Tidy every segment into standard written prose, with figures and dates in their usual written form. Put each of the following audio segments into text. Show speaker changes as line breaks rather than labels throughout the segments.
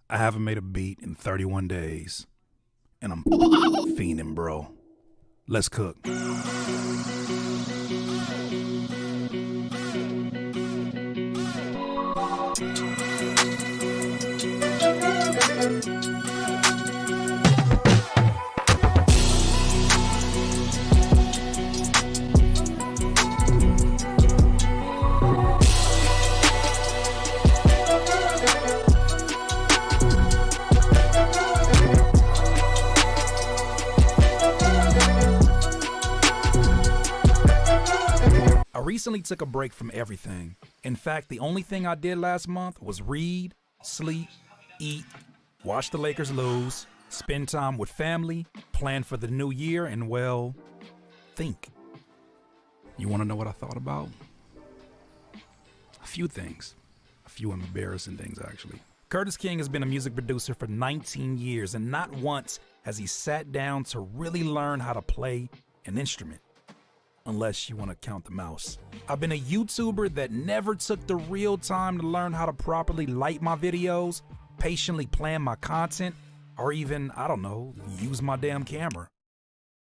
I haven't made a beat in 31 days, and I'm fiending, bro. Let's cook. I recently took a break from everything. In fact, the only thing I did last month was read, sleep, eat, watch the Lakers lose, spend time with family, plan for the new year, and, well, think. You want to know what I thought about? A few things. A few embarrassing things, actually. Curtis King has been a music producer for 19 years, and not once has he sat down to really learn how to play an instrument. Unless you want to count the mouse. I've been a YouTuber that never took the real time to learn how to properly light my videos, patiently plan my content, or even, I don't know, use my damn camera.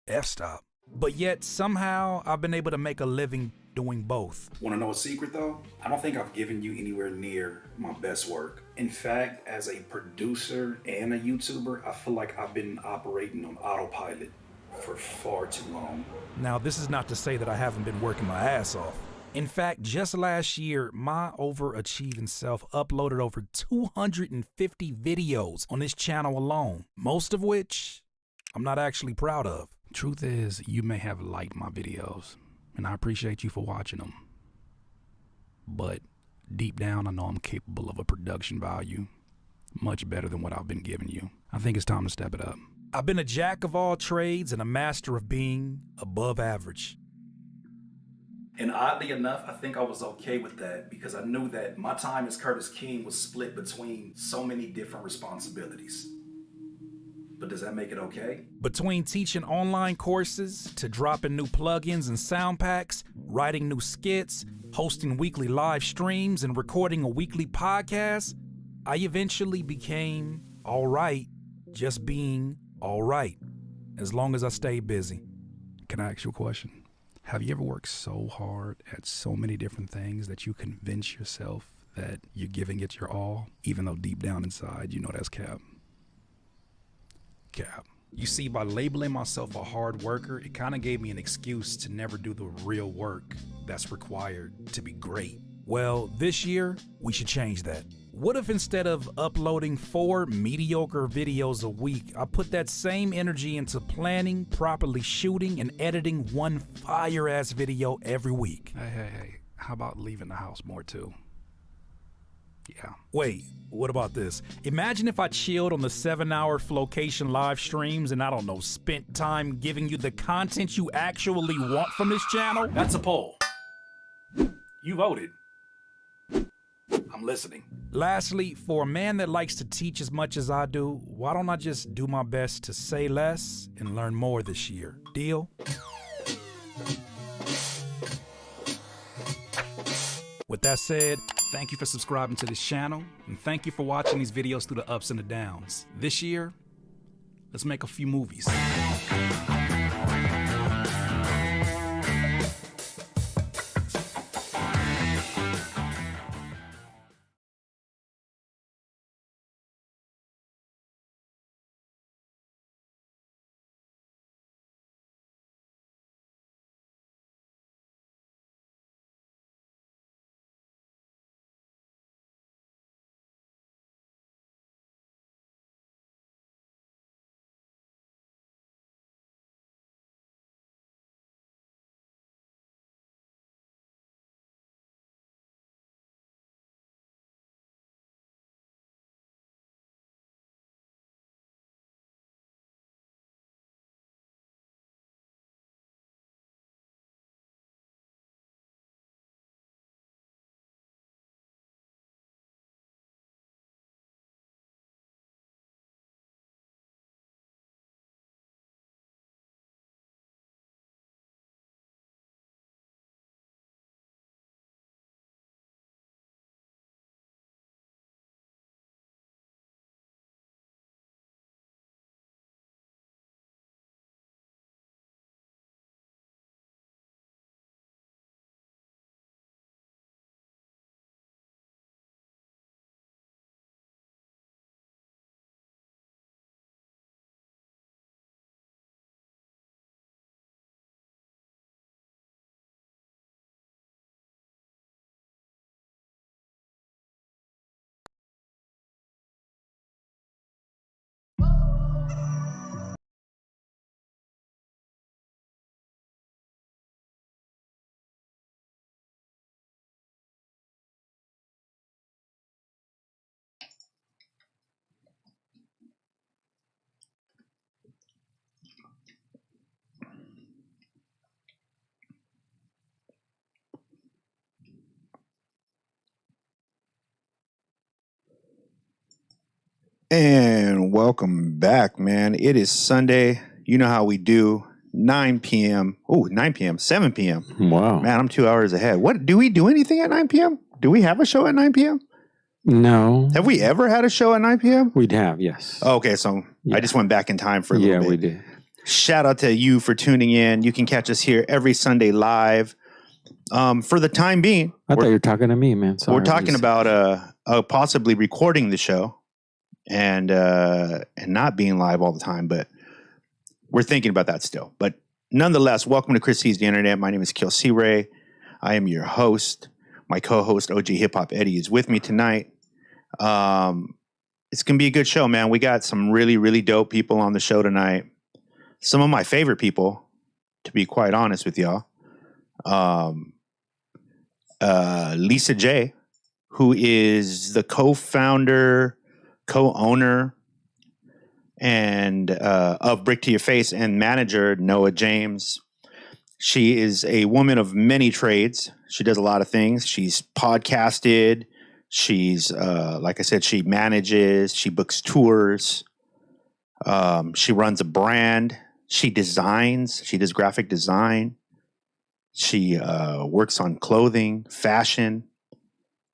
F-stop. But yet, somehow, I've been able to make a living doing both. Want to know a secret, though? I don't think I've given you anywhere near my best work. In fact, as a producer and a YouTuber, I feel like I've been operating on autopilot for far too long. Now, this is not to say that I haven't been working my ass off. In fact, just last year, my overachieving self uploaded over 250 videos on this channel alone, most of which I'm not actually proud of. Truth is, you may have liked my videos, and I appreciate you for watching them. But deep down, I know I'm capable of a production value much better than what I've been giving you. I think it's time to step it up. I've been a jack of all trades and a master of being above average. And oddly enough, I think I was okay with that because I knew that my time as Curtis King was split between so many different responsibilities. But does that make it okay? Between teaching online courses to dropping new plugins and sound packs, writing new skits, hosting weekly live streams, and recording a weekly podcast, I eventually became all right just being all right, as long as I stay busy. Can I ask you a question? Have you ever worked so hard at so many different things that you convince yourself that you're giving it your all, even though deep down inside you know that's cap? Cap. You see, by labeling myself a hard worker, it kind of gave me an excuse to never do the real work that's required to be great. Well, this year, we should change that. What if instead of uploading 4 mediocre videos a week, I put that same energy into planning, properly shooting, and editing one fire-ass video every week? Hey, how about leaving the house more too? Yeah. Wait, what about this? Imagine if I chilled on the 7-hour Flocation live streams and, I don't know, spent time giving you the content you actually want from this channel? That's a poll. You voted. I'm listening. Lastly, for a man that likes to teach as much as I do, why don't I just do my best to say less and learn more this year? Deal? With that said, thank you for subscribing to this channel, and thank you for watching these videos through the ups and the downs. This year, let's make a few movies.
And welcome back, man. It is Sunday. You know how we do. 9 p.m. Oh, 9 p.m. 7 p.m.
Wow.
Man, I'm 2 hours ahead. What do we do anything at 9 p.m.? Do we have a show at 9 p.m.?
No.
Have we ever had a show at 9 p.m.?
We'd have, yes.
Oh, okay, so
Yeah.
I just went back in time for a little bit.
Yeah, we did.
Shout out to you for tuning in. You can catch us here every Sunday live. For the time being,
I thought you were talking to me, man. Sorry,
we're talking about possibly recording the show and not being live all the time, but we're thinking about that still. But nonetheless, welcome to Chris Sees the Internet. My name is KILLcRey. I am your host. My co-host, OG Hip Hop Eddie, is with me tonight. It's going to be a good show, man. We got some really, really dope people on the show tonight. Some of my favorite people, to be quite honest with y'all. Lesa J, who is the co-founder, co-owner, and of Brick to Your Face, and manager Noah James. She is a woman of many trades. She does a lot of things. She's podcasted. She's like I said, she manages. She books tours. She runs a brand. She designs. She does graphic design. She works on clothing, fashion.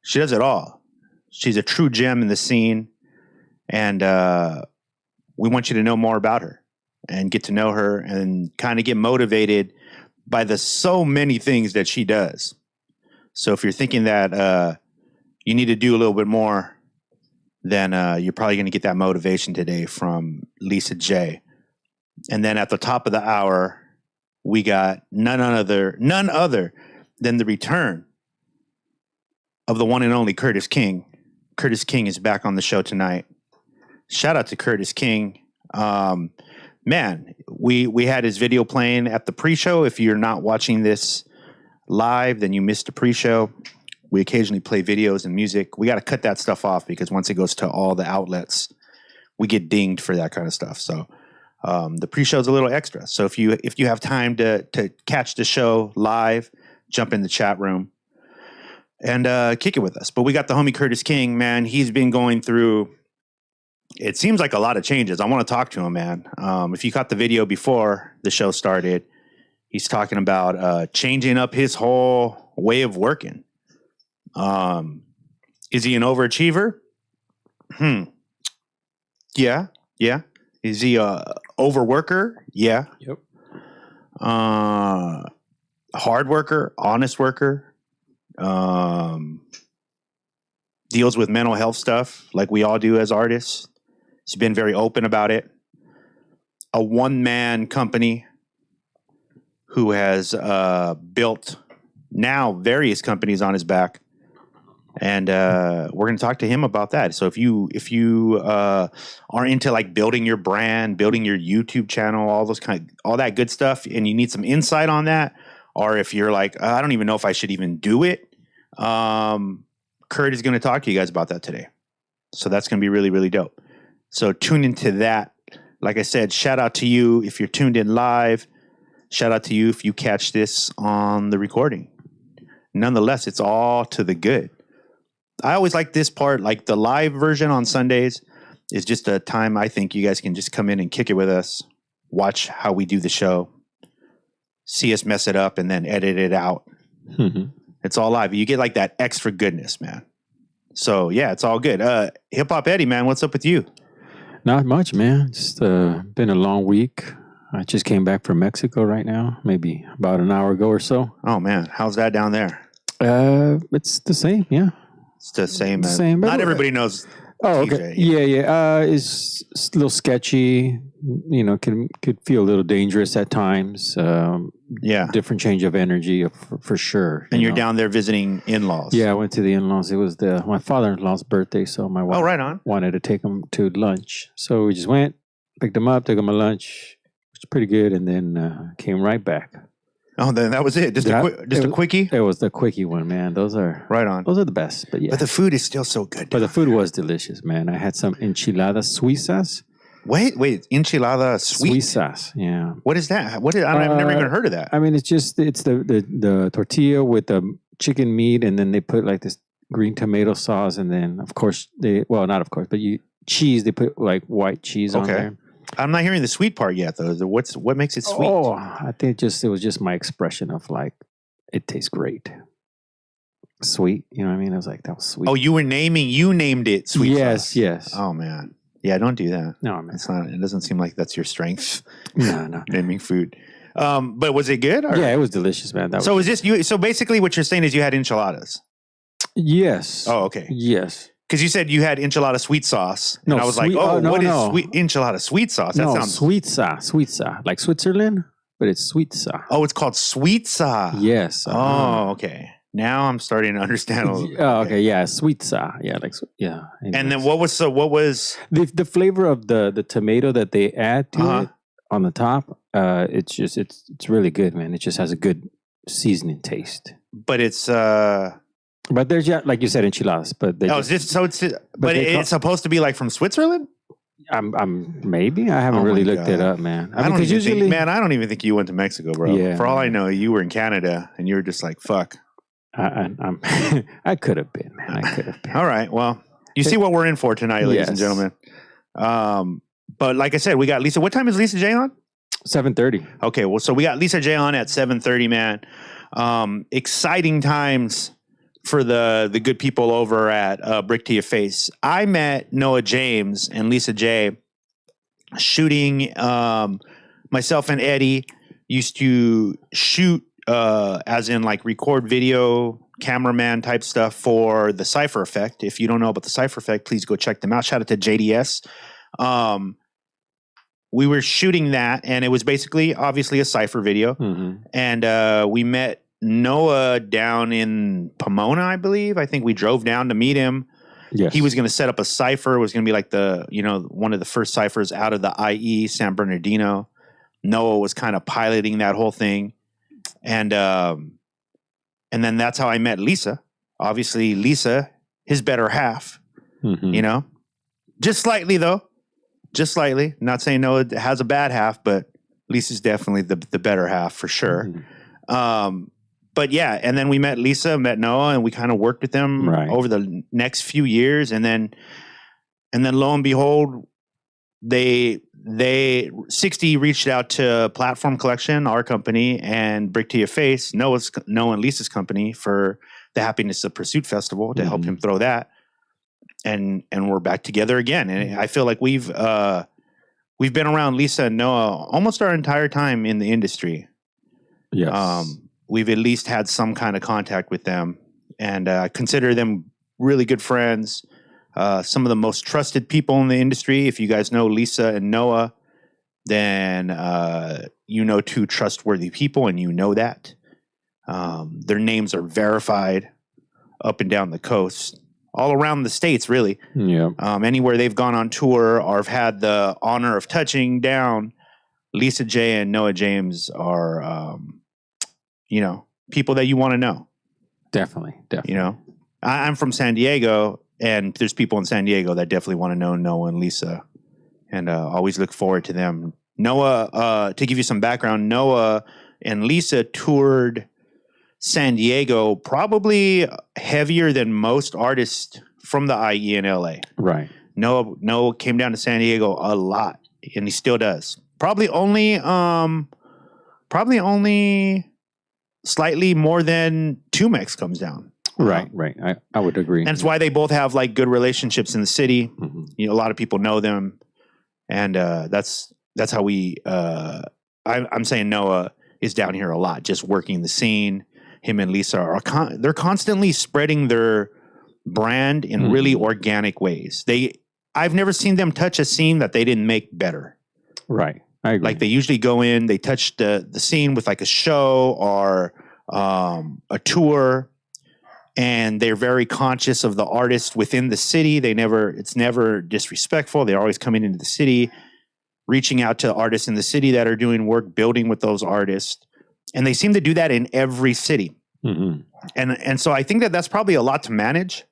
She does it all. She's a true gem in the scene, and we want you to know more about her and get to know her and kind of get motivated by the so many things that she does. So if you're thinking that you need to do a little bit more, then you're probably going to get that motivation today from Lesa J. And then at the top of the hour, we got none other than the return of the one and only Curtis King. Curtis King is back on the show tonight. Shout out to Curtis King. Man, we had his video playing at the pre-show. If you're not watching this live, then you missed the pre-show. We occasionally play videos and music. We got to cut that stuff off because once it goes to all the outlets, we get dinged for that kind of stuff. So the pre-show is a little extra. So if you have time to catch the show live, jump in the chat room and kick it with us. But we got the homie Curtis King, man. He's been going through, it seems like a lot of changes. I want to talk to him, man. If you caught the video before the show started, he's talking about changing up his whole way of working. Is he an overachiever? Yeah. Is he a overworker? Yeah.
Yep.
Hard worker, honest worker. Deals with mental health stuff like we all do as artists. He's been very open about it. A one-man company who has built now various companies on his back. And we're going to talk to him about that. So if you are into like building your brand, building your YouTube channel, all that good stuff, and you need some insight on that, or if you're like, I don't even know if I should even do it, Kurt is going to talk to you guys about that today. So that's going to be really, really dope. So tune into that. Like I said, shout out to you if you're tuned in live. Shout out to you if you catch this on the recording. Nonetheless, it's all to the good. I always like this part, like the live version on Sundays is just a time I think you guys can just come in and kick it with us, watch how we do the show, see us mess it up, and then edit it out.
Mm-hmm.
It's all live. You get like that extra goodness, man. So, yeah, it's all good. Hip Hop Eddie, man, what's up with you?
Not much, man. Just been a long week. I just came back from Mexico right now, maybe about an hour ago or so.
Oh, man. How's that down there?
It's the same, yeah.
It's the same.
Same.
Not everybody knows.
Oh,
TJ.
okay. Yeah. It's a little sketchy. You know, could feel a little dangerous at times.
Yeah.
Different change of energy for sure.
And you're down there visiting in-laws.
Yeah, I went to the in-laws. It was my father-in-law's birthday, so my wife
right on.
wanted to take him to lunch. So we just went, picked him up, took him a lunch. It was pretty good, and then came right back.
Oh, then that was it. Just a quickie?
It was the quickie one, man. Those are the best. But yeah.
But the food is still so good.
But the food was delicious, man. I had some enchiladas suizas.
Wait, enchilada sweet?
Suizas, yeah.
What is that? I've never even heard of that.
I mean, it's the tortilla with the chicken meat, and then they put like this green tomato sauce, and then of course not of course, but you cheese. They put like white cheese on there.
I'm not hearing the sweet part yet, though. What makes it sweet?
Oh, I think it was just my expression of like, it tastes great. Sweet, you know what I mean? I was like, that was sweet.
Oh, you named it sweet sauce.
Yes.
Oh, man. Yeah, don't do that.
No, man.
It doesn't seem like that's your strength.
No.
Naming food. But was it good?
Yeah, it was delicious, man.
So basically what you're saying is you had enchiladas.
Yes.
Oh, okay.
Yes.
Because you said you had enchilada sweet sauce.
No,
and I was
sweet,
like,
no,
what
no.
is enchilada sweet sauce? That sounds...
sweet sauce. Like Switzerland, but it's sweet sauce.
Oh, it's called sweet sauce.
Yes.
Oh, okay. Now I'm starting to understand a little bit.
Oh, okay. Yeah, sweet sauce. Yeah, yeah.
And then what was
the flavor of the tomato that they add to it on the top? It's really good, man. It just has a good seasoning taste.
But it's
but there's like you said, enchiladas. But
it's supposed to be like from Switzerland.
I'm maybe I haven't really looked it up, man.
I don't even think you went to Mexico, bro.
Yeah,
for all I know, you were in Canada and you were just like, fuck.
I could have been, man. I could have been.
All right. Well, you see what we're in for tonight, ladies and gentlemen. But like I said, we got Lisa. What time is Lisa J on?
7:30.
Okay. Well, so we got Lisa J on at 7:30, man. Exciting times for the good people over at Brick to Your Face. I met Noah James and Lisa J shooting. Myself and Eddie used to shoot, as in like record video, cameraman type stuff for the Cypher Effect. If you don't know about the Cypher Effect, please go check them out. Shout out to JDS. We were shooting that, and it was basically, obviously, a Cypher video. Mm-hmm. And we met Noah down in Pomona, I believe. I think we drove down to meet him. Yes. He was going to set up a Cypher. It was going to be like one of the first Cyphers out of the IE, San Bernardino. Noah was kind of piloting that whole thing. And then that's how I met Lisa. Obviously, Lisa, his better half, just slightly though, just slightly. Not saying Noah has a bad half, but Lisa's definitely the better half for sure. Mm-hmm. But yeah, and then we met Noah, and we kind of worked with them over the next few years, and then lo and behold, they 60 reached out to Platform Collection, our company, and Brick to Your Face, Noah and Lisa's company, for the Happiness of Pursuit Festival to help him throw that, and we're back together again. And I feel like we've been around Lisa and Noah almost our entire time in the industry. Yes, we've at least had some kind of contact with them, and I consider them really good friends. Some of the most trusted people in the industry. If you guys know Lisa and Noah, then you know two trustworthy people, and you know that. Their names are verified up and down the coast, all around the states, really. Yeah. Anywhere they've gone on tour or have had the honor of touching down, Lisa J and Noah James are, people that you want to know.
Definitely.
I'm from San Diego. And there's people in San Diego that definitely want to know Noah and Lisa, and always look forward to them. Noah, to give you some background, Noah and Lisa toured San Diego probably heavier than most artists from the IE in LA. Right. Noah came down to San Diego a lot, and he still does. Probably only slightly more than Tumex comes down.
Right. I would agree.
And it's why they both have like good relationships in the city. Mm-hmm. A lot of people know them, and that's how we. I'm saying Noah is down here a lot, just working the scene. Him and Lisa they're constantly spreading their brand in really organic ways. I've never seen them touch a scene that they didn't make better. Right, I agree. Like they usually go in, they touch the scene with like a show or a tour. And they're very conscious of the artists within the city. It's never disrespectful. They're always coming into the city, reaching out to artists in the city that are doing work, building with those artists. And they seem to do that in every city. Mm-hmm. And so I think that's probably a lot to manage.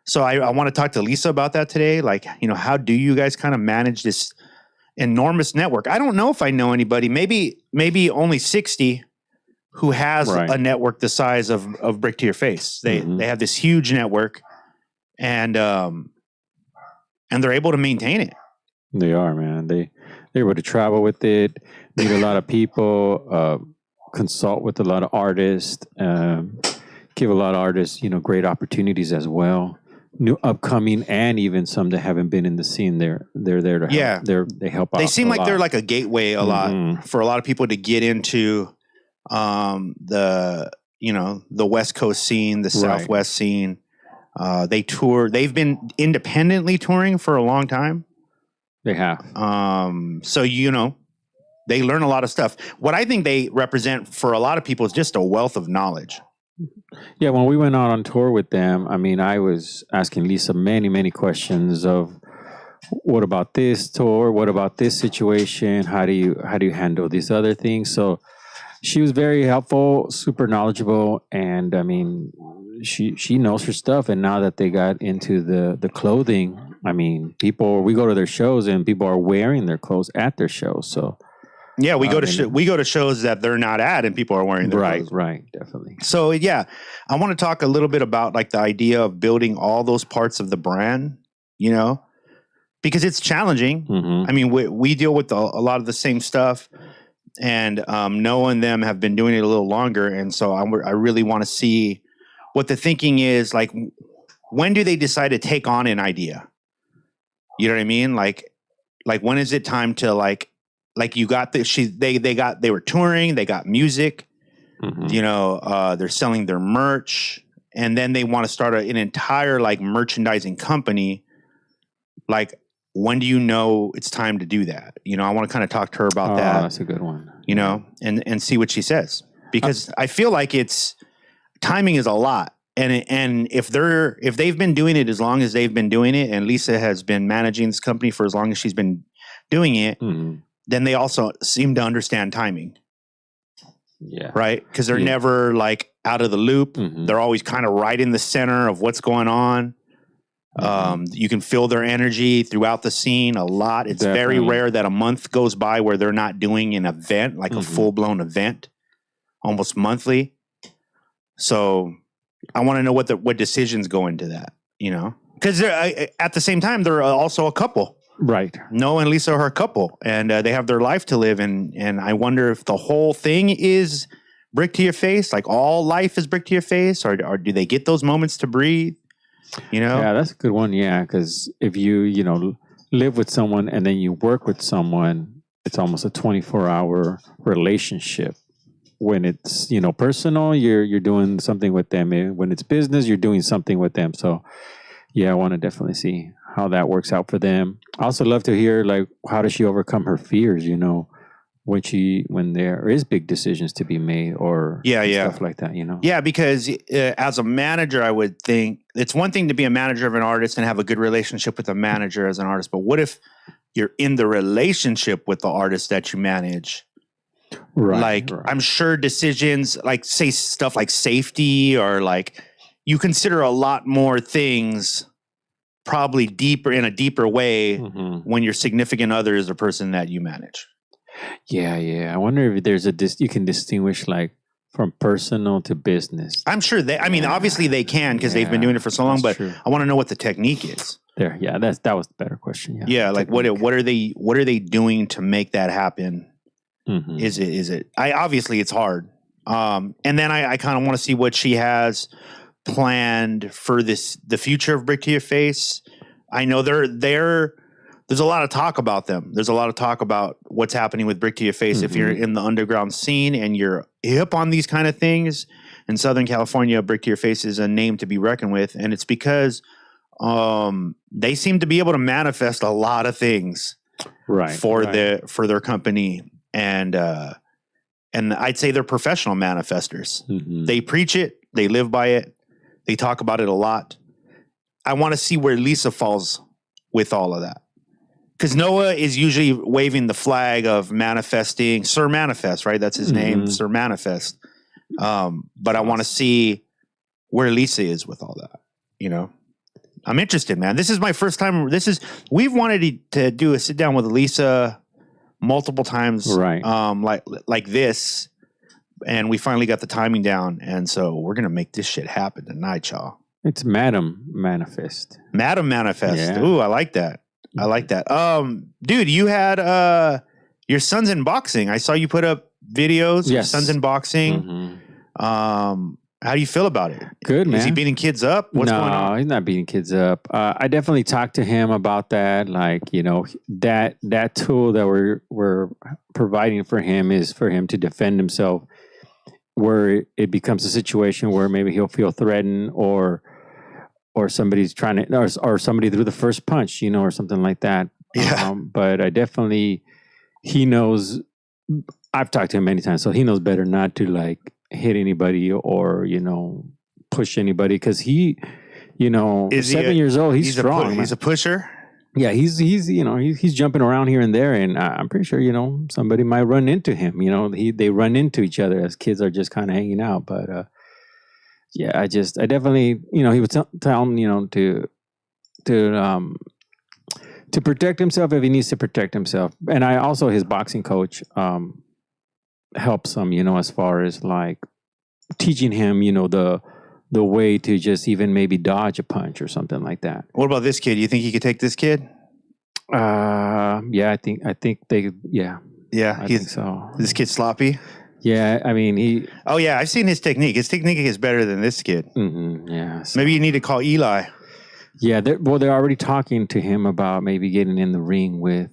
So I want to talk to Lisa about that today. Like, how do you guys kind of manage this enormous network? I don't know if I know anybody, maybe only 60 who has a network the size of Brick to Your Face. They have this huge network, and and they're able to maintain it.
They are, man. They're able to travel with it, meet a lot of people, consult with a lot of artists, give a lot of artists, great opportunities as well. New upcoming and even some that haven't been in the scene. They're there to help. They help out.
They seem like
lot.
they're like a gateway a lot for a lot of people to get into the West Coast scene, the Southwest scene. They tour. They've been independently touring for a long time.
They have.
So they learn a lot of stuff. What I think they represent for a lot of people is just a wealth of knowledge.
Yeah, when we went out on tour with them, I mean, I was asking Lesa many, many questions of what about this tour? What about this situation? How do you handle these other things? So she was very helpful, super knowledgeable, and I mean, she knows her stuff. And now that they got into the clothing, I mean, we go to their shows and people are wearing their clothes at their shows. So
yeah, we go to shows that they're not at, and people are wearing their clothes.
Right, definitely.
So yeah, I want to talk a little bit about like the idea of building all those parts of the brand, because it's challenging.
Mm-hmm.
I mean, we deal with a lot of the same stuff, and Noah and them have been doing it a little longer, and so I really want to see what the thinking is. Like, when do they decide to take on an idea? You know what I mean? Like when is it time to like you got they were touring, they got music, they're selling their merch, and then they want to start an entire like merchandising company. Like, when do you know it's time to do that? I want to kind of talk to her about that.
That's a good one.
And see what she says, because I feel like timing is a lot. And if they've been doing it as long as they've been doing it, and Lesa has been managing this company for as long as she's been doing it, then they also seem to understand timing.
Yeah.
Right? Because they're never like out of the loop. They're always kind of right in the center of what's going on. You can feel their energy throughout the scene a lot. It's very rare that a month goes by where they're not doing an event, like a full-blown event, almost monthly. So I want to know what decisions go into that, because at the same time, they're also a couple.
Right.
Noah and Lesa are a couple, and they have their life to live. And I wonder if the whole thing is brick to your face, like all life is brick to your face, or do they get those moments to breathe?
Yeah, that's a good one. Yeah, because if you live with someone and then you work with someone, it's almost a 24-hour relationship. When it's personal, you're doing something with them. When it's business, you're doing something with them. So yeah, I want to definitely see how that works out for them. I also love to hear like, how does she overcome her fears? When there is big decisions to be made, or stuff like that.
Yeah, because as a manager, I would think it's one thing to be a manager of an artist and have a good relationship with a manager as an artist, but what if you're in the relationship with the artist that you manage? Right. I'm sure decisions like, say, stuff like safety, or like you consider a lot more things probably in a deeper way when your significant other is a person that you manage.
Yeah. I wonder if there's you can distinguish like from personal to business.
I'm sure obviously they can, because they've been doing it for so long, but true. I want to know what the technique is.
There. Yeah. That was the better question.
Yeah. Like what are they doing to make that happen? Is it obviously it's hard. And then I kind of want to see what she has planned for the future of Brick to Your Face. I know there's a lot of talk about them. There's a lot of talk about what's happening with Brick to Your Face. If you're in the underground scene and you're hip on these kind of things, in Southern California, Brick to Your Face is a name to be reckoned with. And it's because they seem to be able to manifest a lot of things for their company. And I'd say they're professional manifestors. They preach it. They live by it. They talk about it a lot. I want to see where Lesa falls with all of that. Because Noah is usually waving the flag of manifesting, Sir Manifest, right? That's his name, Sir Manifest. But I want to see where Lesa is with all that. I'm interested, man. This is my first time. We've wanted to do a sit down with Lesa multiple times, right? Like this, and we finally got the timing down, and so we're gonna make this shit happen tonight, y'all.
It's Madam Manifest.
Madam Manifest.
Yeah.
Ooh, I like that. I like that. Dude, you had your son's in boxing. I saw you put up videos. Your son's in boxing. How do you feel about it?
Good, man.
Is he beating kids up? What's going on?
No, he's not beating kids up. I definitely talked to him about that. Like, you know, that tool that we're providing for him is for him to defend himself, where it becomes a situation where maybe he'll feel threatened or somebody's trying to, or somebody threw the first punch, you know, or something like that.
Yeah.
But he knows, I've talked to him many times, so he knows better not to like hit anybody or, you know, push anybody. Cause he, you know, is 7 years old. He's strong.
He's a pusher.
Yeah. He's jumping around here and there. And I'm pretty sure, you know, somebody might run into him, you know, they run into each other as kids are just kind of hanging out. But, yeah, I definitely, you know, he was telling, you know, to protect himself if he needs to protect himself. And I also, his boxing coach, helps him, you know, as far as like teaching him, you know, the way to just even maybe dodge a punch or something like that.
What about this kid? You think he could take this kid?
Yeah, I think they, yeah.
Yeah,
I think so.
This kid's sloppy.
Yeah, I mean,
oh yeah, I've seen his technique. His technique is better than this kid.
Yeah. So.
Maybe you need to call Eli.
Yeah, they're already talking to him about maybe getting in the ring with,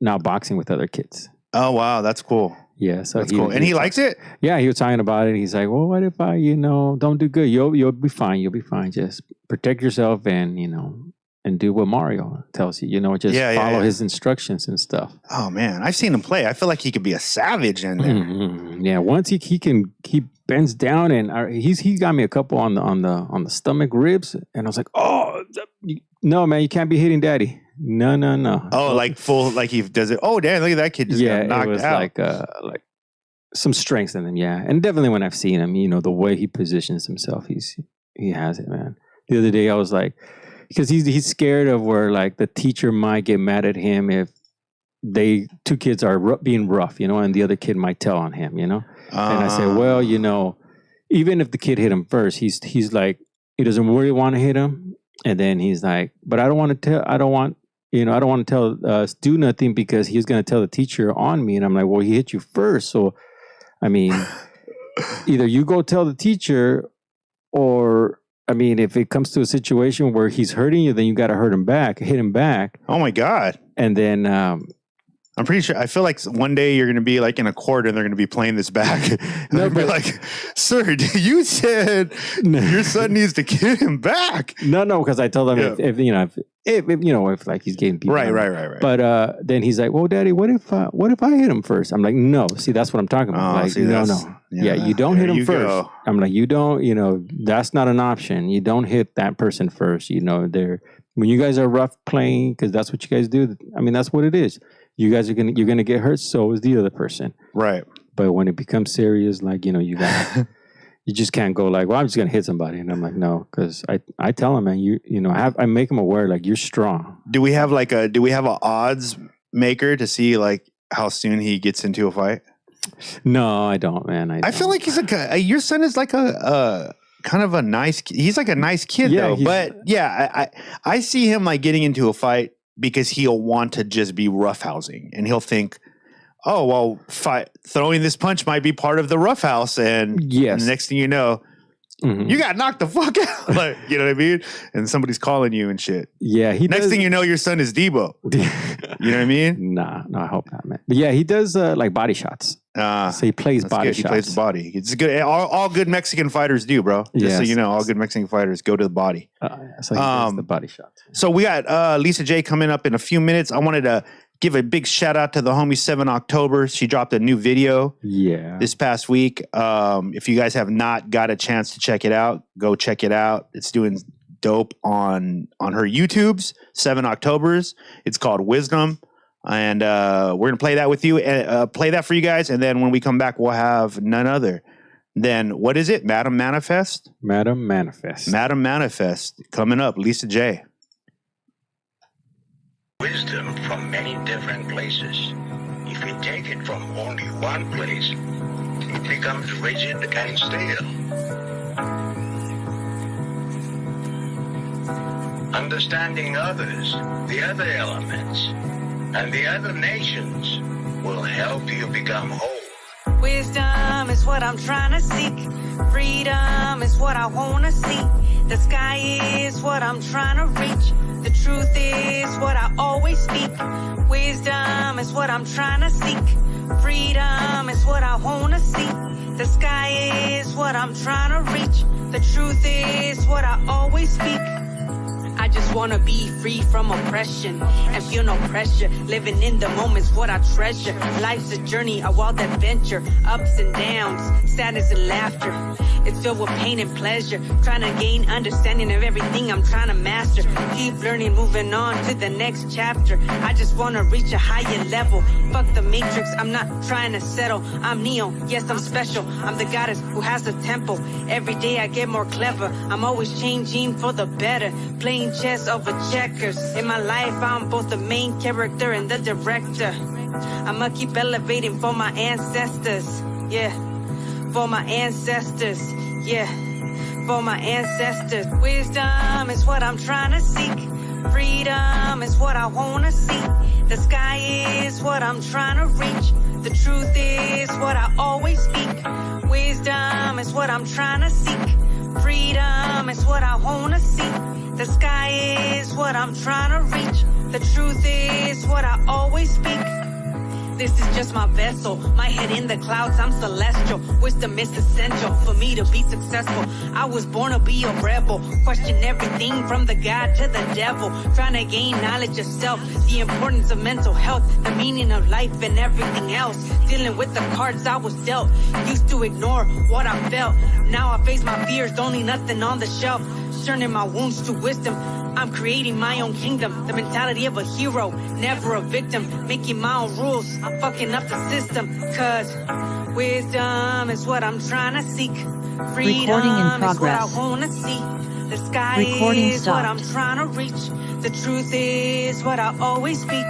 now boxing with other kids.
Oh wow, that's cool.
Yeah, so
that's cool. And he likes it?
Yeah, he was talking about it. He's like, well, what if I, you know, don't do good? You'll be fine. You'll be fine. Just protect yourself and, you know, and do what Mario tells you. You know, just follow his instructions and stuff.
Oh, man. I've seen him play. I feel like he could be a savage in there.
Yeah, once he bends down and he got me a couple on the stomach ribs. And I was like, oh, no, man, you can't be hitting daddy. No.
Oh, like full, like he does it. Oh, damn, look at that kid just got knocked out. Yeah, it was
like some strength in him, yeah. And definitely when I've seen him, you know, the way he positions himself, he has it, man. The other day I was like, because he's scared of where like the teacher might get mad at him if two kids are being rough, you know, and the other kid might tell on him, you know. And I said, well, you know, even if the kid hit him first, he's like, he doesn't really want to hit him. And then he's like, but I don't want to tell Stu nothing because he's going to tell the teacher on me. And I'm like, well, he hit you first. So, I mean, either you go tell the teacher or, I mean, if it comes to a situation where he's hurting you, then you got to hit him back.
Oh my God.
And then,
I'm pretty sure. I feel like one day you're going to be like in a court and they're going to be playing this back. And be like, sir, you said your son needs to get him back.
No, because I told him if like he's getting beat.
Right.
But then he's like, well, Daddy, what if I hit him first? I'm like, no. See, that's what I'm talking about.
Oh,
like,
see,
no. Yeah, you don't hit him first.
Go.
I'm like, you don't. You know, that's not an option. You don't hit that person first. You know, when you guys are rough playing, because that's what you guys do. I mean, that's what it is. You guys you're gonna get hurt. So is the other person.
Right.
But when it becomes serious, like, you know, you just can't go like, well, I'm just gonna hit somebody. And I'm like, no, because I tell him, man, I make him aware, like, you're strong.
Do we have an odds maker to see like how soon he gets into a fight?
No, I don't, man. I
feel like he's your son is like a kind of a nice. He's like a nice kid though. But yeah, I see him like getting into a fight because he'll want to just be roughhousing, and he'll think, oh, well, throwing this punch might be part of the roughhouse. And, and the next thing you know, you got knocked the fuck out. Like, you know what I mean? And somebody's calling you and shit.
Yeah.
Next thing you know, your son is Debo. You know what I mean?
No, I hope not, man. But yeah, he does like body shots. So he plays body shots.
He plays the body. It's good. All good Mexican fighters do, bro. Just so you know, all good Mexican fighters go to the body.
So he does the body shots.
So we got Lesa J coming up in a few minutes. I wanted to give a big shout out to the homie 7 October. She dropped a new video this past week. If you guys have not got a chance to check it out, go check it out. It's doing dope on her YouTubes, 7 Octobers. It's called Wisdom. And we're going to play that with you, play that for you guys. And then when we come back, we'll have none other than, what is it? Madam Manifest?
Madam Manifest
coming up. Lesa J.
Wisdom from many different places. If we take it from only one place, it becomes rigid and stale. understanding others, the other elements, and the other nations will help you become whole.
Wisdom is what I'm trying to seek. Freedom is what I want to see. The sky is what I'm trying to reach. The truth is what I always speak. Wisdom is what I'm trying to seek. Freedom is what I want to see. The sky is what I'm trying to reach. The truth is what I always speak. I just wanna be free from oppression and feel no pressure. Living in the moment's what I treasure. Life's a journey, a wild adventure. Ups and downs, sadness and laughter. It's filled with pain and pleasure. Trying to gain understanding of everything I'm trying to master. Keep learning, moving on to the next chapter. I just wanna reach a higher level. Fuck the matrix, I'm not trying to settle. I'm Neo, yes I'm special. I'm the goddess who has a temple. Every day I get more clever. I'm always changing for the better. Playing chess over checkers. In my life I'm both the main character and the director. I'ma keep elevating for my ancestors. Yeah, for my ancestors. Yeah, for my ancestors. Wisdom is what I'm trying to seek. Freedom is what I wanna see. The sky is what I'm trying to reach. The truth is what I always speak. Wisdom is what I'm trying to seek. Freedom is what I wanna see. The sky is what I'm trying to reach. The truth is what I always speak. This is just my vessel, my head in the clouds, I'm celestial. Wisdom is essential for me to be successful. I was born to be a rebel, question everything from the God to the devil. Trying to gain knowledge of self, the importance of mental health, the meaning of life and everything else. Dealing with the cards I was dealt, used to ignore what I felt. Now I face my fears, don't need nothing on the shelf. Turning my wounds to wisdom, I'm creating my own kingdom. The mentality of a hero, never a victim. Making my own rules, I'm fucking up the system. Cause wisdom is what I'm trying to seek. Freedom is what I wanna see. The sky is what I'm trying to reach. The truth is what I always speak.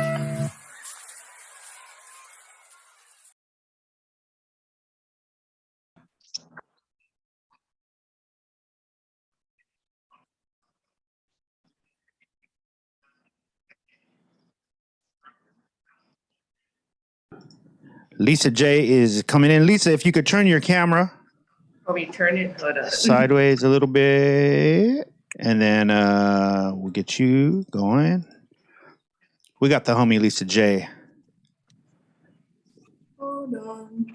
Lesa J is coming in. Lesa, if you could turn your camera sideways a little bit, and then we'll get you going. We got the homie Lesa J.
Hold on.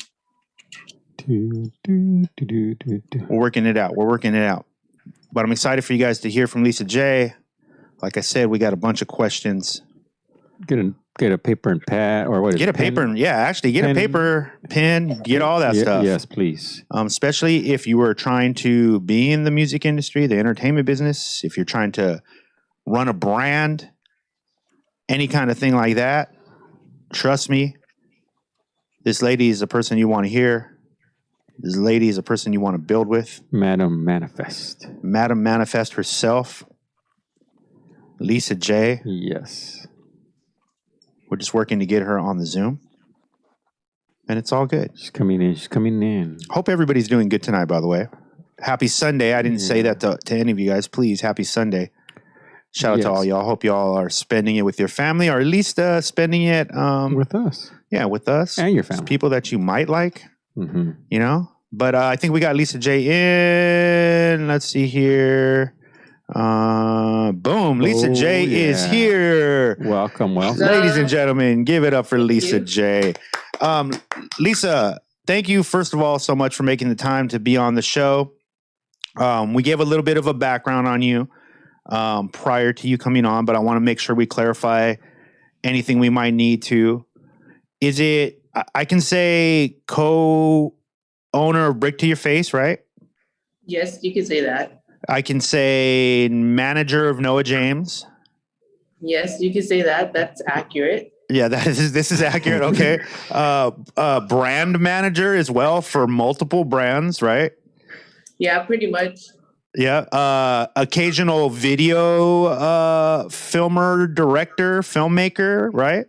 We're working it out. But I'm excited for you guys to hear from Lesa J. Like I said, we got a bunch of questions.
Get a paper and pad, or what?
Get a paper, get a paper, pen, get all that stuff.
Yes, please.
Especially if you were trying to be in the music industry, the entertainment business, if you're trying to run a brand, any kind of thing like that. Trust me, this lady is a person you want to hear. This lady is a person you want to build with.
Madam Manifest
herself, Lesa J.
Yes.
We're just working to get her on the Zoom. And it's all good.
She's coming in.
Hope everybody's doing good tonight, by the way. Happy Sunday. I didn't say that to any of you guys. Please, happy Sunday. Shout out to all y'all. Hope y'all are spending it with your family, or at least spending it
with us.
Yeah, with us.
And your family.
People that you might like,
you
know. But I think we got Lesa J in. Let's see here. Boom. Lesa J is here.
Welcome.
Ladies and gentlemen, give it up for Lesa J. Lesa, thank you, first of all, so much for making the time to be on the show. We gave a little bit of a background on you prior to you coming on, but I want to make sure we clarify anything we might need to. Is it, I can say, co-owner of Brick to Your Face, right?
Yes, you can say that.
I can say manager of Noah James.
Yes, you can say that. That's accurate.
Yeah, this is accurate. Okay. Brand manager as well for multiple brands, right?
Yeah, pretty much.
Yeah. Occasional video filmmaker, right?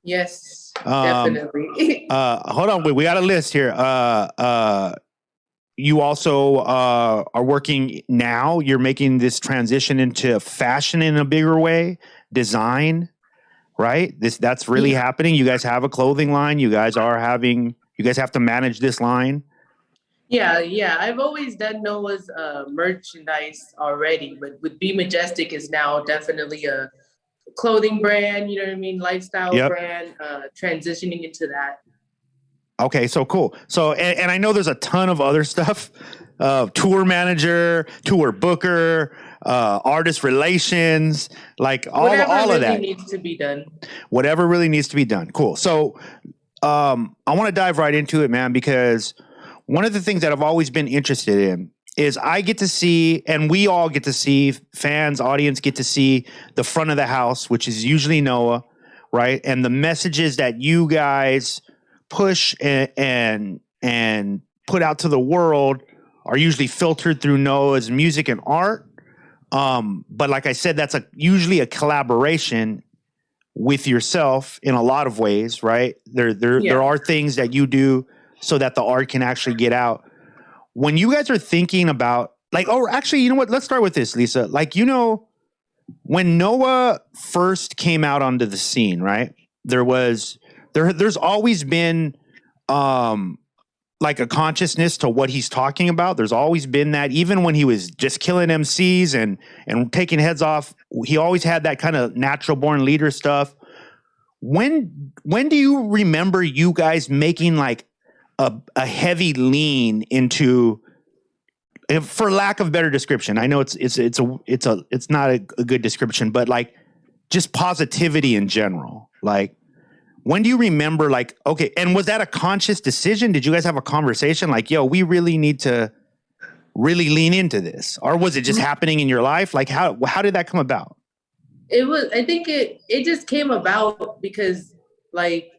Yes, definitely.
Hold on, we got a list here. you also are working now. You're making this transition into fashion in a bigger way, design, right? That's really happening. You guys have a clothing line. You guys have to manage this line.
Yeah. I've always done Noah's merchandise already, but with Be Majestic is now definitely a clothing brand, you know what I mean? Lifestyle brand, transitioning into that.
Okay, so cool. So, and I know there's a ton of other stuff, tour manager, tour booker, artist relations, like all of that.
Whatever really needs to be done.
Whatever really needs to be done. Cool. So, I want to dive right into it, man, because one of the things that I've always been interested in is I get to see, and we all get to see, fans, audience get to see the front of the house, which is usually Noah, right? And the messages that you guys push and put out to the world are usually filtered through Noah's music and art. But like I said, that's usually a collaboration with yourself in a lot of ways, right? There are things that you do so that the art can actually get out. When you guys are thinking about, like, oh, actually, you know what? Let's start with this, Lesa. Like, when Noah first came out onto the scene, right? There's always been like a consciousness to what he's talking about. There's always been that, even when he was just killing MCs and taking heads off, he always had that kind of natural born leader stuff. When do you remember you guys making like a heavy lean into, for lack of better description, I know it's not a good description, but like just positivity in general? Like, when do you remember, like, okay, and was that a conscious decision? Did you guys have a conversation like, yo, we really need to really lean into this? Or was it just happening in your life? Like, how did that come about?
I think it just came about because, like,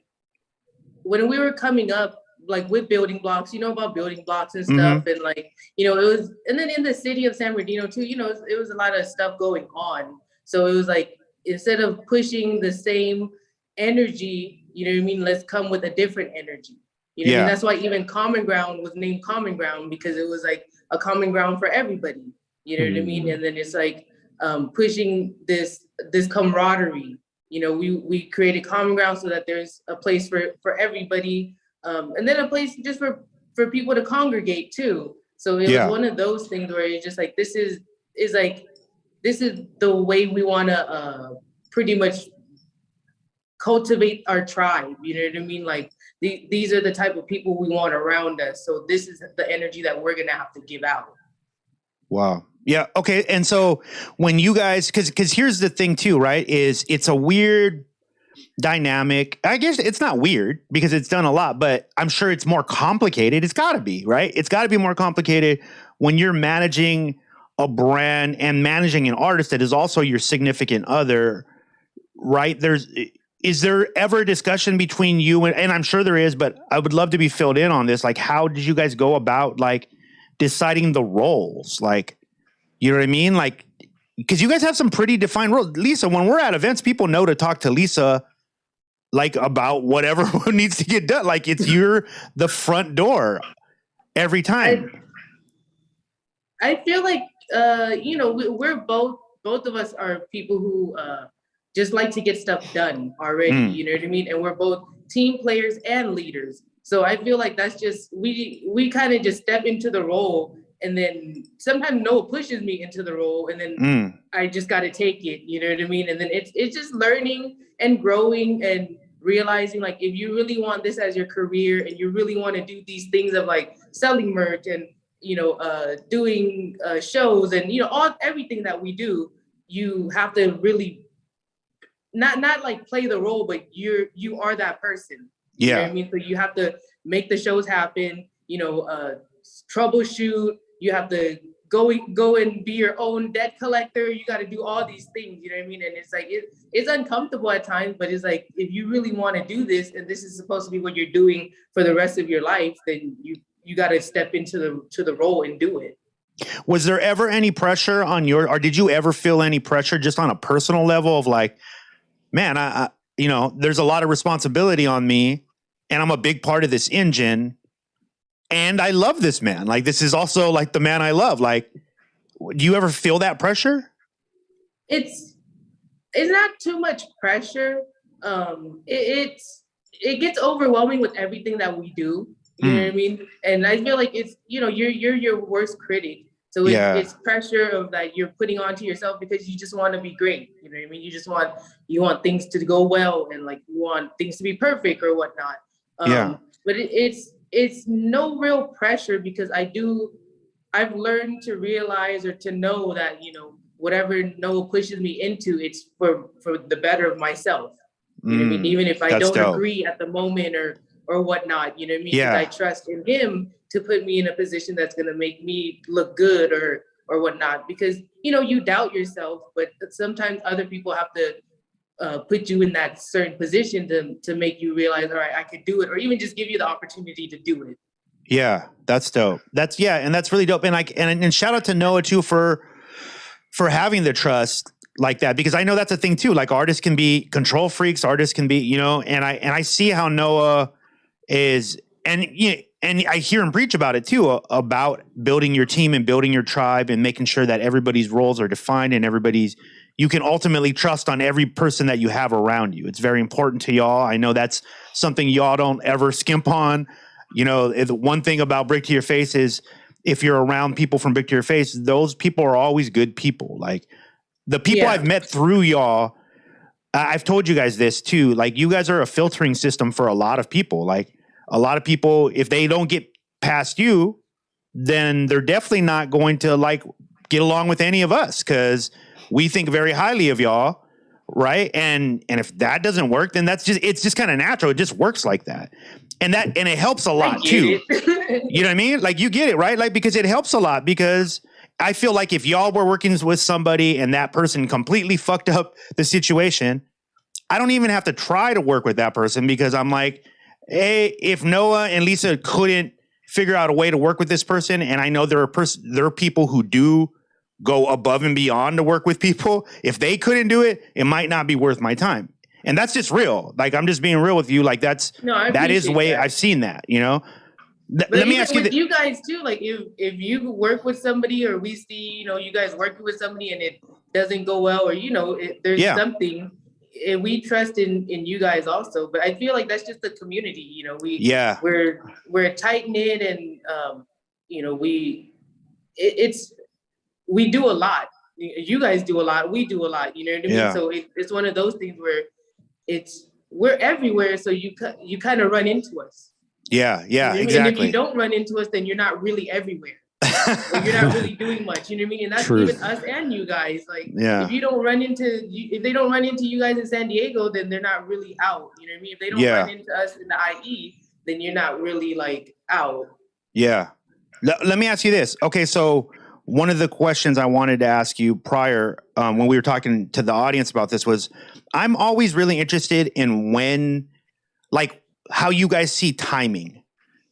when we were coming up, like with building blocks, about building blocks and stuff. And like, it was, and then in the city of San Bernardino too, it was a lot of stuff going on. So it was like, instead of pushing the same energy, let's come with a different energy. That's why even Common Ground was named Common Ground, because it was like a common ground for everybody. You know what I mean? And then it's like pushing this camaraderie. We created Common Ground so that there's a place for everybody, and then a place just for people to congregate too. So it was one of those things where it's just like, this is the way we want to pretty much cultivate our tribe. You know what I mean? Like these are the type of people we want around us. So this is the energy that we're going to have to give out.
Wow. Yeah. Okay. And so when you guys, cause here's the thing too, right? Is it's a weird dynamic. I guess it's not weird because it's done a lot, but I'm sure it's more complicated. It's gotta be, right? It's gotta be more complicated when you're managing a brand and managing an artist that is also your significant other, right? Is there ever a discussion between you and I'm sure there is, but I would love to be filled in on this. Like, how did you guys go about like deciding the roles? Like, you know what I mean? Like, because you guys have some pretty defined roles. Lesa, when we're at events, people know to talk to Lesa like about whatever needs to get done. Like you're the front door every time.
I feel like, we're both of us are people who just like to get stuff done already. You know what I mean? And we're both team players and leaders. So I feel like that's just, we kind of just step into the role, and then sometimes Noah pushes me into the role, and then I just got to take it. You know what I mean? And then it's just learning and growing and realizing, like, if you really want this as your career and you really want to do these things of like selling merch and, doing shows and, everything that we do, you have to really not like play the role, but you are that person. You know what I mean? So you have to make the shows happen, troubleshoot. You have to go and be your own debt collector. You got to do all these things, you know what I mean? And it's like, it's uncomfortable at times, but it's like, if you really want to do this, and this is supposed to be what you're doing for the rest of your life, then you got to step into the role and do it.
Was there ever any pressure on or did you ever feel any pressure just on a personal level of like, man, I there's a lot of responsibility on me and I'm a big part of this engine. and I love this man. Like, this is also like the man I love. Like, do you ever feel that pressure?
It's not too much pressure. It gets overwhelming with everything that we do. You know what I mean? And I feel like it's, you're your worst critic. So it's pressure of that you're putting onto yourself because you just want to be great. You know what I mean? You want things to go well, and like you want things to be perfect or whatnot. But it's no real pressure because I've learned to realize or to know that, whatever Noah pushes me into, it's for the better of myself. You know what I mean? Even if I don't agree at the moment or whatnot, you know what I mean? Because I trust in him to put me in a position that's going to make me look good or whatnot. Because, you doubt yourself, but sometimes other people have to put you in that certain position to make you realize, all right, I could do it, or even just give you the opportunity to do it.
Yeah, that's dope. And that's really dope. And shout out to Noah too for having the trust like that, because I know that's a thing too. Like, artists can be control freaks, artists can be, and I see how Noah is, and I hear him preach about it too, about building your team and building your tribe and making sure that everybody's roles are defined and you can ultimately trust on every person that you have around you. It's very important to y'all. I know that's something y'all don't ever skimp on. The one thing about Brick to Your Face is if you're around people from Brick to Your Face, those people are always good people. Like, the people I've met through y'all, I've told you guys this too. Like, you guys are a filtering system for a lot of people. Like, a lot of people, if they don't get past you, then they're definitely not going to like get along with any of us, because we think very highly of y'all, right? And if that doesn't work, then it's just kind of natural. It just works like that. And it helps a lot too. You know what I mean? Like, you get it, right? Like, because it helps a lot, because I feel like if y'all were working with somebody and that person completely fucked up the situation, I don't even have to try to work with that person, because I'm like, hey, if Noah and Lesa couldn't figure out a way to work with this person, and I know there are people who do go above and beyond to work with people, if they couldn't do it, it might not be worth my time. And that's just real. Like, I'm just being real with you. Like, that is the way I've seen that,
But
let me ask you
you guys too, like if you work with somebody, or we see, you guys working with somebody and it doesn't go well, or, there's something, and we trust in you guys also. But I feel like that's just the community, we're tight knit, and we do a lot. You guys do a lot. We do a lot. You know what I mean? So it's one of those things where we're everywhere. So you kind of run into us.
Yeah, exactly.
And if you don't run into us, then you're not really everywhere. You're not really doing much. You know what I mean? And that's even us and you guys. Like, if they don't run into you guys in San Diego, then they're not really out. You know what I mean? If they don't run into us in the IE, then you're not really like out.
Yeah. Let me ask you this. Okay, so one of the questions I wanted to ask you prior, when we were talking to the audience about this, was I'm always really interested in how you guys see timing.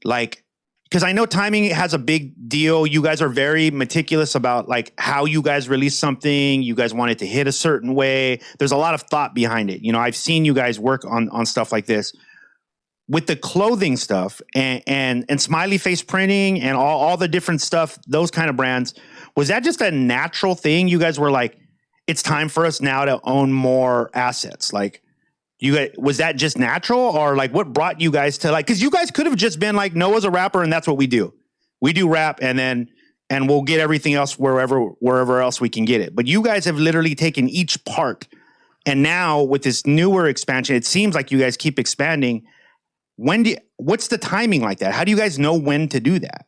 Like, because I know timing has a big deal. You guys are very meticulous about like how you guys release something. You guys want it to hit a certain way. There's a lot of thought behind it. I've seen you guys work on stuff like this. With the clothing stuff and smiley face printing and all the different stuff, those kind of brands, was that just a natural thing? You guys were like, it's time for us now to own more assets. Like, was that just natural, or like what brought you guys to like, because you guys could have just been like, Noah's a rapper and that's what we do. We do rap and we'll get everything else wherever else we can get it. But you guys have literally taken each part. And now with this newer expansion, it seems like you guys keep expanding. What's the timing like that? How do you guys know when to do that?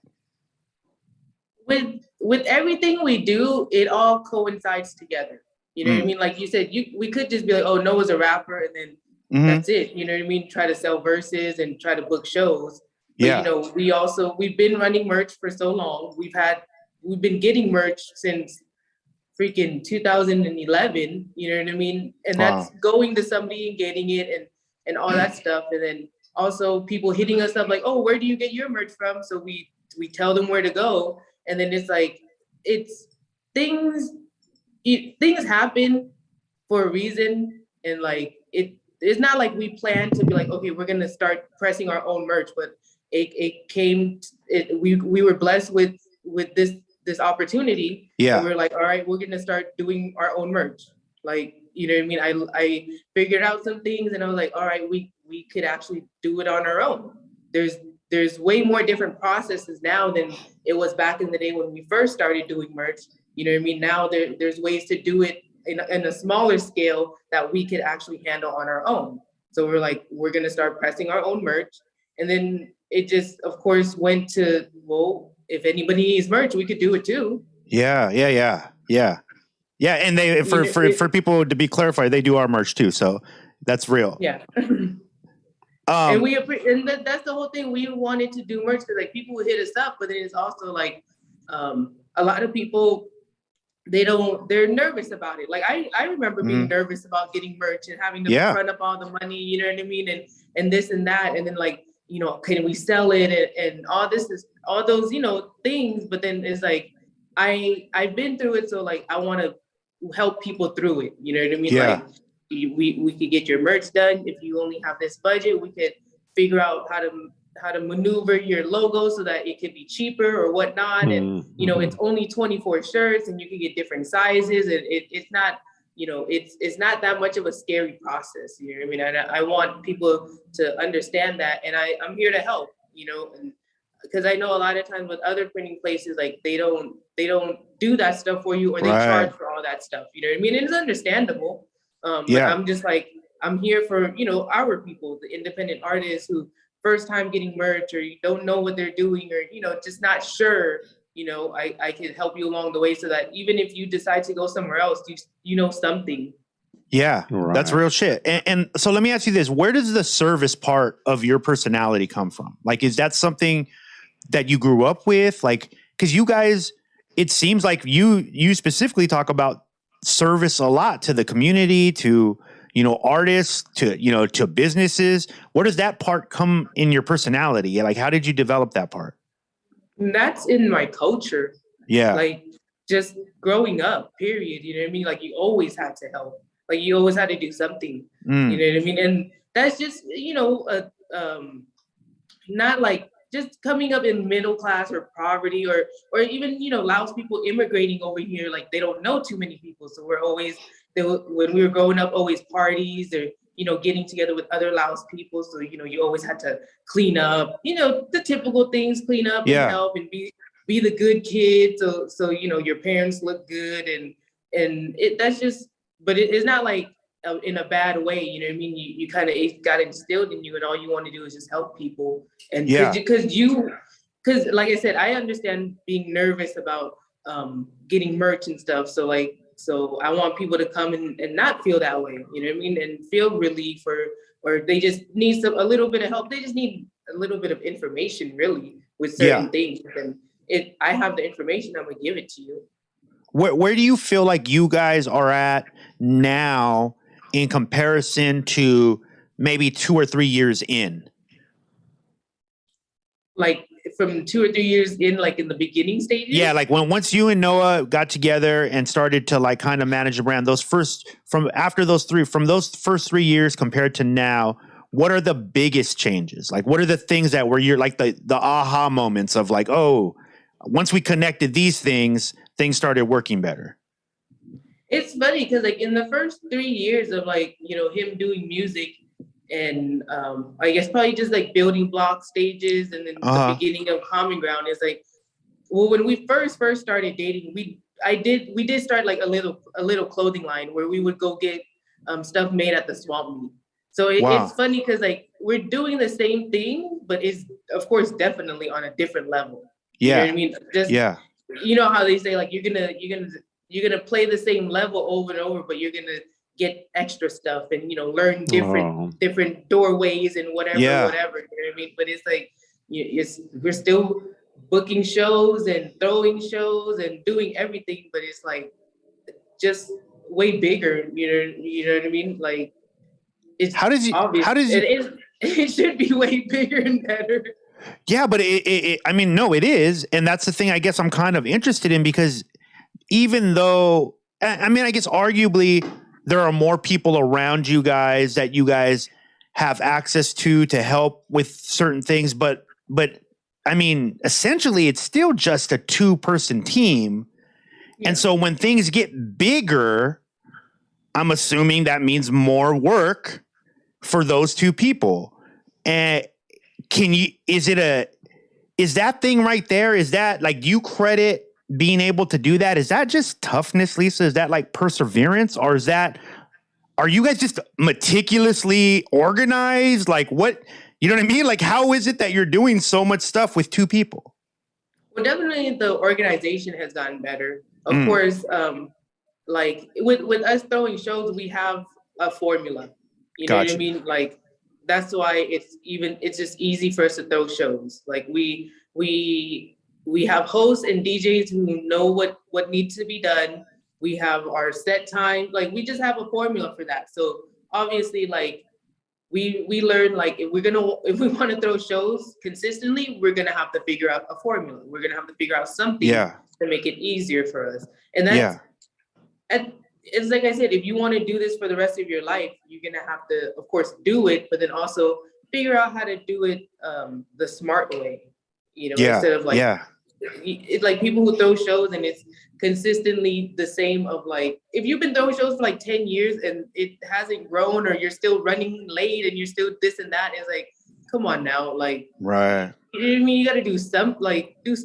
With everything we do, it all coincides together. You know what I mean? Like you said, we could just be like, oh, Noah's a rapper, and then that's it. You know what I mean? Try to sell verses and try to book shows. But, we've been running merch for so long. We've been getting merch since freaking 2011. You know what I mean? And that's going to somebody and getting it and all that stuff. And then also people hitting us up like, oh, where do you get your merch from? So we tell them where to go. And then it's like, things happen for a reason. And like, it's not like we plan to be like, okay, we're going to start pressing our own merch, but we were blessed with this opportunity.
Yeah.
And we were like, all right, we're gonna start doing our own merch. Like, you know what I mean? I figured out some things and I was like, all right, we could actually do it on our own. There's way more different processes now than it was back in the day when we first started doing merch. You know what I mean? Now there's ways to do it in a smaller scale that we could actually handle on our own. So we're like, we're gonna start pressing our own merch. And then it just, of course, went to, well, if anybody needs merch, we could do it too.
Yeah. And they for people to be clarified, they do our merch too. So that's real.
Yeah. And that's the whole thing. We wanted to do merch because like people would hit us up, but then it's also like a lot of people, they're nervous about it. Like I remember being nervous about getting merch and having to front up all the money, you know what I mean? And this and that. And then like, you know, can we sell it and all those, you know, things. But then it's like, I've been through it. So like, I want to help people through it. You know what I mean?
Yeah.
Like we could get your merch done. If you only have this budget, we could figure out how to maneuver your logo so that it could be cheaper or whatnot. And, you know, it's only 24 shirts and you can get different sizes. And it's not, you know, it's not that much of a scary process. You know what I mean? And I want people to understand that. And I'm here to help, you know, and because I know a lot of times with other printing places, like they don't do that stuff for you or they charge for all that stuff. You know what I mean? And it's understandable. But I'm just like, I'm here for, you know, our people, the independent artists who first time getting merch or you don't know what they're doing or, you know, just not sure, you know, I can help you along the way so that even if you decide to go somewhere else, you know something. Yeah,
that's real shit. And so let me ask you this, where does the service part of your personality come from? Like, is that something that you grew up with? Like, because you guys, it seems like you specifically talk about service a lot to the community, to, you know, artists, to, you know, to businesses. Where does that part come in your personality? Like, how did you develop that part?
That's in my culture.
Yeah.
Like just growing up, period. You know what I mean? Like you always had to help. Like you always had to do something. You know what I mean? And that's just, you know, not like just coming up in middle class or poverty or even, you know, Laos people immigrating over here, like they don't know too many people. So we're always, when we were growing up, always parties or, you know, getting together with other Laos people. So, you know, you always had to clean up, you know, the typical things, clean up and help and be the good kid. So, you know, your parents look good and that's just, but it's not like in a bad way, you know what I mean? You kind of got instilled in you and all you want to do is just help people. And because like I said, I understand being nervous about getting merch and stuff. So I want people to come and not feel that way, you know what I mean? And feel relief or they just need a little bit of help. They just need a little bit of information really with certain things. And I have the information, I'm gonna give it to you.
Where do you feel like you guys are at now in comparison to maybe 2 or 3 years in?
Like from 2 or 3 years in, like in the beginning stages?
Yeah, like once you and Noah got together and started to like kind of manage the brand, those first 3 years compared to now, what are the biggest changes? Like what are the things that were your like the aha moments of like, oh, once we connected these things started working better?
It's funny because like in the first 3 years of like, you know, him doing music and I guess probably just like building block stages and then the beginning of Common Ground is like, well, when we first started dating, we did start like a little clothing line where we would go get stuff made at the swamp meet. So it's funny because like we're doing the same thing, but it's of course definitely on a different level. You know what I mean? Just you know how they say like you're gonna play the same level over and over, but you're gonna get extra stuff and, you know, learn different doorways and whatever. You know what I mean? But it's like we're still booking shows and throwing shows and doing everything, but it's like just way bigger. You know what I mean? Like it's it should be way bigger and better.
Yeah, but I mean, no, it is. And that's the thing I guess I'm kind of interested in, because even though, I mean, I guess arguably there are more people around you guys that you guys have access to help with certain things. But I mean, essentially it's still just a 2-person team. Yeah. And so when things get bigger, I'm assuming that means more work for those 2 people. And is that thing right there? Is that like, do you credit being able to do that? Is that just toughness, Lesa? Is that like perseverance, or are you guys just meticulously organized? Like what, you know what I mean? Like, how is it that you're doing so much stuff with 2 people?
Well, definitely the organization has gotten better. Of course, like with us throwing shows, we have a formula. You know what I mean? Like, that's why it's just easy for us to throw shows. Like we have hosts and DJs who know what needs to be done. We have our set time. Like, we just have a formula for that. So obviously, like, we learn, like, if we want to throw shows consistently, we're gonna have to figure out a formula. We're gonna have to figure out something to make it easier for us. And that's and it's like I said, if you want to do this for the rest of your life, you're gonna have to, of course, do it, but then also figure out how to do it the smart way. You know, instead of like it's like people who throw shows and it's consistently the same of like, if you've been throwing shows for like 10 years and it hasn't grown, or you're still running late and you're still this and that, it's like, come on now, like,
right.
You know what I mean? You got to do something. Put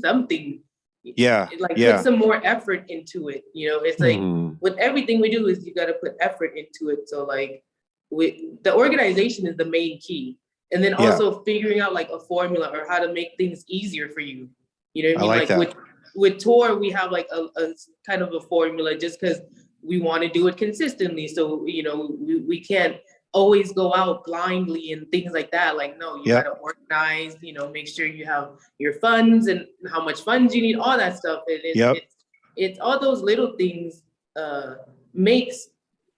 some more effort into it. You know, it's like with everything we do is you got to put effort into it. So like the organization is the main key. And then also figuring out like a formula or how to make things easier for you. You know what I mean? Like with tour, we have like a kind of a formula just because we want to do it consistently. So, you know, we can't always go out blindly and things like that. Like, no, you got to organize, you know, make sure you have your funds and how much funds you need, all that stuff. And it's all those little things makes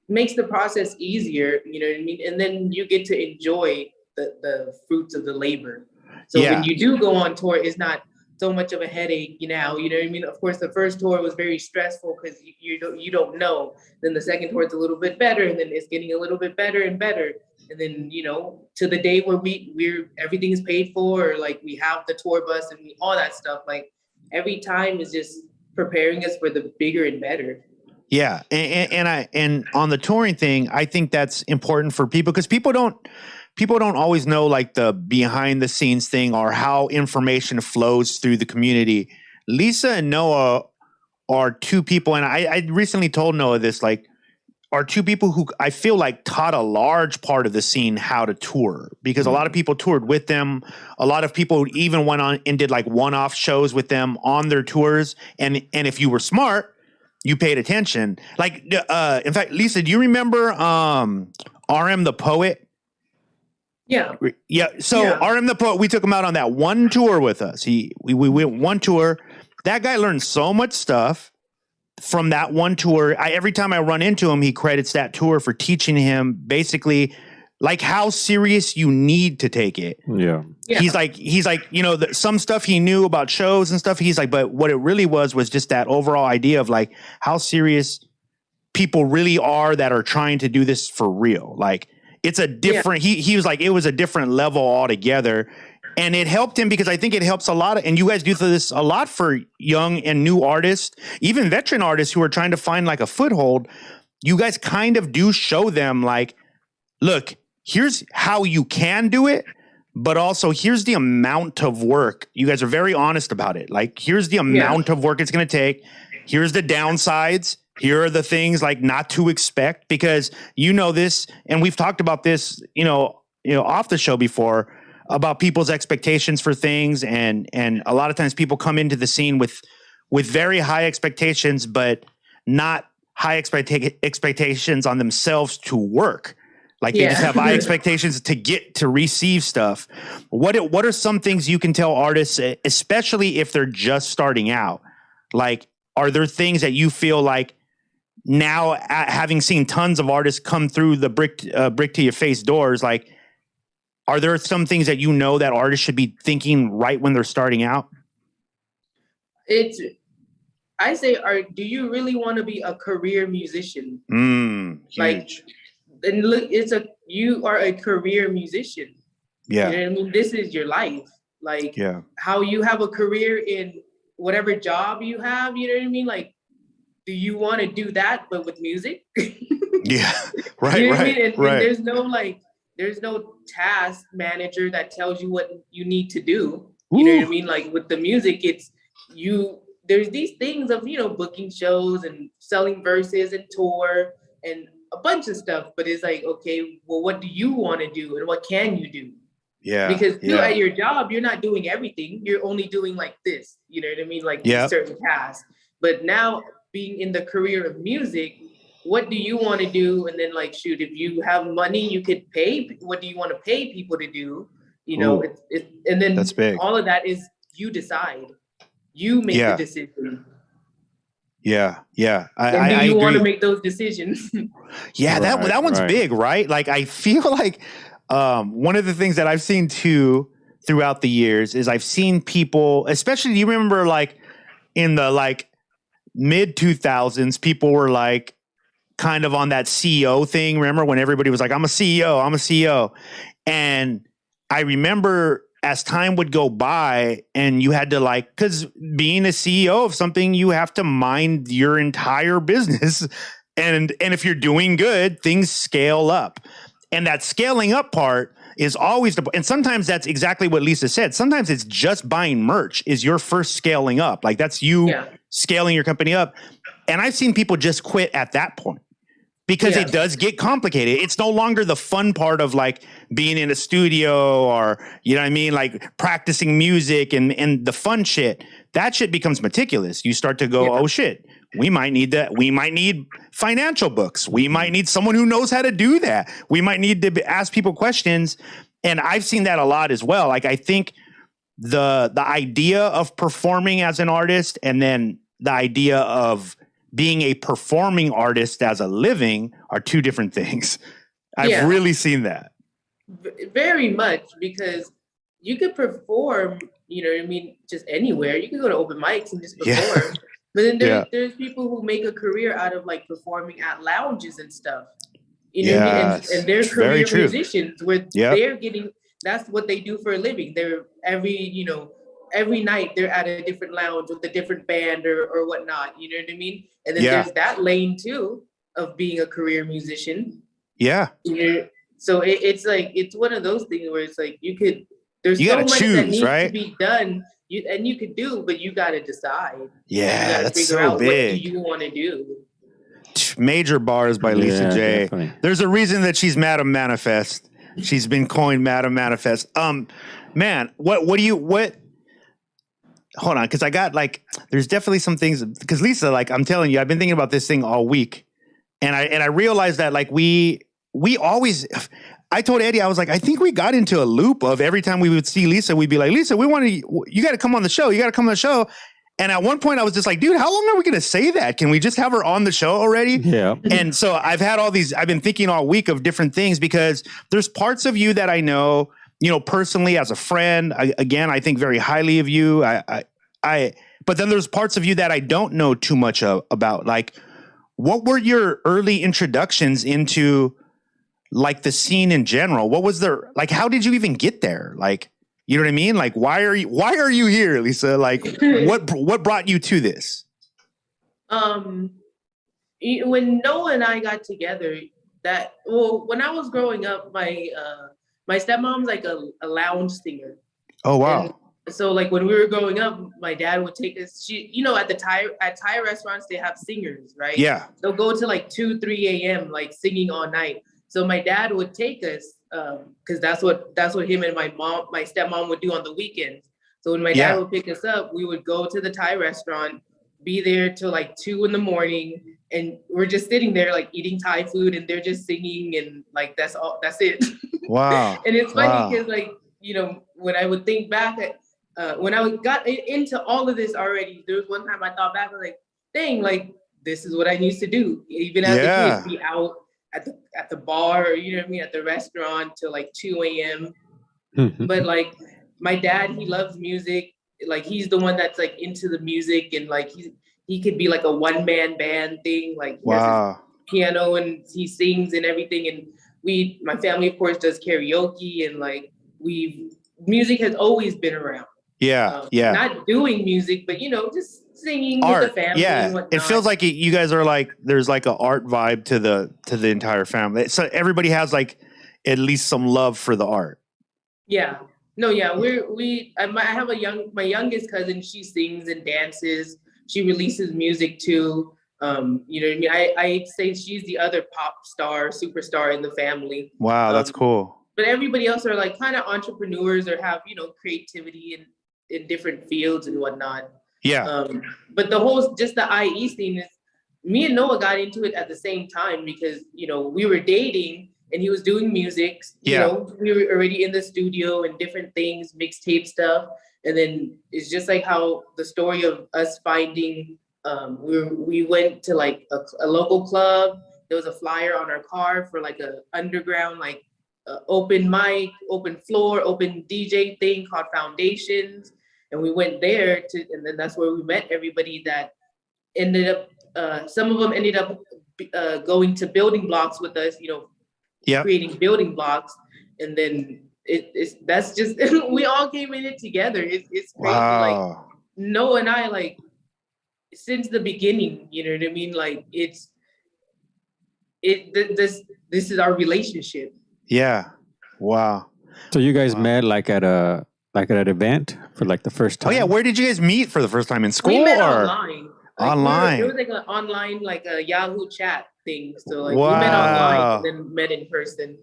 the process easier, you know what I mean? And then you get to enjoy the fruits of the labor. So when you do go on tour, it's not so much of a headache, you know what I mean? Of course, the first tour was very stressful because you don't know. Then the second tour is a little bit better, and then it's getting a little bit better and better. And then, you know, to the day where we're everything is paid for, or like we have the tour bus and all that stuff. Like every time is just preparing us for the bigger and better.
Yeah, and on the touring thing, I think that's important for people because people don't always know like the behind the scenes thing or how information flows through the community. Lesa and Noah are 2 people, and I recently told Noah this, like, are 2 people who I feel like taught a large part of the scene how to tour, because a lot of people toured with them. A lot of people even went on and did like one-off shows with them on their tours. And if you were smart, you paid attention. Like, in fact, Lesa, do you remember RM the Poet?
Yeah.
So RM the Poet, we took him out on that one tour with us. We went one tour. That guy learned so much stuff from that one tour. Every time I run into him, he credits that tour for teaching him basically like how serious you need to take it. Yeah. He's like, you know, some stuff he knew about shows and stuff. He's like, but what it really was just that overall idea of like how serious people really are that are trying to do this for real. Like, it's a different, he was like, it was a different level altogether. And it helped him because I think it helps a lot. And you guys do this a lot for young and new artists, even veteran artists who are trying to find like a foothold. You guys kind of do show them like, look, here's how you can do it, but also here's the amount of work. You guys are very honest about it. Like, here's the amount of work it's going to take. Here's the downsides. Here are the things like not to expect, because you know this, and we've talked about this, you know, off the show before about people's expectations for things, and a lot of times people come into the scene with very high expectations, but not high expectations on themselves to work. Like they just have high expectations to receive stuff. What are some things you can tell artists, especially if they're just starting out? Like, are there things that you feel like, now, having seen tons of artists come through the brick to your face doors, like, are there some things that you know that artists should be thinking right when they're starting out?
I say, do you really want to be a career musician?
Huge.
Like, and look, you are a career musician.
Yeah.
You know what I mean? This is your life. Like how you have a career in whatever job you have, you know what I mean? Like, do you want to do that, but with music?
Yeah, right,
you know what I
right,
mean? And
right.
There's no task manager that tells you what you need to do. You know what I mean? Like with the music, there's these things of, you know, booking shows and selling verses and tour and a bunch of stuff. But it's like, okay, well, what do you want to do and what can you do?
Yeah.
Because at your job, you're not doing everything. You're only doing like this. You know what I mean? Like these certain tasks. But now being in the career of music, what do you want to do? And then like, shoot, if you have money, you could pay. What do you want to pay people to do? You know, and then
that's big.
All of that is you decide. You make the decision.
Yeah.
And do you want to make those decisions?
Yeah, that one's big, right? Like I feel like one of the things that I've seen too throughout the years is I've seen people, especially, do you remember like in the like mid 2000s, people were like kind of on that CEO thing. Remember when everybody was like, I'm a CEO. And I remember as time would go by and you had to like, because being a CEO of something, you have to mind your entire business. And if you're doing good, things scale up. And that scaling up part is always and sometimes that's exactly what Lesa said. Sometimes it's just buying merch is your first scaling up. Like that's you scaling your company up. And I've seen people just quit at that point because it does get complicated. It's no longer the fun part of like being in a studio or, you know what I mean? Like practicing music and the fun shit. That shit becomes meticulous. You start to go, oh shit. We might need that. We might need financial books. We might need someone who knows how to do that. We might need to ask people questions. And I've seen that a lot as well. Like I think the idea of performing as an artist and then the idea of being a performing artist as a living are two different things. I've really seen that.
Very much, because you could perform, you know what I mean, just anywhere. You could go to open mics and just perform. Yeah. But then there's people who make a career out of like performing at lounges and stuff. You know what I mean? And they're career musicians where they're getting, that's what they do for a living. They're every night they're at a different lounge with a different band or whatnot. You know what I mean? And then there's that lane too of being a career musician.
Yeah.
So it's like, it's one of those things where it's like there's so much that needs to be done. You could do, but you got to decide.
Yeah, that's so big.
What do you want to do?
Major bars by Lesa J.
Definitely.
There's a reason that she's Madam Manifest. She's been coined Madam Manifest. Man, what hold on, because I got like, there's definitely some things, because Lesa, like I'm telling you, I've been thinking about this thing all week, and I realized that like we always. I told Eddie, I was like, I think we got into a loop of every time we would see Lesa, we'd be like, Lesa, you got to come on the show. You got to come on the show. And at one point I was just like, dude, how long are we going to say that? Can we just have her on the show already?
Yeah.
And so I've been thinking all week of different things because there's parts of you that I know, you know, personally as a friend. I think very highly of you. But then there's parts of you that I don't know too much about. Like, what were your early introductions into like the scene in general? What was there, like, how did you even get there? Like, you know what I mean? Like, why are you here, Lesa? Like, what brought you to this?
When Noah and I got together, when I was growing up, my stepmom's like a lounge singer.
Oh, wow.
And so like when we were growing up, my dad would take us, at Thai restaurants, they have singers, right?
Yeah.
They'll go to like 2, 3 a.m. like singing all night. So my dad would take us because that's what him and my stepmom would do on the weekends. So when my dad would pick us up, we would go to the Thai restaurant, be there till like 2 a.m, and we're just sitting there like eating Thai food, and they're just singing, and like that's it.
Wow.
And it's funny because like, you know, when I would think back when I got into all of this already, there was one time I thought back, I was like, dang, like this is what I used to do, even as a kid, be out at the bar, you know what I mean, at the restaurant till like 2 a.m. But like my dad, he loves music. Like he's the one that's like into the music, and like he could be like a one-man band thing. Like he has his piano and he sings and everything. And my family of course does karaoke, and like we music has always been around.
Yeah.
Not doing music, but just singing
Art.
with the family and whatnot.
It feels like you guys are like there's like an art vibe to the entire family. So everybody has like at least some love for the art.
Yeah. No, yeah. I have my youngest cousin, she sings and dances. She releases music too. You know what I mean? I say she's the other pop star, superstar in the family.
Wow, that's cool.
But everybody else are like kind of entrepreneurs or have, creativity in different fields and whatnot.
Yeah.
But the IE scene is, me and Noah got into it at the same time because, we were dating and he was doing music. We were already in the studio and different things, mixtape stuff. And then it's just like how the story of us finding, we went to like a local club. There was a flyer on our car for like a underground, like open mic, open floor, open DJ thing called Foundations. And we went there and then that's where we met everybody that ended up, some of them ended up going to building blocks with us, creating building blocks. And then that's just, we all came in it together. It's crazy.
Wow.
Like Noah and I, like, since the beginning, you know what I mean? Like this is our relationship.
Yeah. Wow.
So you guys met like at an event for like the first time?
Oh yeah, where did you guys meet for the first time? In school?
We met
or
online.
Online.
It was like an online, like a Yahoo chat thing. So like we met online and then met in person.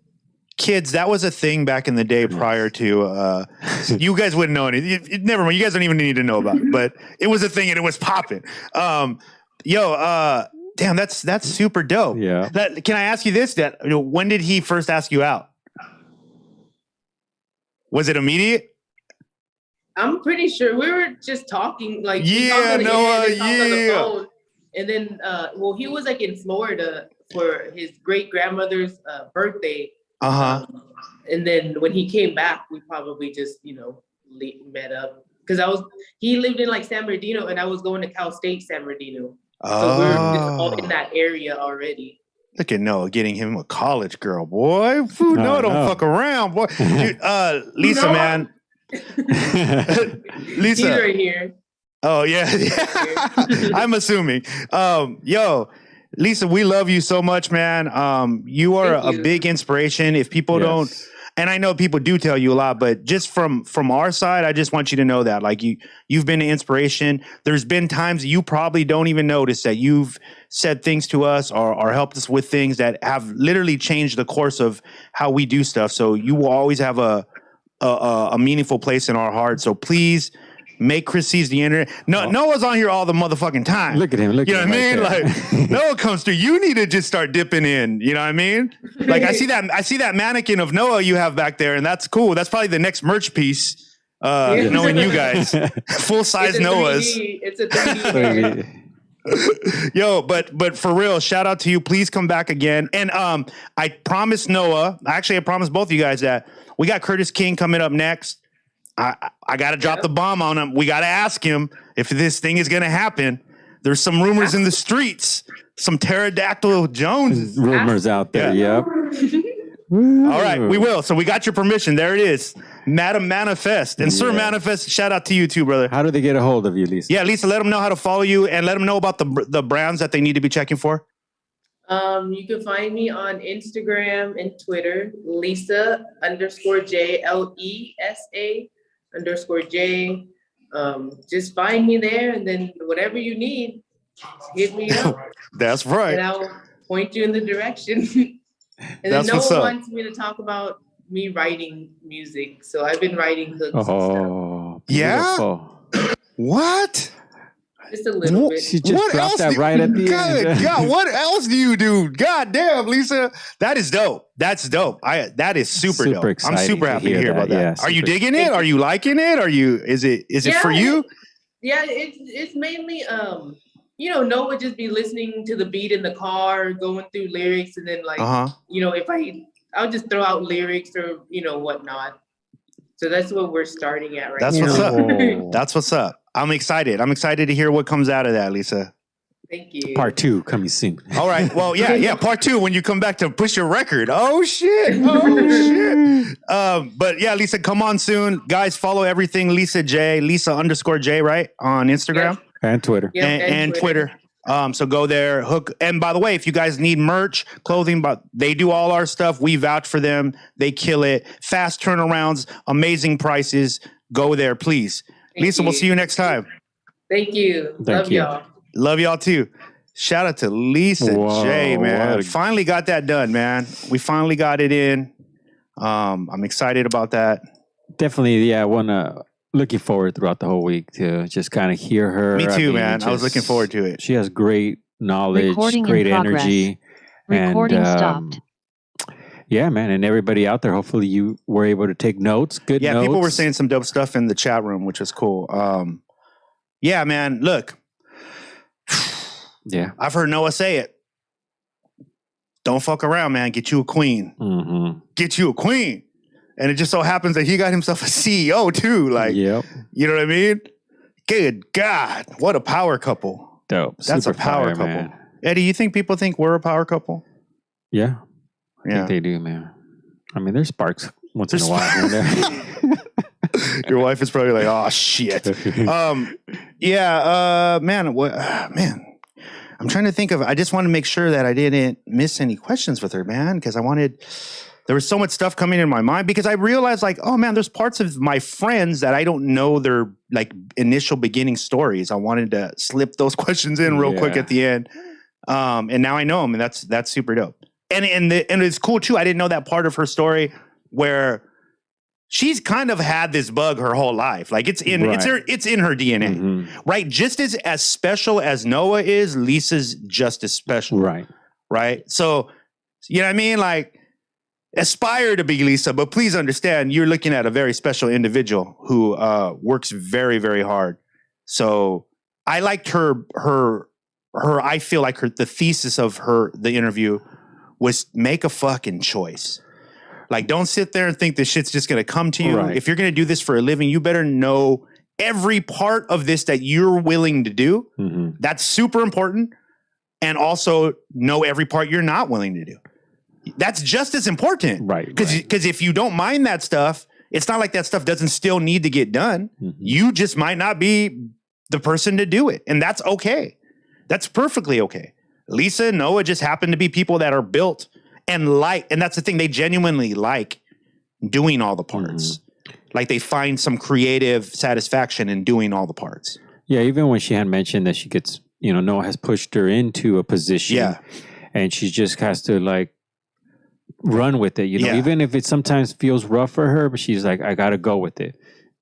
Kids, that was a thing back in the day prior to you guys wouldn't know anything. Never mind, you guys don't even need to know about it. But it was a thing and it was popping. Damn, that's super dope.
Yeah.
Can I ask you this? When did he first ask you out? Was it immediate?
I'm pretty sure we were just talking, like
Noah,
on the phone. And then he was like in Florida for his great grandmother's birthday. And then when he came back, we probably just met up because he lived in like San Bernardino and I was going to Cal State San Bernardino. So we were just all in that area already.
Look at Noah getting him a college girl, boy. Noah don't fuck around, boy. Dude, Lesa, man. Lesa.
He's right here.
Oh, yeah. I'm assuming. Lesa, we love you so much, man. You are a big inspiration. If people don't, and I know people do tell you a lot, but just from our side, I just want you to know that like you've been an inspiration. There's been times that you probably don't even notice that you've said things to us or helped us with things that have literally changed the course of how we do stuff. So you will always have a meaningful place in our heart. So please make Chris sees the internet. Noah's on here all the motherfucking time.
Look at him.
You know what I mean? Like Noah comes through. You need to just start dipping in. You know what I mean? Like I see that mannequin of Noah you have back there, and that's cool. That's probably the next merch piece. Knowing you guys, full size Noahs.
It's a 3D.
Yo, but for real, shout out to you. Please come back again. And I promised Noah. Actually, I promised both of you guys that we got Curtis King coming up next. I got to drop the bomb on him. We got to ask him if this thing is going to happen. There's some rumors in the streets, some pterodactyl Jones
rumors out there. Yep.
All right, we will. So we got your permission. There it is. Madam Manifest and Sir Manifest. Shout out to you too, brother.
How do they get a hold of you, Lesa?
Yeah, Lesa, let them know how to follow you and let them know about the brands that they need to be checking for.
You can find me on Instagram and Twitter, Lesa _J, LESA _J. Just find me there, and then whatever you need, hit me up.
That's right.
And I'll point you in the direction. And then no one wants me to talk about me writing music, so I've been writing hooks and stuff.
Yeah? What?
Just a little bit.
She just dropped that right at the end.
God, what else do you do? God damn, Lesa. That is dope. That's dope. That is super dope. I'm super happy to hear about that.
Yeah,
are you digging it? Are you liking it? Is it for you?
Yeah, it's mainly Noah would just be listening to the beat in the car, going through lyrics, and then like if I'll just throw out lyrics or whatnot. So that's what we're starting at right now.
That's what's up. That's what's up. I'm excited. I'm excited to hear what comes out of that, Lesa.
Thank you.
Part 2 coming soon.
All right. Well, yeah. Part 2 when you come back to push your record. Oh shit. Oh shit. But yeah, Lesa, come on soon. Guys, follow everything Lesa J, Lesa_J, right? On Instagram.
And Twitter.
Yep,
and Twitter. So go there, hook. And by the way, if you guys need merch, clothing, but they do all our stuff. We vouch for them. They kill it. Fast turnarounds, amazing prices. Go there, please. Lesa, we'll see you next time.
Thank you.
Thank you.
Y'all.
Love y'all too. Shout out to Lesa J, man. Finally got that done, man. We finally got it in. I'm excited about that.
Definitely, yeah. Looking forward throughout the whole week to just kind of hear her.
Me too, man. I was looking forward to it.
She has great knowledge,
Recording
great
in progress.
energy.
Recording stopped.
Yeah, man. And everybody out there, hopefully you were able to take notes. Good notes.
Yeah, people were saying some dope stuff in the chat room, which is cool. Yeah, man. Look.
Yeah.
I've heard Noah say it. Don't fuck around, man. Get you a queen.
Mm-hmm.
Get you a queen. And it just so happens that he got himself a CEO too. Like,
yep.
You know what I mean? Good God. What a power couple.
Dope.
That's
Super
a power
fire,
couple.
Man.
Eddie, you think people think we're a power couple?
Yeah. I
Yeah.
think they do, man. I mean, there's sparks once in a while here and there.
Your wife is probably like, oh, shit. Man. I'm trying to think of, I just want to make sure that I didn't miss any questions with her, man, because there was so much stuff coming in my mind because I realized like, oh man, there's parts of my friends that I don't know their like initial beginning stories. I wanted to slip those questions in real quick at the end. And now I know them, and that's super dope. And it's cool too. I didn't know that part of her story where she's kind of had this bug her whole life. Like it's in her DNA, right? Just as special as Noah is, Lisa's just as special, right? So you know what I mean? Like aspire to be Lesa, but please understand you're looking at a very special individual who works very, very hard. So I liked her. I feel like the thesis of the interview was make a fucking choice. Like, don't sit there and think this shit's just going to come to you. Right. If you're going to do this for a living, you better know every part of this that you're willing to do. Mm-hmm. That's super important. And also know every part you're not willing to do. That's just as important. Right. Because if you don't mind that stuff, it's not like that stuff doesn't still need to get done. Mm-hmm. You just might not be the person to do it. And that's okay. That's perfectly okay. Lesa and Noah just happen to be people that are built and that's the thing, they genuinely like doing all the parts. Mm-hmm. Like they find some creative satisfaction in doing all the parts. Yeah, even when she had mentioned that she gets, Noah has pushed her into a position and she just has to like run with it, even if it sometimes feels rough for her, but she's like, I got to go with it.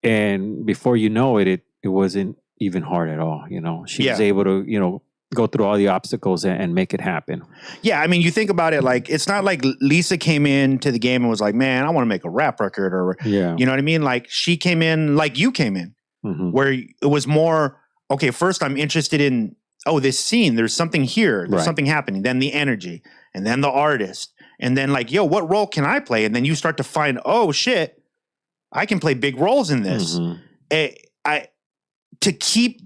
And before you know it, it wasn't even hard at all. She was able to, go through all the obstacles and make it happen. Yeah, I mean, you think about it, like, it's not like Lesa came into the game and was like, man, I want to make a rap record or, you know what I mean? Like, she came in like you came in, where it was more, okay, first I'm interested in, this scene, there's something here, there's something happening, then the energy, and then the artist, and then like, yo, what role can I play? And then you start to find, oh shit, I can play big roles in this. To keep...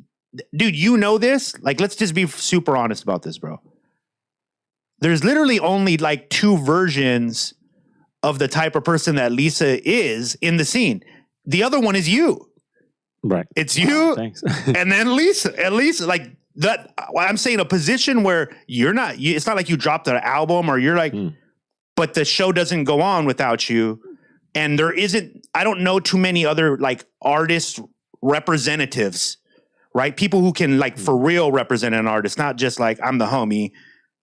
Dude, you know this? Like, let's just be super honest about this, bro. There's literally only like 2 versions of the type of person that Lesa is in the scene. The other one is you. Right. It's you. Thanks. And then Lesa. At least like that. I'm saying a position where you're not, it's not like you dropped an album or you're like, but the show doesn't go on without you. And I don't know too many other like artist representatives, right? People who can like for real represent an artist, not just like I'm the homie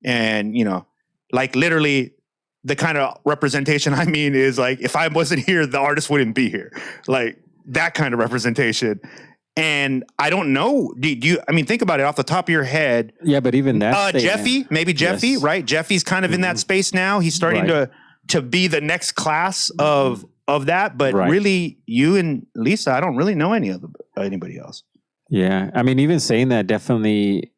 and, like literally the kind of representation I mean is like, if I wasn't here, the artist wouldn't be here. Like that kind of representation. And I don't know. Do you, think about it off the top of your head. Yeah, but even that Jeffy, right? Jeffy's kind of in that space now. He's starting to be the next class of that. But really you and Lesa, I don't really know anybody else. Yeah. I mean, even saying that, definitely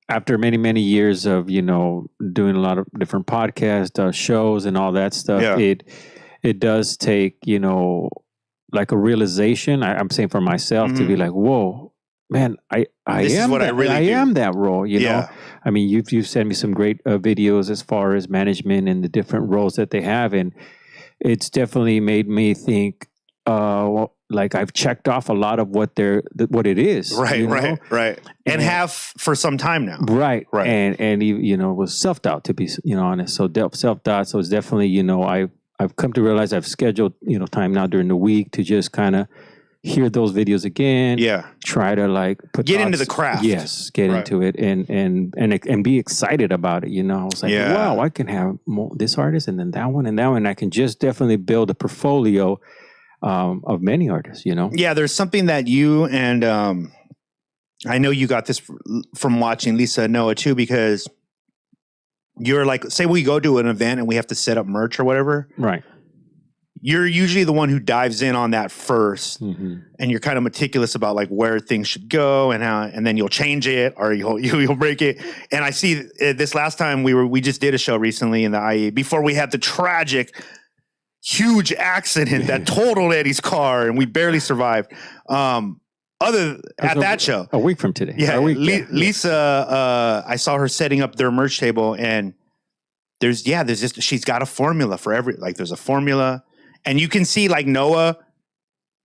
after many, many years of, doing a lot of different podcasts, shows and all that stuff, it does take, like a realization. I'm saying for myself to be like, whoa, man, I am that role, know? I mean, you've sent me some great videos as far as management and the different roles that they have. And
it's definitely made me think, like I've checked off a lot of what it is.
Right,
you know?
right. And have for some time now.
Right.
Right.
And you know, it was self-doubt, to be, you know, honest. So self-doubt. So it's definitely, you know, I've come to realize I've scheduled, you know, time now during the week to just kind of hear those videos again.
Yeah.
Try to like
get into the craft.
Yes. Get into it and be excited about it. You know, I was like, wow, I can have this artist and then that one and that one. And I can just definitely build a portfolio of many artists, you know?
Yeah, there's something that you and I know you got this from watching Lesa and Noah too, because you're like, say we go to an event and we have to set up merch or whatever.
Right.
You're usually the one who dives in on that first,
Mm-hmm.
and you're kind of meticulous about like where things should go and how, and then you'll change it or you'll break it. And I see this last time we just did a show recently in the IE before we had the tragic huge accident that totaled Eddie's car and we barely survived. That show.
A week from today.
Yeah. Lesa, I saw her setting up their merch table and there's just, she's got a formula for there's a formula and you can see like Noah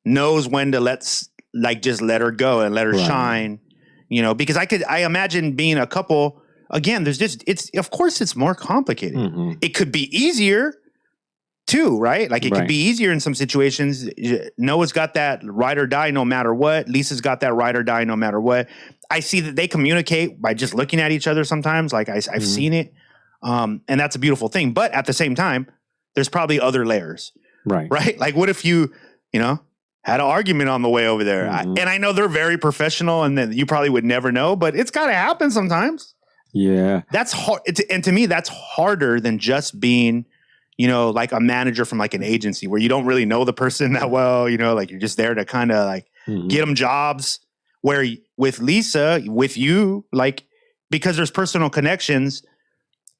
knows when to just let her go and let her shine, you know, because I imagine being a couple again, of course it's more complicated. Mm-hmm. It could be easier too, right? Like it could be easier in some situations. Noah's got that ride or die no matter what. Lisa's got that ride or die no matter what. I see that they communicate by just looking at each other sometimes. Like I've seen it. And that's a beautiful thing. But at the same time, there's probably other layers. Right? Like what if you know, had an argument on the way over there? Mm-hmm. And I know they're very professional and then you probably would never know, but it's got to happen sometimes.
Yeah.
That's hard. And to me, that's harder than just being, you know, like a manager from like an agency where you don't really know the person that well, you know, like you're just there to kind of like get them jobs. Where with Lesa, with you, like, because there's personal connections,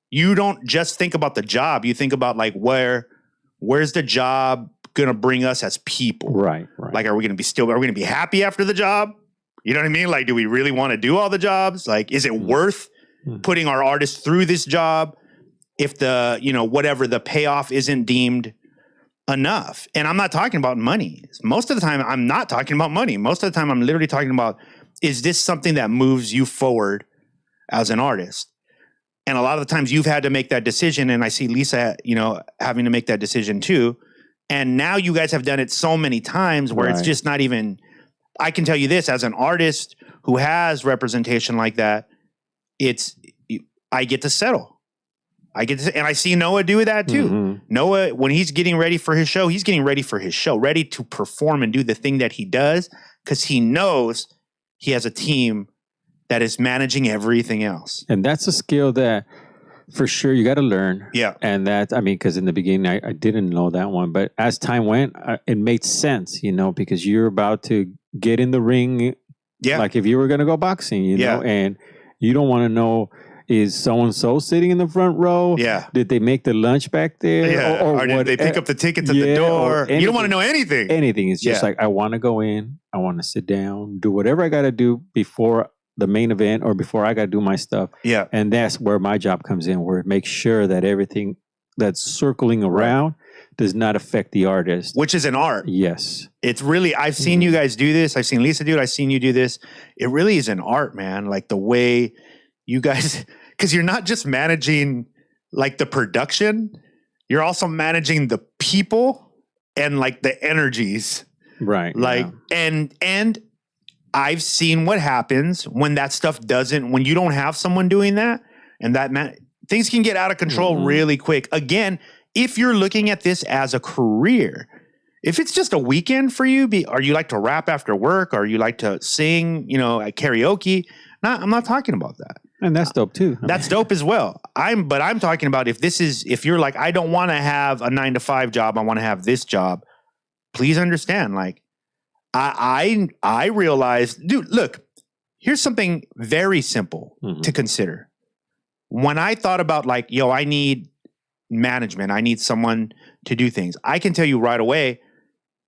you don't just think about the job. You think about like, where's the job going to bring us as people? Right. Like, are we going to be happy after the job? You know what I mean? Like, do we really want to do all the jobs? Like, is it worth putting our artists through this job? If the, you know, whatever the payoff isn't deemed enough. And I'm not talking about money. Most of the time, I'm not talking about money. Most of the time, I'm literally talking about, is this something that moves you forward as an artist? And a lot of the times you've had to make that decision. And I see Lesa, you know, having to make that decision too. And now you guys have done it so many times where it's just not even, I can tell you this, as an artist who has representation like that, I get to settle. And I see Noah do that too. Mm-hmm. Noah, when he's getting ready for his show, ready to perform and do the thing that he does because he knows he has a team that is managing everything else.
And that's a skill that for sure you got to learn.
Yeah.
And because in the beginning I didn't know that one, but as time went, it made sense, you know, because you're about to get in the ring. Yeah. Like if you were going to go boxing, you know, and you don't want to know, is so-and-so sitting in the front row? Yeah. Did they make the lunch back there?
Yeah. Or did they pick up the tickets at the door? You don't want to know anything.
Anything. It's just like, I want to go in. I want to sit down, do whatever I got to do before the main event or before I got to do my stuff. Yeah. And that's where my job comes in, where it makes sure that everything that's circling around does not affect the artist.
Which is an art.
Yes.
It's really, I've seen you guys do this. I've seen Lesa do it. I've seen you do this. It really is an art, man. Like the way you guys... Because you're not just managing like the production, you're also managing the people and like the energies. Right. Like, and I've seen what happens when that stuff when you don't have someone doing that and things can get out of control really quick. Again, if you're looking at this as a career, if it's just a weekend for you, or you like to rap after work, or you like to sing, you know, at karaoke, I'm not talking about that.
And that's dope too.
That's dope as well. But I'm talking about if you're like, I don't want to have a 9-to-5 job. I want to have this job. Please understand. Like I realized, dude, look, here's something very simple to consider. When I thought about like, I need management. I need someone to do things. I can tell you right away.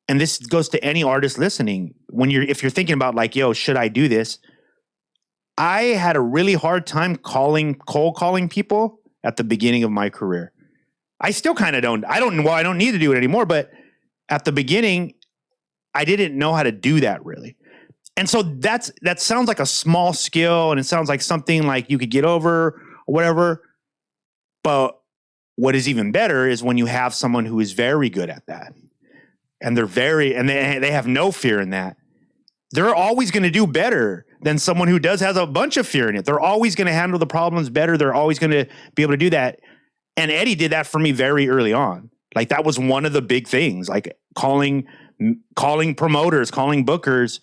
And this goes to any artist listening. If you're thinking about like, should I do this? I had a really hard time cold calling people at the beginning of my career. I still kind of don't. I don't need to do it anymore. But at the beginning, I didn't know how to do that really. And so that sounds like a small skill, and it sounds like something like you could get over or whatever. But what is even better is when you have someone who is very good at that, and they have no fear in that. They're always going to do better than someone who has a bunch of fear in it. They're always going to handle the problems better. They're always going to be able to do that. And Eddie did that for me very early on. Like that was one of the big things, like calling promoters, calling bookers,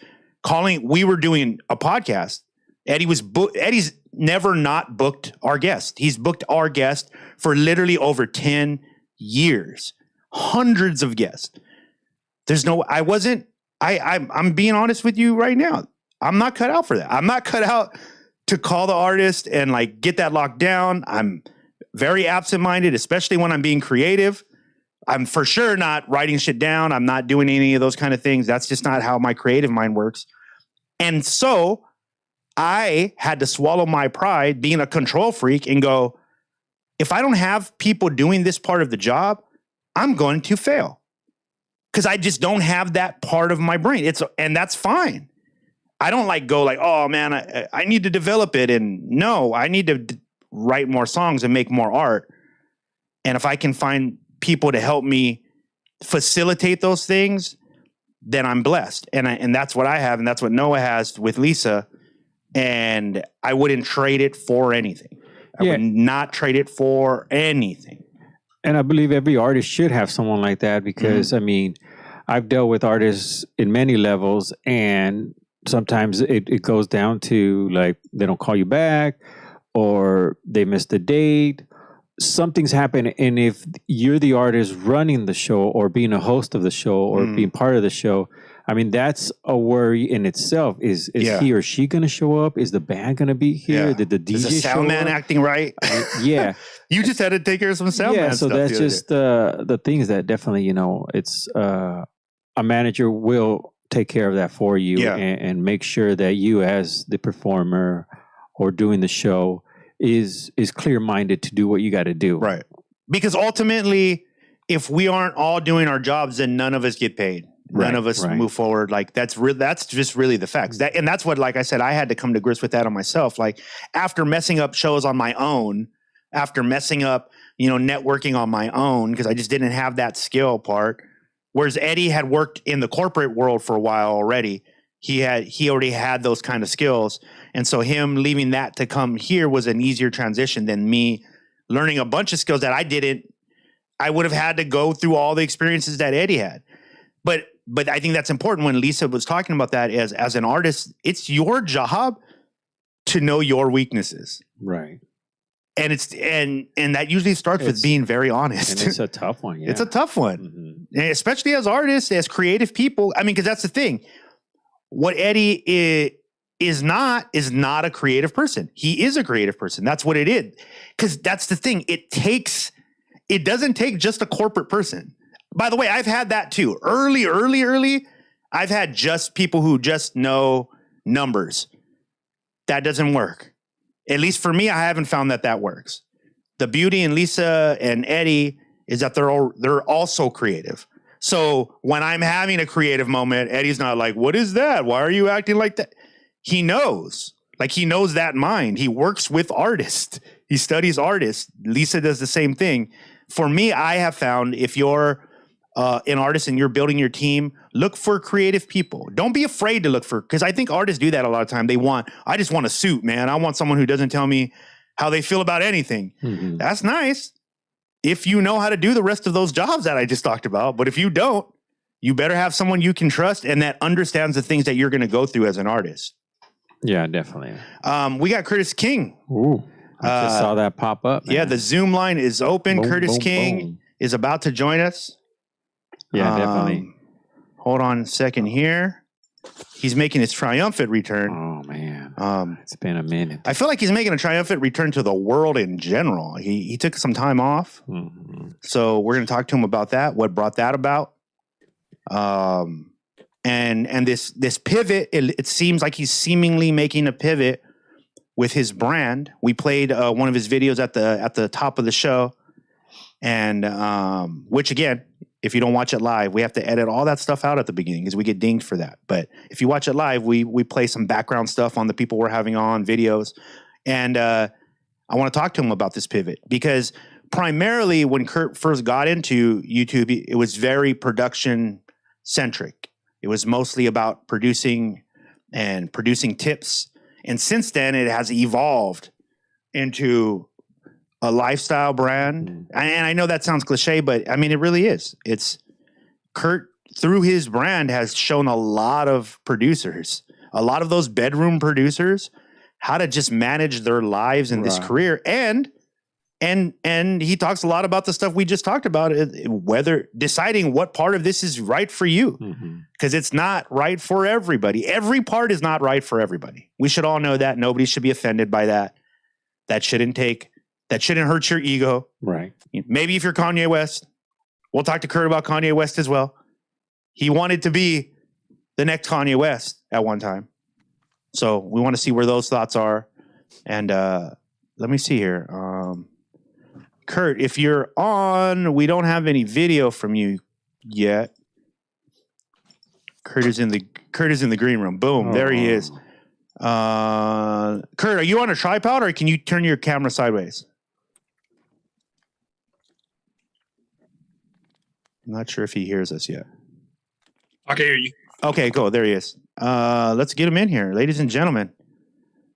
we were doing a podcast. Eddie's never not booked our guest. He's booked our guest for literally over 10 years, hundreds of guests. I'm being honest with you right now. I'm not cut out for that. I'm not cut out to call the artist and like get that locked down. I'm very absent-minded, especially when I'm being creative. I'm for sure not writing shit down. I'm not doing any of those kind of things. That's just not how my creative mind works. And so I had to swallow my pride being a control freak and go, if I don't have people doing this part of the job, I'm going to fail. Because I just don't have that part of my brain. And that's fine. I don't go oh man, I need to develop it. And no, I need to write more songs and make more art. And if I can find people to help me facilitate those things, then I'm blessed. And that's what I have. And that's what Noah has with Lesa. And I wouldn't trade it for anything. I would not trade it for anything.
And I believe every artist should have someone like that because, I mean, I've dealt with artists in many levels, and sometimes it goes down to like they don't call you back or they missed the date. Something's happened, and if you're the artist running the show or being a host of the show or being part of the show, I mean, that's a worry in itself. Is he or she going to show up? Is the band going to be here?
Yeah.
Did the DJ
Is the sound man acting right?
Yeah.
You just had to take care of some sound man
so
stuff.
that's just the things that definitely, it's a manager will take care of that for you and make sure that you as the performer or doing the show is clear-minded to do what you got to do.
Right. Because ultimately, if we aren't all doing our jobs, then none of us get paid. None of us move forward. Like that's just really the facts. And that's what, like I said, I had to come to grips with that on myself. Like after messing up shows on my own, after messing up, networking on my own, because I just didn't have that skill part. Whereas Eddie had worked in the corporate world for a while already. He already had those kind of skills. And so him leaving that to come here was an easier transition than me learning a bunch of skills that I would have had to go through all the experiences that Eddie had. But I think that's important when Lesa was talking about that as an artist, it's your job to know your weaknesses.
Right.
And and that usually starts with being very honest.
And it's a tough one. Yeah.
It's a tough one, especially as artists, as creative people. I mean, because that's the thing. What Eddie is not a creative person. He is a creative person. That's what it is. Because that's the thing. It doesn't take just a corporate person. By the way, I've had that too. Early, I've had just people who just know numbers. That doesn't work. At least for me, I haven't found that works. The beauty in Lesa and Eddie is that they're also creative. So when I'm having a creative moment, Eddie's not like, what is that? Why are you acting like that? He knows. Like he knows that mind. He works with artists. He studies artists. Lesa does the same thing. For me, I have found if you're an artist and you're building your team, look for creative people. Don't be afraid to look for, because I think artists do that a lot of time. I just want a suit, man. I want someone who doesn't tell me how they feel about anything. Mm-hmm. That's nice if you know how to do the rest of those jobs that I just talked about. But if you don't, you better have someone you can trust and that understands the things that you're going to go through as an artist.
Yeah, definitely.
We got Curtis King.
Ooh, I just saw that pop up. Man.
Yeah, the Zoom line is open.
Boom,
Curtis
boom,
King
boom.
is about to join us.
Yeah, definitely.
Hold on a second here. He's making his triumphant return.
Oh, man. It's been a minute.
I feel like he's making a triumphant return to the world in general. He took some time off.
Mm-hmm.
So we're going to talk to him about that, what brought that about. And this pivot, it seems like he's seemingly making a pivot with his brand. We played one of his videos at the top of the show. And which again, if you don't watch it live, we have to edit all that stuff out at the beginning because we get dinged for that. But if you watch it live, we play some background stuff on the people we're having on videos. And I want to talk to him about this pivot because primarily when Kurt first got into YouTube, it was very production centric. It was mostly about producing tips. And since then it has evolved into a lifestyle brand. And I know that sounds cliche, but I mean, it really is. It's Kurt through his brand has shown a lot of producers, a lot of those bedroom producers, how to just manage their lives in this career. And he talks a lot about the stuff we just talked about, whether deciding what part of this is right for you, because it's not right for everybody. Every part is not right for everybody. We should all know that. Nobody should be offended by that. That shouldn't hurt your ego. Right. Maybe if you're Kanye West, we'll talk to Kurt about Kanye West as well. He wanted to be the next Kanye West at one time. So we want to see where those thoughts are. And let me see here. Kurt, if you're on, we don't have any video from you yet. Kurt is in the green room. Boom, there he is. Kurt, are you on a tripod or can you turn your camera sideways? I'm not sure if he hears us yet.
I can hear you.
Okay, cool. There he is. Let's get him in here, ladies and gentlemen.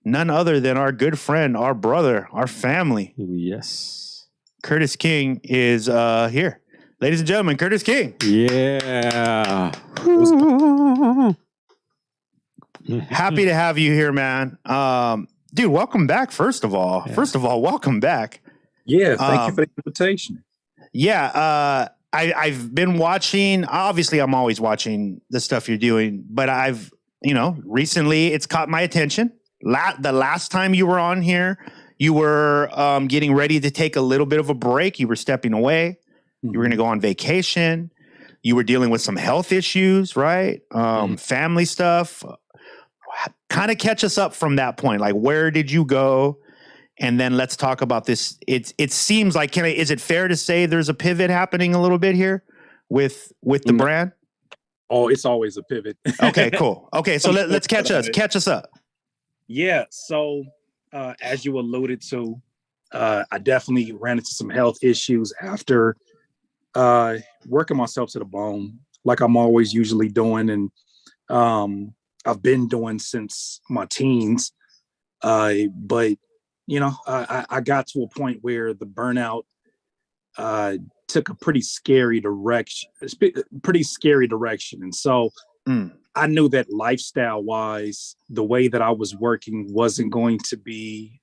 None other than our good friend, our brother, our family.
Yes.
Curtis King is here. Ladies and gentlemen, Curtis King.
Yeah.
Happy to have you here, man. Dude, welcome back, first of all. Yeah. First of all, welcome back.
Yeah, thank you for the invitation.
Yeah, I've been watching. Obviously, I'm always watching the stuff you're doing, but I've, recently it's caught my attention. The last time you were on here, you were getting ready to take a little bit of a break. You were stepping away. You were going to go on vacation. You were dealing with some health issues, right? Family stuff. Kind of catch us up from that point. Like, where did you go? And then let's talk about this. It seems like, is it fair to say there's a pivot happening a little bit here with the brand?
Oh, it's always a pivot.
Okay, cool. Okay, so let's catch us up.
Yeah. So as you alluded to, I definitely ran into some health issues after working myself to the bone, like I'm always usually doing, and I've been doing since my teens. But I got to a point where the burnout took a pretty scary direction. And so I knew that lifestyle wise, the way that I was working wasn't going to be,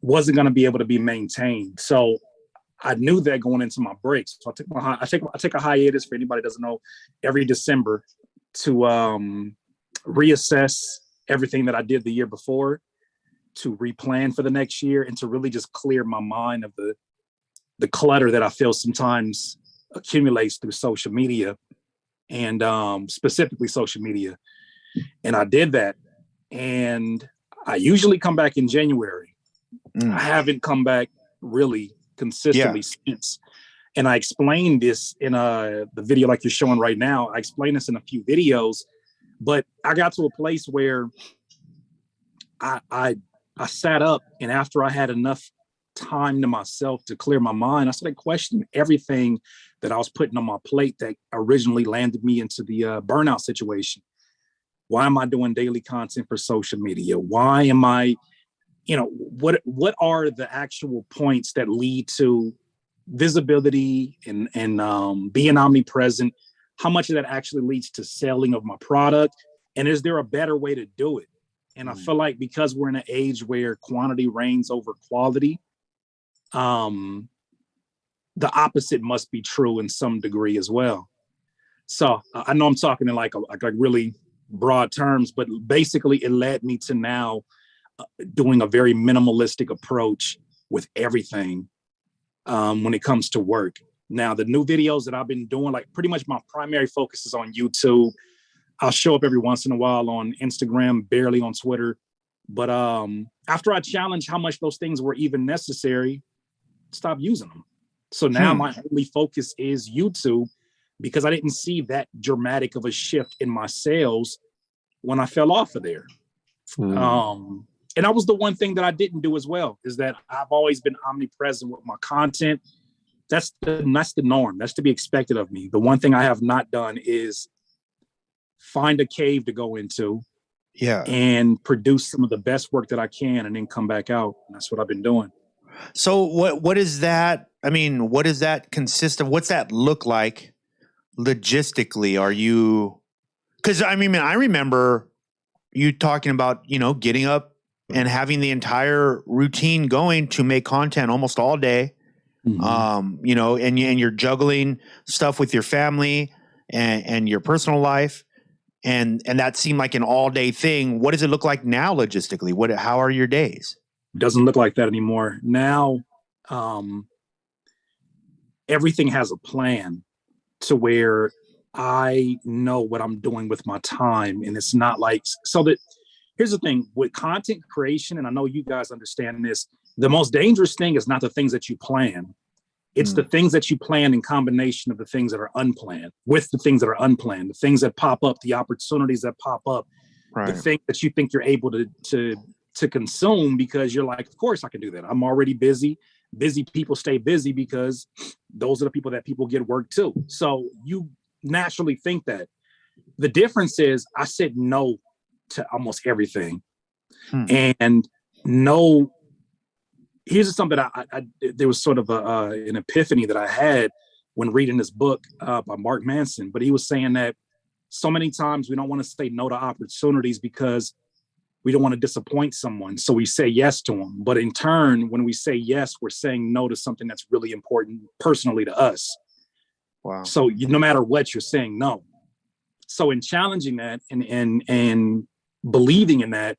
wasn't going to be able to be maintained. So I knew that going into my breaks. So I take a hiatus, for anybody who doesn't know, every December to reassess everything that I did the year before, to replan for the next year, and to really just clear my mind of the clutter that I feel sometimes accumulates through social media, and specifically social media. And I did that, and I usually come back in January. I haven't come back really consistently since. And I explained this in the video like you're showing right now. I explained this in a few videos, but I got to a place where I sat up, and after I had enough time to myself to clear my mind, I started questioning everything that I was putting on my plate that originally landed me into the burnout situation. Why am I doing daily content for social media? Why am I, what are the actual points that lead to visibility and being omnipresent? How much of that actually leads to selling of my product? And is there a better way to do it? And I feel like because we're in an age where quantity reigns over quality, the opposite must be true in some degree as well. So I know I'm talking in like really broad terms, but basically it led me to now doing a very minimalistic approach with everything when it comes to work. Now, the new videos that I've been doing, like pretty much my primary focus is on YouTube. I'll show up every once in a while on Instagram, barely on Twitter. But after I challenged how much those things were even necessary, stop using them. So now my only focus is YouTube, because I didn't see that dramatic of a shift in my sales when I fell off of there. And that was the one thing that I didn't do as well, is that I've always been omnipresent with my content. That's the norm. That's to be expected of me. The one thing I have not done is find a cave to go into and produce some of the best work that I can and then come back out. And that's what I've been doing.
So what is that? I mean, what does that consist of? What's that look like logistically? Are you, because I mean, I remember you talking about, you know, getting up and having the entire routine going to make content almost all day. You know, and you're juggling stuff with your family and your personal life. And that seemed like an all day thing. What does it look like now logistically? How are your days?
Doesn't look like that anymore. Now, everything has a plan to where I know what I'm doing with my time. And it's not like, so that here's the thing with content creation. And I know you guys understand this. The most dangerous thing is not the things that you plan. It's the things that you plan in combination of the things that are unplanned with the things that are unplanned, the things that pop up, the opportunities that pop up, the things that you think you're able to consume because you're like, of course I can do that. I'm already busy. Busy people stay busy because those are the people that people get work to. So you naturally think that. The difference is I said no to almost everything. And no, here's something there was sort of an epiphany that I had when reading this book by Mark Manson, but he was saying that so many times we don't want to say no to opportunities because we don't want to disappoint someone. So we say yes to them. But in turn, when we say yes, we're saying no to something that's really important personally to us.
Wow.
So no matter what, you're saying no. So in challenging that and believing in that,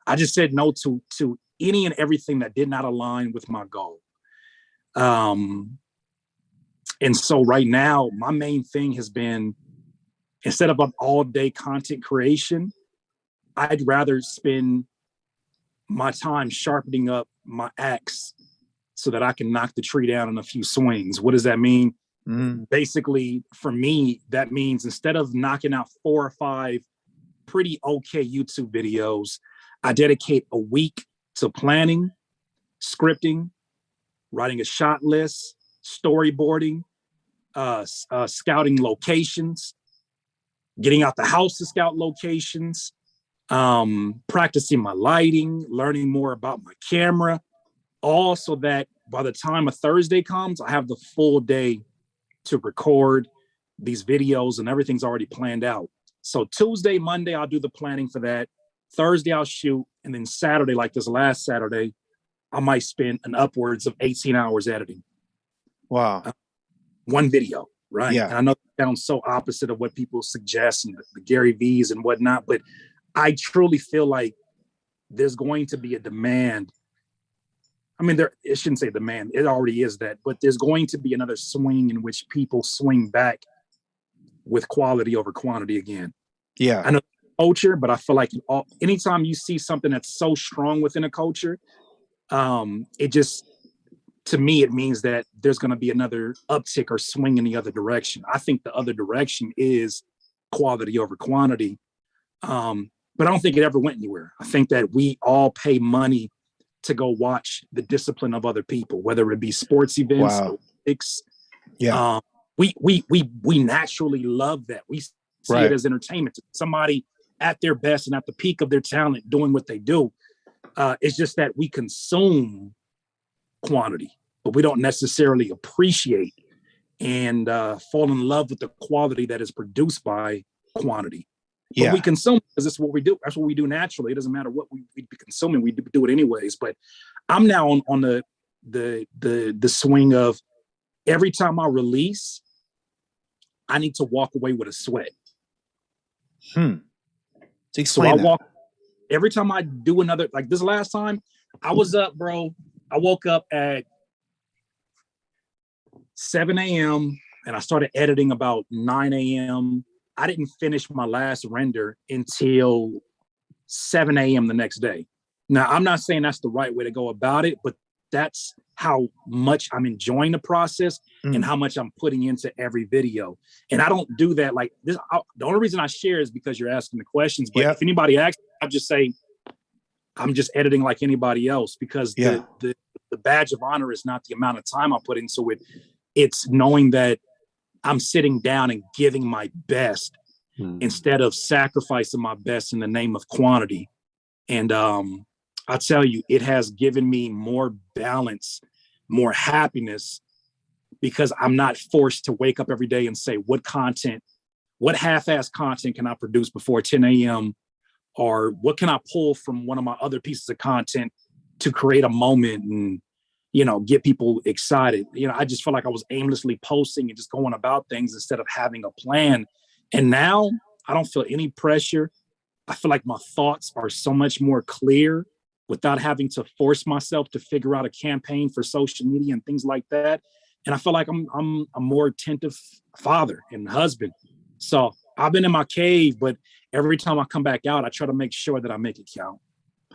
I just said no to any and everything that did not align with my goal. And so right now, my main thing has been, instead of an all-day content creation, I'd rather spend my time sharpening up my axe so that I can knock the tree down in a few swings. What does that mean? Basically, for me, that means instead of knocking out 4 or 5 pretty okay YouTube videos, I dedicate a week to planning, scripting, writing a shot list, storyboarding, scouting locations, getting out the house to scout locations, practicing my lighting, learning more about my camera, all so that by the time a Thursday comes, I have the full day to record these videos and everything's already planned out. So Tuesday, Monday, I'll do the planning for that. Thursday, I'll shoot. And then Saturday, like this last Saturday, I might spend an upwards of 18 hours editing.
Wow.
One video, right?
Yeah.
And I know it sounds so opposite of what people suggest and the Gary V's and whatnot, but I truly feel like there's going to be a demand. I mean, it shouldn't say demand. It already is that, but there's going to be another swing in which people swing back with quality over quantity again.
Yeah.
I know culture, but I feel like anytime you see something that's so strong within a culture, it just, to me, it means that there's going to be another uptick or swing in the other direction. I think the other direction is quality over quantity. But I don't think it ever went anywhere. I think that we all pay money to go watch the discipline of other people, whether it be sports events, Olympics.
Yeah.
We naturally love that. We see it as entertainment. Somebody at their best and at the peak of their talent doing what they do. It's just that we consume quantity, but we don't necessarily appreciate and fall in love with the quality that is produced by quantity. But we consume because it's what we do. That's what we do naturally. It doesn't matter what we be consuming. We do it anyways. But I'm now on the swing of every time I release, I need to walk away with a sweat. So I walk every time I do another, like this last time, I was up, bro. I woke up at 7 a.m. and I started editing about 9 a.m. I didn't finish my last render until 7 a.m. the next day. Now, I'm not saying that's the right way to go about it, but that's how much I'm enjoying the process and how much I'm putting into every video. And I don't do that like this. The only reason I share is because you're asking the questions. But if anybody asks, I'll just say, I'm just editing like anybody else, because the badge of honor is not the amount of time I put into it. It's knowing that I'm sitting down and giving my best instead of sacrificing my best in the name of quantity. And I tell you, it has given me more balance, more happiness, because I'm not forced to wake up every day and say, what half-ass content can I produce before 10 a.m.? Or what can I pull from one of my other pieces of content to create a moment and, get people excited? I just felt like I was aimlessly posting and just going about things instead of having a plan. And now I don't feel any pressure. I feel like my thoughts are so much more clear without having to force myself to figure out a campaign for social media and things like that. And I feel like I'm a more attentive father and husband. So I've been in my cave, but every time I come back out, I try to make sure that I make it count.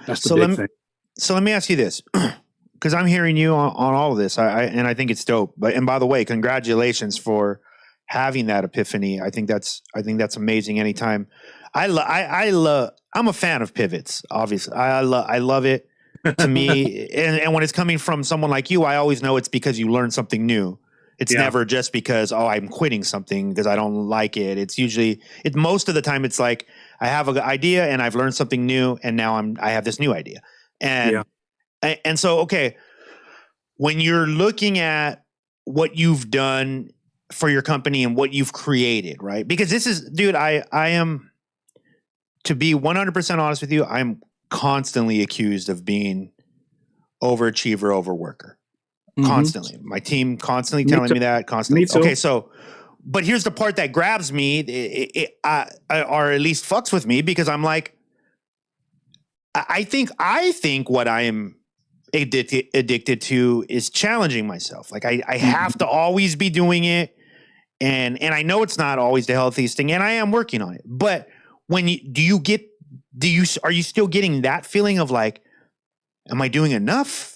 That's the big thing.
So let me ask you this, because I'm hearing you on all of this, and I think it's dope. And by the way, congratulations for having that epiphany. I think that's amazing. Anytime. I'm a fan of pivots. Obviously, I love it. To me, and when it's coming from someone like you, I always know it's because you learned something new. It's never just because, I'm quitting something because I don't like it. It's usually, most of the time it's like, I have an idea and I've learned something new and now I have this new idea. And so, okay, when you're looking at what you've done for your company and what you've created, right? Because this is, dude, I am, to be 100% honest with you, I'm constantly accused of being overachiever, overworker. Constantly. My team constantly telling me that. Constantly.
Me too. Okay,
so, but here's the part that grabs me, or at least fucks with me, because I'm like, I think what I am addicted to is challenging myself. Like I have to always be doing it, and I know it's not always the healthiest thing, and I am working on it. But when are you still getting that feeling of like, am I doing enough?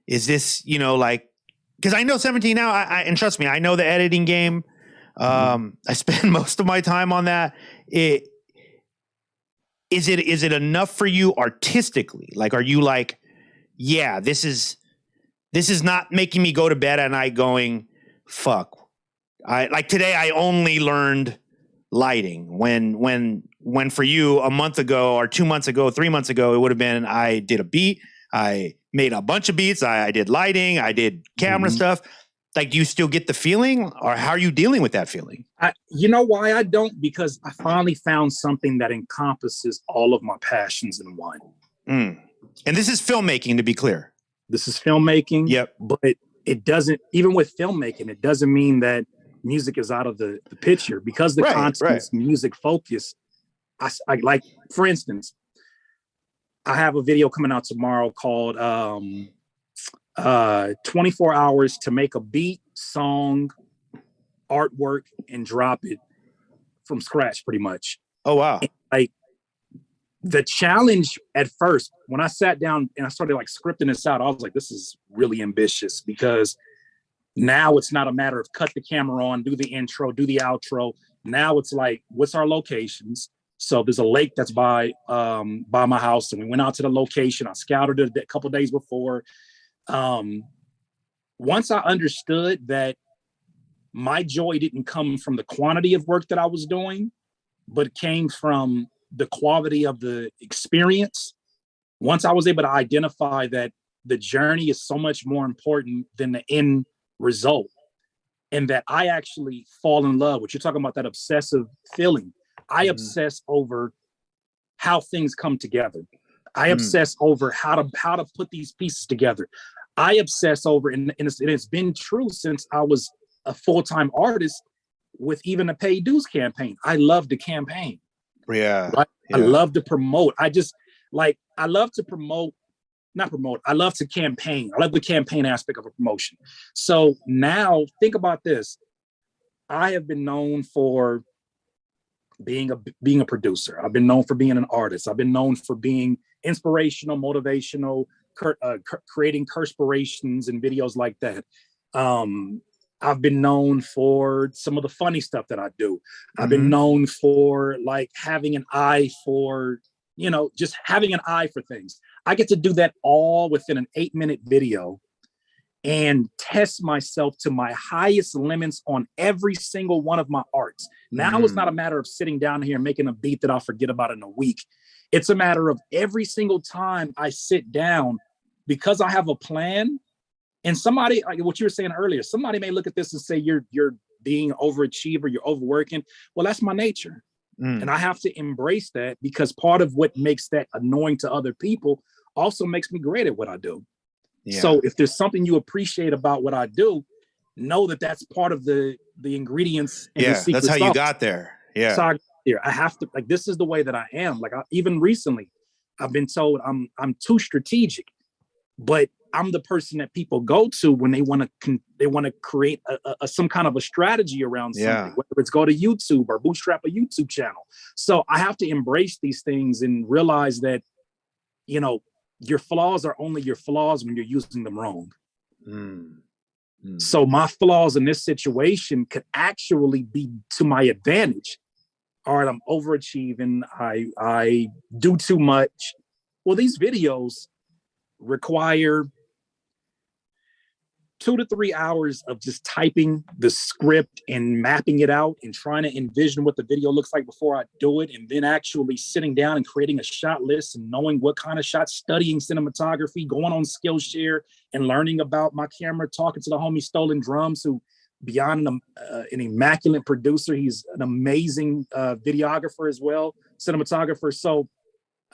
Is this, because I know 17 now, and trust me, I know the editing game. I spend most of my time on that. Is it enough for you artistically? Like, are you like, yeah, this is not making me go to bed at night going, fuck. Like today, I only learned lighting when for you a month ago or 2 months ago, 3 months ago, it would have been, I did a beat. I made a bunch of beats. I did lighting. I did camera stuff. Like, do you still get the feeling, or how are you dealing with that feeling?
You know why I don't? Because I finally found something that encompasses all of my passions in one.
And this is filmmaking, to be clear.
This is filmmaking.
Yep.
But it doesn't, even with filmmaking, it doesn't mean that music is out of the picture, because the content is music focused. I like, for instance, I have a video coming out tomorrow called 24 hours to make a beat, song, artwork, and drop it from scratch, pretty much.
Oh, wow.
And, like, the challenge at first, when I sat down and I started like scripting this out, I was like, this is really ambitious, because now it's not a matter of cut the camera on, do the intro, do the outro. Now it's like, what's our locations? So there's a lake that's by my house, and we went out to the location. I scouted it a couple of days before. Once I understood that my joy didn't come from the quantity of work that I was doing, but it came from the quality of the experience. Once I was able to identify that the journey is so much more important than the end result, and that I actually fall in love, what you're talking about, that obsessive feeling. I obsess over how things come together. I obsess over how to put these pieces together. I obsess over, and it's been true since I was a full-time artist with even a paid dues campaign. I love to campaign.
Yeah.
Right? I love to promote. I love to promote, not promote. I love to campaign. I love the campaign aspect of a promotion. So now think about this. I have been known for being a producer. I've been known for being an artist. I've been known for being inspirational, motivational, creating curspirations and videos like that. I've been known for some of the funny stuff that I do. I've been known for like having an eye for, just having an eye for things. I get to do that all within an 8-minute video and test myself to my highest limits on every single one of my arts. Now it's not a matter of sitting down here and making a beat that I'll forget about in a week. It's a matter of every single time I sit down, because I have a plan. And somebody, like what you were saying earlier, somebody may look at this and say you're being overachiever, you're overworking. Well, that's my nature. And I have to embrace that, because part of what makes that annoying to other people also makes me great at what I do. Yeah. So if there's something you appreciate about what I do, know that that's part of the ingredients. And the secret
that's how
sauce.
you got there. Yeah.
So I have to, like, this is the way that I am. Like, even recently, I've been told I'm too strategic, but I'm the person that people go to when they want to create some kind of a strategy around something, whether it's go to YouTube or bootstrap a YouTube channel. So I have to embrace these things and realize that, your flaws are only your flaws when you're using them wrong. So my flaws in this situation could actually be to my advantage. All right, I'm overachieving. I do too much. Well, these videos require 2 to 3 hours of just typing the script and mapping it out and trying to envision what the video looks like before I do it. And then actually sitting down and creating a shot list and knowing what kind of shots, studying cinematography, going on Skillshare and learning about my camera, talking to the homie Stolen Drums, who beyond an immaculate producer, he's an amazing videographer as well, cinematographer. So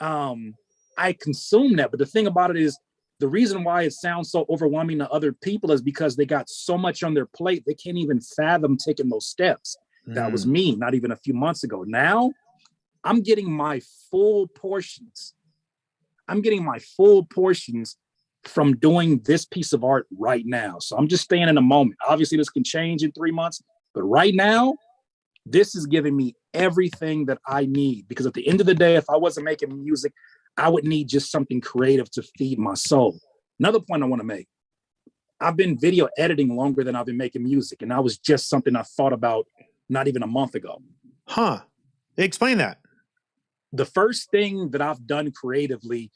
I consume that. But the thing about it is, the reason why it sounds so overwhelming to other people is because they got so much on their plate, they can't even fathom taking those steps. That was me not even a few months ago. Now I'm getting my full portions. From doing this piece of art right now. So I'm just staying in the moment. Obviously, this can change in 3 months, but right now, this is giving me everything that I need. Because at the end of the day, if I wasn't making music, I would need just something creative to feed my soul. Another point I want to make. I've been video editing longer than I've been making music. And that was just something I thought about not even a month ago.
Huh. Explain that.
The first thing that I've done creatively,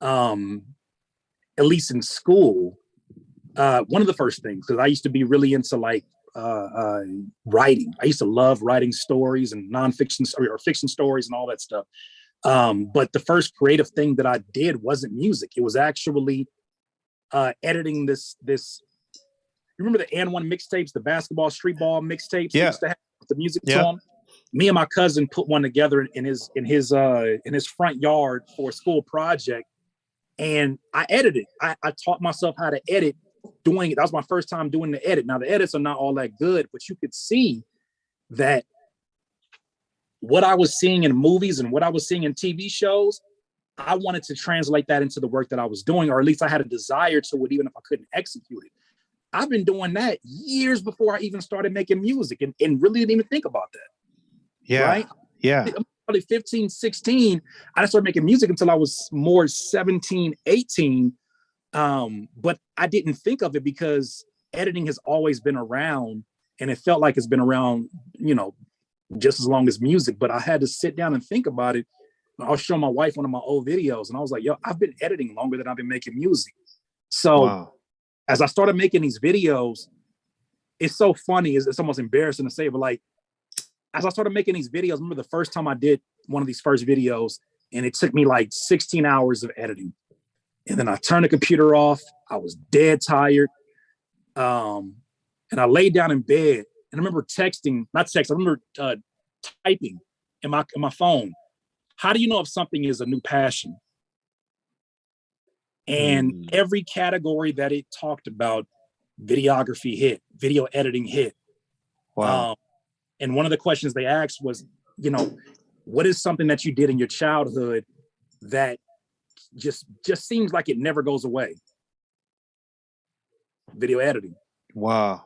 at least in school, one of the first things, because I used to be really into like writing. I used to love writing stories and nonfiction or fiction stories and all that stuff. But the first creative thing that I did wasn't music. It was actually editing this. You remember the N1 mixtapes, the basketball street ball mixtapes?
Yeah.
Used to have the music to them. Me and my cousin put one together in his front yard for a school project, and I edited. I taught myself how to edit doing it. That was my first time doing the edit. Now the edits are not all that good, but you could see that what I was seeing in movies and what I was seeing in TV shows, I wanted to translate that into the work that I was doing, or at least I had a desire to it, even if I couldn't execute it. I've been doing that years before I even started making music and really didn't even think about that.
Yeah.
Right?
Yeah.
I'm probably 15, 16. I didn't start making music until I was more 17, 18. But I didn't think of it because editing has always been around, and it felt like it's been around, just as long as music. But I had to sit down and think about it. I was showing my wife one of my old videos, and I was like, I've been editing longer than I've been making music. So as I started making these videos, it's so funny. It's almost embarrassing to say, but like, as I started making these videos, I remember the first time I did one of these first videos, and it took me like 16 hours of editing. And then I turned the computer off. I was dead tired. And I laid down in bed, and I remember I remember typing in my phone. How do you know if something is a new passion? And every category that it talked about, videography hit, video editing hit.
Wow.
And one of the questions they asked was, what is something that you did in your childhood that just seems like it never goes away? Video editing.
Wow.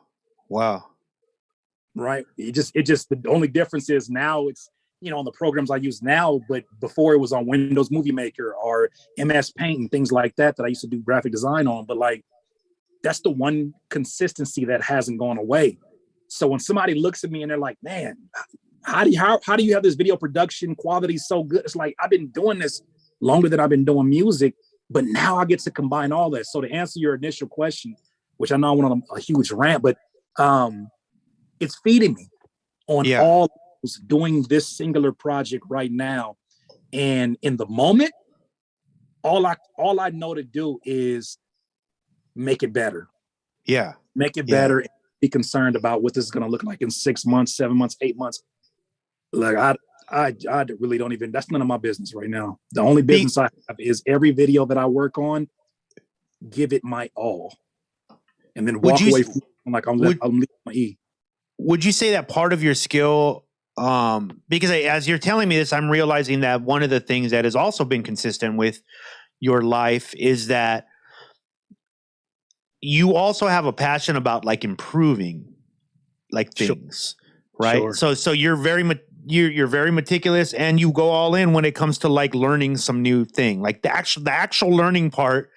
Right. It just the only difference is now it's on the programs I use now, but before it was on Windows Movie Maker or MS Paint and things like that I used to do graphic design on. But like, that's the one consistency that hasn't gone away. So when somebody looks at me and they're like, man, how do you have this video production quality so good? It's like, I've been doing this longer than I've been doing music, but now I get to combine all that. So to answer your initial question, which I know I went on a huge rant, but it's feeding me on all doing this singular project right now. And in the moment, all I know to do is make it better.
Yeah.
Make it better and be concerned about what this is going to look like in 6 months, 7 months, 8 months. Like I really don't even, that's none of my business right now. The only business I have is every video that I work on, give it my all. And then walk away from like I'm leaving my E.
Would you say that part of your skill, because as you're telling me this, I'm realizing that one of the things that has also been consistent with your life is that you also have a passion about like improving like things, right? Sure. So you're you're very meticulous and you go all in when it comes to like learning some new thing. Like the actual learning part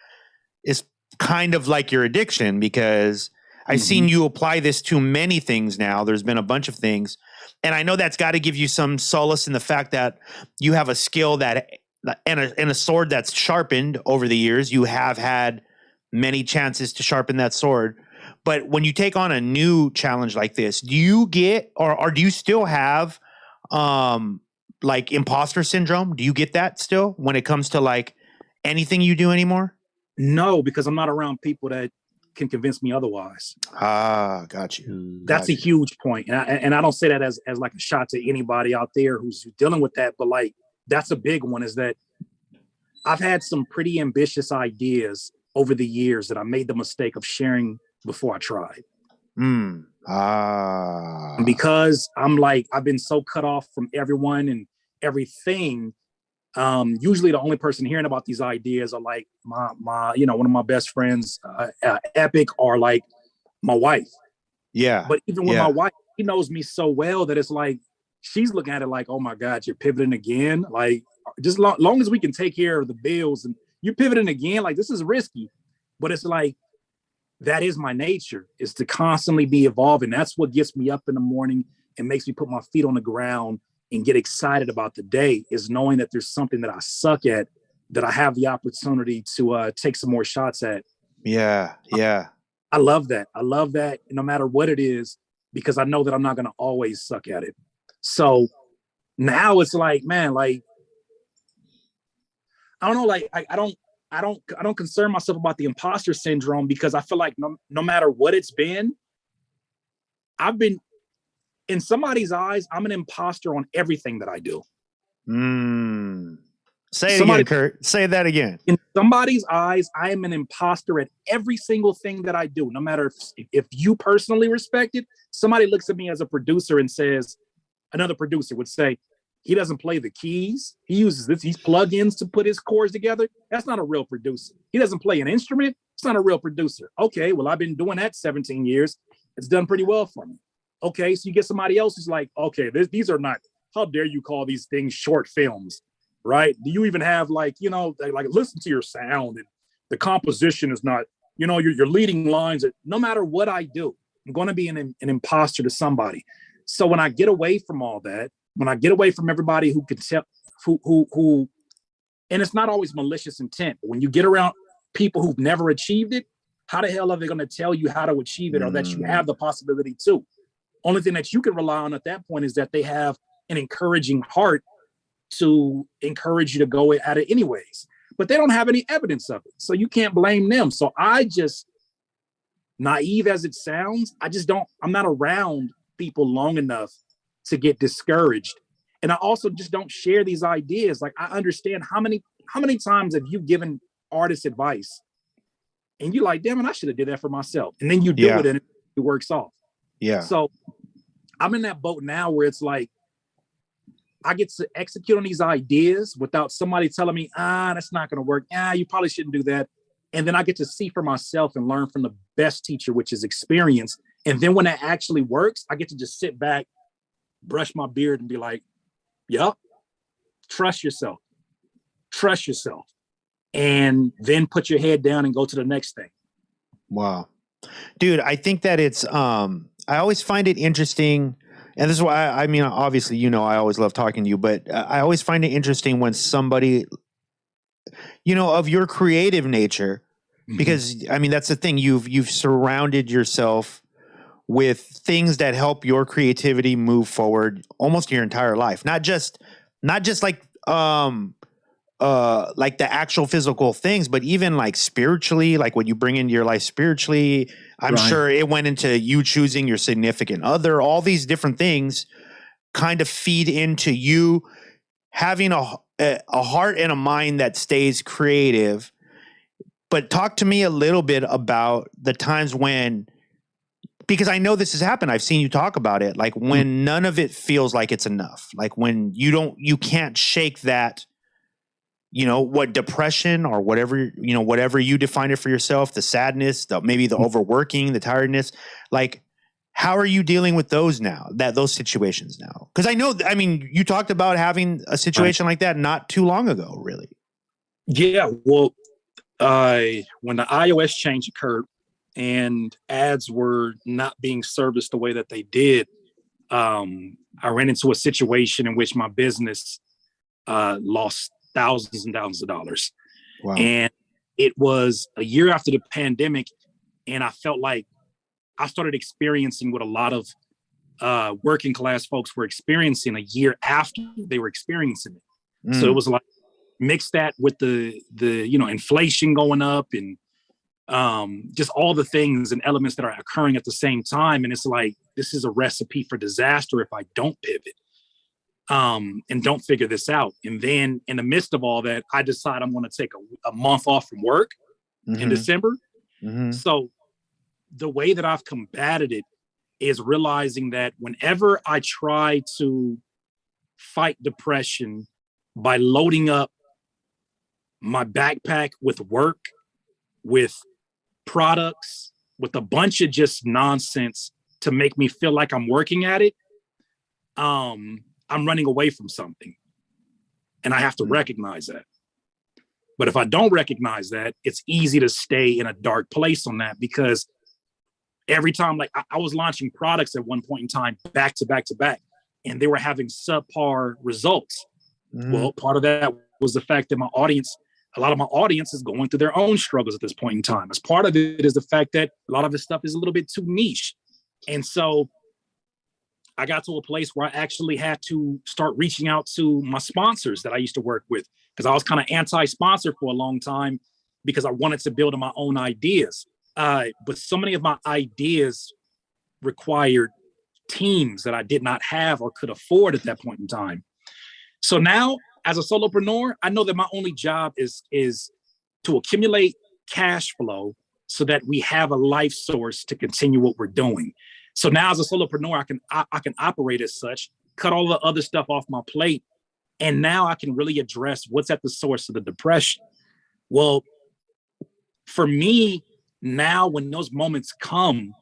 is kind of like your addiction, because I've seen you apply this to many things now. There's been a bunch of things. And I know that's got to give you some solace in the fact that you have a skill that and a sword that's sharpened over the years. You have had many chances to sharpen that sword. But when you take on a new challenge like this, do you get or do you still have like imposter syndrome? Do you get that still when it comes to like anything you do anymore?
No, because I'm not around people that can convince me otherwise.
Got you.
That's a huge point. And I don't say that as like a shot to anybody out there who's dealing with that, but like, that's a big one, is that I've had some pretty ambitious ideas over the years that I made the mistake of sharing before I tried. Because I'm like, I've been so cut off from everyone and everything. Usually the only person hearing about these ideas are like my one of my best friends, Epic, or like my wife. Yeah. But even with my wife, she knows me so well that it's like, she's looking at it like, oh my God, you're pivoting again. Like, just long as we can take care of the bills and you're pivoting again, like this is risky. But it's like, that is my nature, is to constantly be evolving. That's what gets me up in the morning and makes me put my feet on the ground and get excited about the day, is knowing that there's something that I suck at that I have the opportunity to take some more shots at. Yeah. I love that. I love that no matter what it is, because I know that I'm not going to always suck at it. So now it's like, man, like, I don't know, like, I don't concern myself about the imposter syndrome, because I feel like no matter what it's been, I've been, in somebody's eyes, I'm an imposter on everything that I do.
Say it again, Kurt. Say that again.
In somebody's eyes, I am an imposter at every single thing that I do. No matter if you personally respect it, somebody looks at me as a producer and says, another producer would say, he doesn't play the keys. He uses these plugins to put his chords together. That's not a real producer. He doesn't play an instrument. It's not a real producer. Okay, well, I've been doing that 17 years. It's done pretty well for me. Okay, so you get somebody else who's like, okay, these are not, how dare you call these things short films, right? Do you even have like listen to your sound, and the composition is not, your leading lines. No matter what I do, I'm going to be an imposter to somebody. So when I get away from all that, when I get away from everybody who can tell, who, and it's not always malicious intent, but when you get around people who've never achieved it, how the hell are they going to tell you how to achieve it, or that you have the possibility to? Only thing that you can rely on at that point is that they have an encouraging heart to encourage you to go at it anyways. But they don't have any evidence of it, so you can't blame them. So I just, naive as it sounds, I'm not around people long enough to get discouraged. And I also just don't share these ideas. Like, I understand how many times have you given artists advice and you're like, damn it, I should have did that for myself. And then you do it and it works off. Yeah. So I'm in that boat now where it's like, I get to execute on these ideas without somebody telling me, that's not going to work. You probably shouldn't do that. And then I get to see for myself and learn from the best teacher, which is experience. And then when that actually works, I get to just sit back, brush my beard and be like, Yep. Trust yourself. Trust yourself. And then put your head down and go to the next thing.
Wow. Dude, I think that it's, I always find it interesting. And this is why, I mean, obviously, you know, I always love talking to you, but I always find it interesting when somebody, you know, of your creative nature, because I mean, that's the thing, you've surrounded yourself with things that help your creativity move forward almost your entire life. Not just like the actual physical things, but even like spiritually, like what you bring into your life spiritually. I'm sure it went into you choosing your significant other. All these different things kind of feed into you having a heart and a mind that stays creative. But talk to me a little bit about the times when, because I know this has happened. I've seen you talk about it. Like when none of it feels like it's enough, like when you can't shake that, you know, what depression or whatever, you know, whatever you define it for yourself, the sadness, maybe the overworking, the tiredness, like how are you dealing with those now, those situations now? Cause I know, I mean, you talked about having a situation like that not too long ago, really.
Yeah. Well, when the iOS change occurred and ads were not being serviced the way that they did, I ran into a situation in which my business lost thousands and thousands of dollars.
Wow.
And it was a year after the pandemic, and I felt like I started experiencing what a lot of working class folks were experiencing a year after they were experiencing it. So it was like, mix that with the you know, inflation going up and just all the things and elements that are occurring at the same time. And it's like, this is a recipe for disaster if I don't pivot and don't figure this out. And then in the midst of all that, I decide I'm going to take a month off from work in December. So the way that I've combated it is realizing that whenever I try to fight depression by loading up my backpack with work, with products, with a bunch of just nonsense to make me feel like I'm working at it, I'm running away from something. And I have to recognize that. But if I don't recognize that, it's easy to stay in a dark place on that, because every time, like I was launching products at one point in time, back to back to back, and they were having subpar results. Well, part of that was the fact that a lot of my audience is going through their own struggles at this point in time. As part of it is the fact that a lot of this stuff is a little bit too niche. And so I got to a place where I actually had to start reaching out to my sponsors that I used to work with, because I was kind of anti-sponsor for a long time because I wanted to build on my own ideas. But so many of my ideas required teams that I did not have or could afford at that point in time. So now, as a solopreneur, I know that my only job is to accumulate cash flow so that we have a life source to continue what we're doing. So now, as a solopreneur, I can operate as such, cut all the other stuff off my plate, and now I can really address what's at the source of the depression. Well, for me now, when those moments come,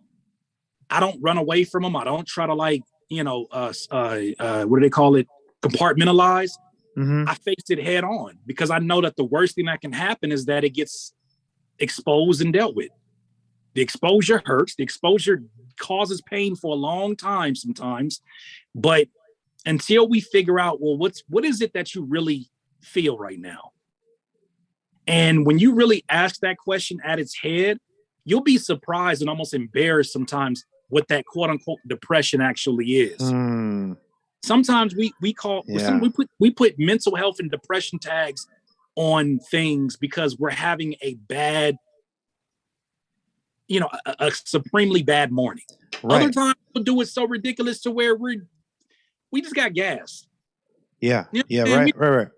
I don't run away from them. I don't try to what do they call it? Compartmentalize. I faced it head on, because I know that the worst thing that can happen is that it gets exposed and dealt with. The exposure hurts. The exposure causes pain for a long time sometimes. But until we figure out, well, what is it that you really feel right now? And when you really ask that question at its head, you'll be surprised and almost embarrassed sometimes what that quote unquote depression actually is. Sometimes we put mental health and depression tags on things because we're having a bad, a supremely bad morning. Right. Other times we'll do it so ridiculous to where we just got gas.
Yeah. Right.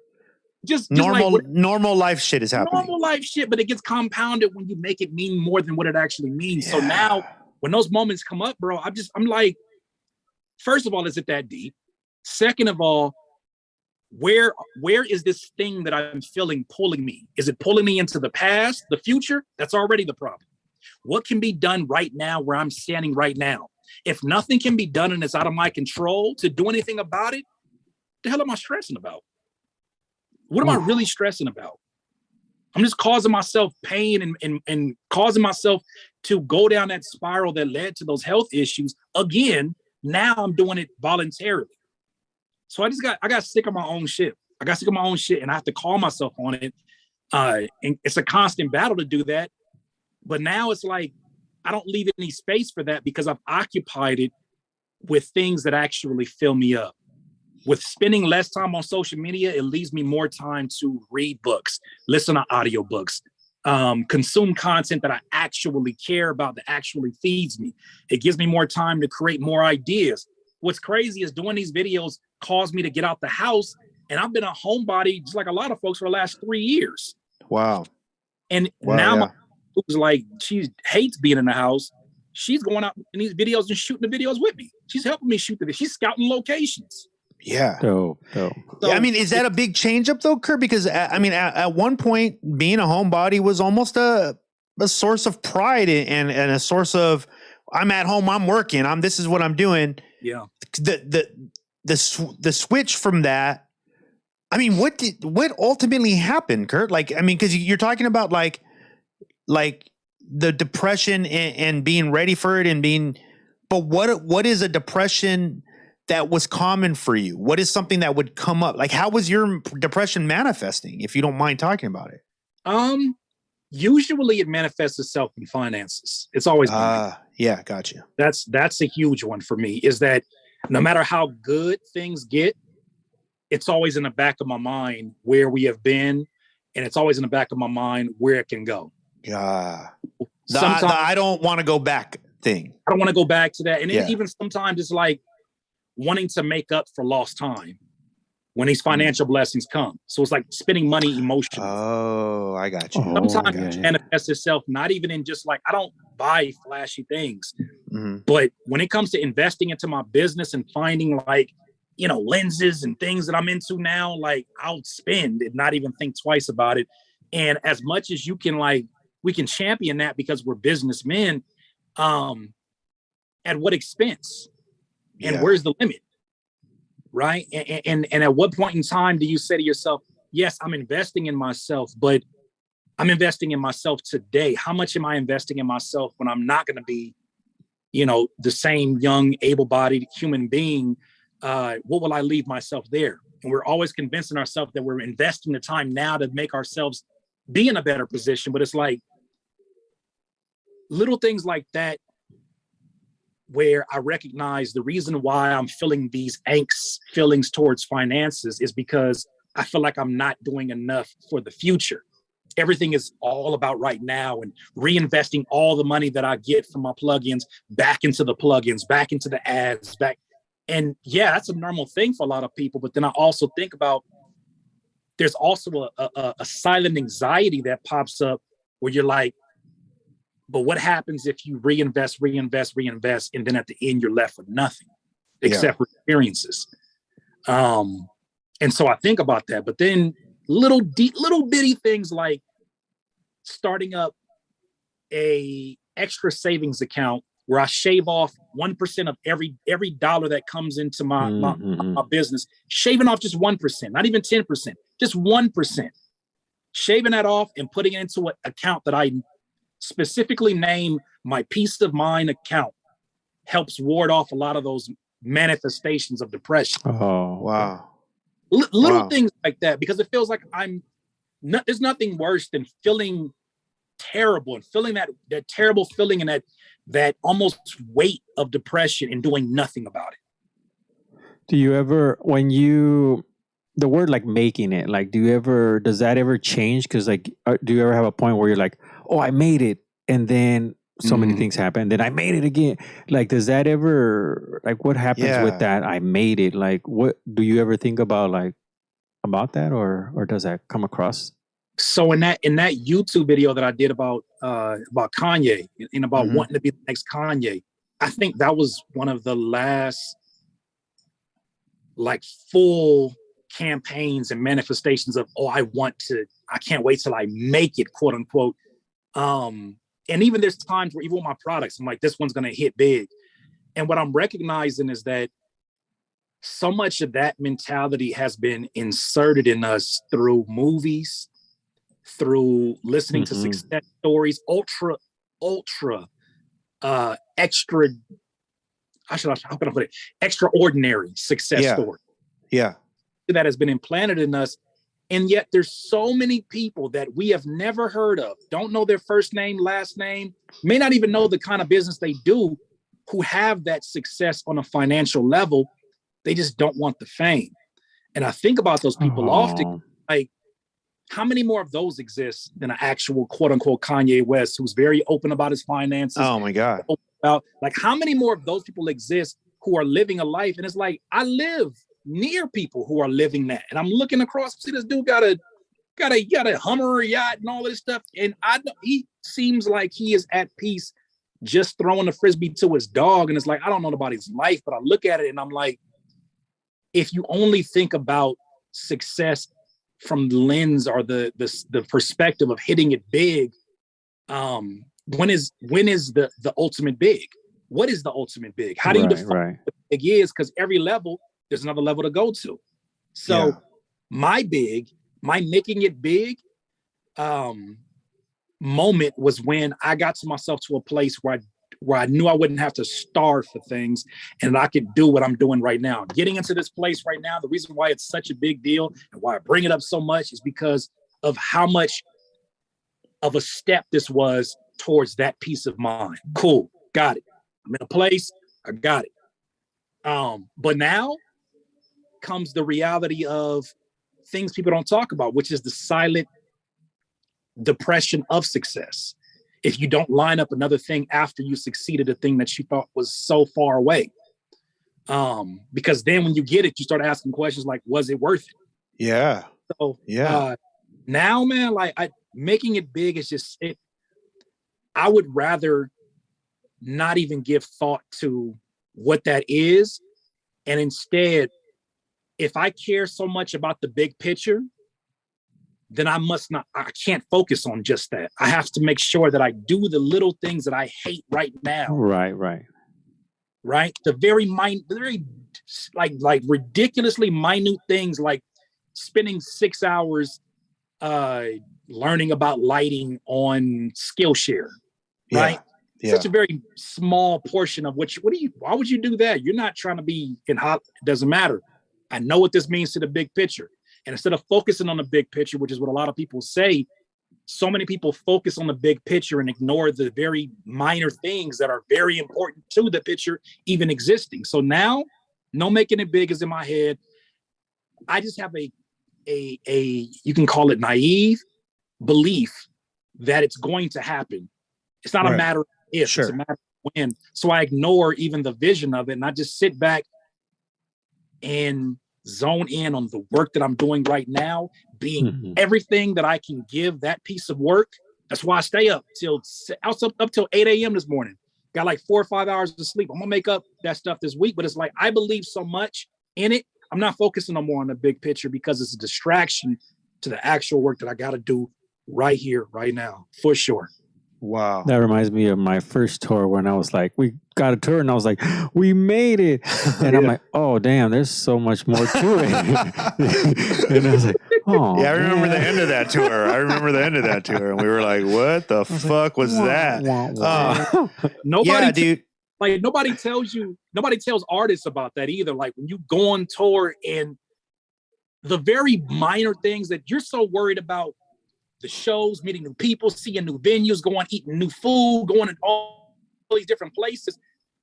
Just
normal life shit is happening.
Normal life shit, but it gets compounded when you make it mean more than what it actually means. Yeah. So now when those moments come up, bro, I'm like, first of all, is it that deep? Second of all, where is this thing that I'm feeling pulling me? Is it pulling me into the past, the future? That's already the problem. What can be done right now where I'm standing right now? If nothing can be done and it's out of my control to do anything about it, the hell am I stressing about? What am I really stressing about? I'm just causing myself pain and causing myself to go down that spiral that led to those health issues. Again, now I'm doing it voluntarily. So I got sick of my own shit. I got sick of my own shit and I have to call myself on it. And it's a constant battle to do that. But now it's like, I don't leave any space for that because I've occupied it with things that actually fill me up. With spending less time on social media, it leaves me more time to read books, listen to audiobooks, consume content that I actually care about, that actually feeds me. It gives me more time to create more ideas. What's crazy is doing these videos caused me to get out the house, and I've been a homebody just like a lot of folks for the last 3 years.
Wow.
And now my who's like, she hates being in the house. She's going out in these videos and shooting the videos with me. She's helping me shoot she's scouting locations.
Yeah.
So,
yeah, I mean, is that a big change up though, Kurt? Because I mean, at one point, being a homebody was almost a source of pride and a source of, I'm at home, I'm working, this is what I'm doing.
Yeah.
The switch from that. I mean, what ultimately happened, Kurt? Like, I mean, because you're talking about like the depression and being ready for it but what is a depression that was common for you? What is something that would come up? Like, how was your depression manifesting, if you don't mind talking about it?
Usually it manifests itself in finances. It's always been
yeah, gotcha.
That's a huge one for me, is that no matter how good things get, it's always in the back of my mind where we have been, and it's always in the back of my mind where it can go.
Yeah.
Sometimes
I don't want to go back thing.
I don't want to go back to that. And even sometimes it's like wanting to make up for lost time when these financial blessings come. So it's like spending money emotionally.
Oh, I got you.
Sometimes it manifests itself not even in just like, I don't buy flashy things, but when it comes to investing into my business and finding like, lenses and things that I'm into now, like I'll spend and not even think twice about it. And as much as you can, like, we can champion that because we're businessmen, at what expense? And where's the limit? Right. And at what point in time do you say to yourself, yes, I'm investing in myself, but I'm investing in myself today. How much am I investing in myself when I'm not going to be, the same young, able-bodied human being? What will I leave myself there? And we're always convincing ourselves that we're investing the time now to make ourselves be in a better position. But it's like little things like that, where I recognize the reason why I'm feeling these angst feelings towards finances is because I feel like I'm not doing enough for the future. Everything is all about right now and reinvesting all the money that I get from my plugins back into the plugins, back into the ads, back. And yeah, that's a normal thing for a lot of people. But then I also think about, there's also a silent anxiety that pops up where you're like, but what happens if you reinvest, and then at the end you're left with nothing except for experiences? And so I think about that. But then little bitty things like starting up a extra savings account where I shave off 1% of every dollar that comes into my business, shaving off just 1%, not even 10%, just 1%, shaving that off and putting it into an account that I specifically name my peace of mind account, helps ward off a lot of those manifestations of depression.
Oh, wow.
Little things like that, because it feels like there's nothing worse than feeling terrible and feeling that terrible feeling and that almost weight of depression and doing nothing about it.
Do you ever, the word like making it, like, does that ever change? Because like, do you ever have a point where you're like, oh, I made it, and then so many things happen, then I made it again? Like, does that ever, like, what happens with that? I made it. Like, what do you ever think about, like, about that, or does that come across?
So in that YouTube video that I did about Kanye and about wanting to be the next Kanye, I think that was one of the last like full campaigns and manifestations of, I can't wait till I make it, quote unquote. And even there's times where even with my products, I'm like, this one's going to hit big. And what I'm recognizing is that so much of that mentality has been inserted in us through movies, through listening to success stories, ultra extra, how can I put it? Extraordinary success story.
Yeah.
That has been implanted in us. And yet there's so many people that we have never heard of, don't know their first name, last name, may not even know the kind of business they do, who have that success on a financial level. They just don't want the fame. And I think about those people often, like, how many more of those exist than an actual quote unquote Kanye West, who's very open about his finances?
Oh my God.
About, like, how many more of those people exist who are living a life? And it's like, I live near people who are living that. And I'm looking across, see this dude got a Hummer yacht and all this stuff. And he seems like he is at peace just throwing the Frisbee to his dog. And it's like, I don't know about his life, but I look at it and I'm like, if you only think about success from the lens or the perspective of hitting it big, when is the ultimate big? What is the ultimate big? How do you define what big is? Because every level, there's another level to go to. So my making it big moment was when I got to myself to a place where I knew I wouldn't have to starve for things and I could do what I'm doing right now. Getting into this place right now, the reason why it's such a big deal and why I bring it up so much is because of how much of a step this was towards that peace of mind. Cool, got it. I'm in a place, I got it. But now comes the reality of things people don't talk about, which is the silent depression of success. If you don't line up another thing after you succeeded, a thing that you thought was so far away. Because then when you get it, you start asking questions like, was it worth it?
Yeah.
So now, man, like making it big is just it. I would rather not even give thought to what that is. And instead, if I care so much about the big picture, then I can't focus on just that. I have to make sure that I do the little things that I hate right now. Right. The very like ridiculously minute things, like spending 6 hours learning about lighting on Skillshare. Right. Such a very small portion of why would you do that? You're not trying to be in hot. It doesn't matter. I know what this means to the big picture. And instead of focusing on the big picture, which is what a lot of people say, so many people focus on the big picture and ignore the very minor things that are very important to the picture even existing. So now, no making it big is in my head. I just have a you can call it naive belief that it's going to happen. It's not a matter of if, it's a matter of when. So I ignore even the vision of it, and I just sit back and zone in on the work that I'm doing right now, being everything that I can give that piece of work. That's why I stay up till 8 a.m. this morning. Got like 4 or 5 hours of sleep. I'm gonna make up that stuff this week, but it's like I believe so much in it. I'm not focusing no more on the big picture because it's a distraction to the actual work that I got to do right here, right now, for sure.
Wow.
That reminds me of my first tour when I was like, we got a tour and I was like, we made it. And I'm like, oh, damn, there's so much more to it. And I was like, oh.
Yeah, I remember the end of that tour. And we were like, what the fuck was that?
Nobody tells artists about that either. Like when you go on tour and the very minor things that you're so worried about, the shows, meeting new people, seeing new venues, eating new food, going to all these different places.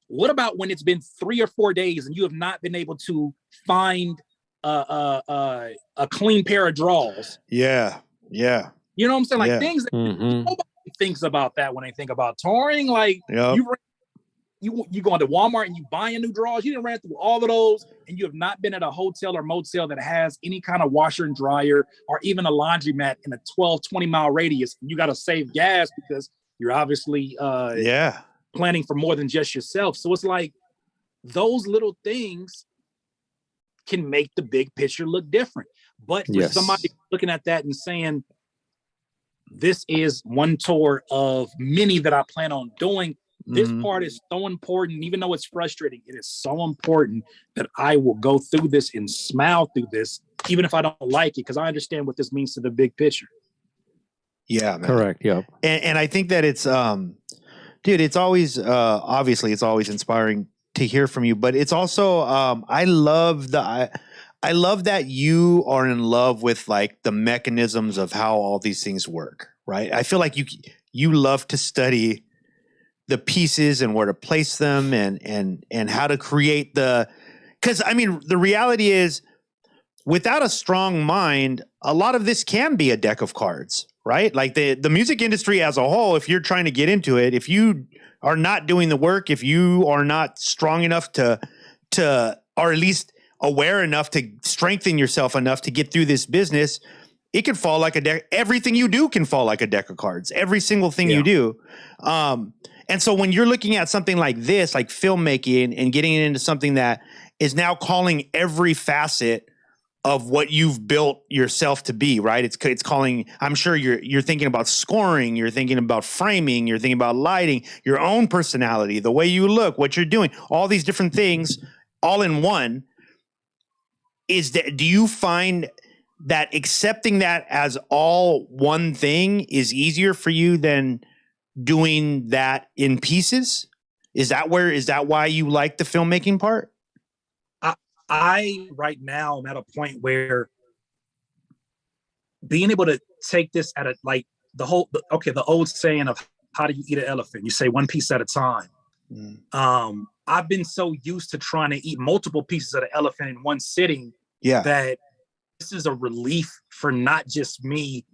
What about when it's been 3 or 4 days and you have not been able to find a clean pair of drawers?
Yeah.
You know what I'm saying? Like things that nobody thinks about that when they think about touring. Like you going to Walmart and you buying new drawers. You didn't ran through all of those, and you have not been at a hotel or motel that has any kind of washer and dryer or even a laundromat in a 20 mile radius. You got to save gas because you're obviously planning for more than just yourself. So it's like those little things can make the big picture look different. But for somebody looking at that and saying, this is one tour of many that I plan on doing, This part is so important, even though it's frustrating. It is so important that I will go through this and smile through this, even if I don't like it, because I understand what this means to the big picture.
Yeah, man.
Correct. Yep.
And I think that it's, dude, it's always, obviously it's always inspiring to hear from you, but it's also, I love that you are in love with like the mechanisms of how all these things work, right? I feel like you love to study the pieces and where to place them and how to create because I mean, the reality is without a strong mind, a lot of this can be a deck of cards, right? Like the music industry as a whole, if you're trying to get into it, if you are not doing the work, if you are not strong enough to, or at least aware enough to strengthen yourself enough to get through this business, it can fall like a deck. Everything you do can fall like a deck of cards. Every single thing you do. And so when you're looking at something like this, like filmmaking and getting into something that is now calling every facet of what you've built yourself to be, right? It's calling, I'm sure you're thinking about scoring, you're thinking about framing, you're thinking about lighting, your own personality, the way you look, what you're doing, all these different things all in one. Do you find that accepting that as all one thing is easier for you than doing that in pieces? Is that why you like the filmmaking part?
I right now am at a point where being able to take this at a, like the old saying of how do you eat an elephant? You say one piece at a time. I've been so used to trying to eat multiple pieces of the elephant in one sitting that this is a relief for not just me,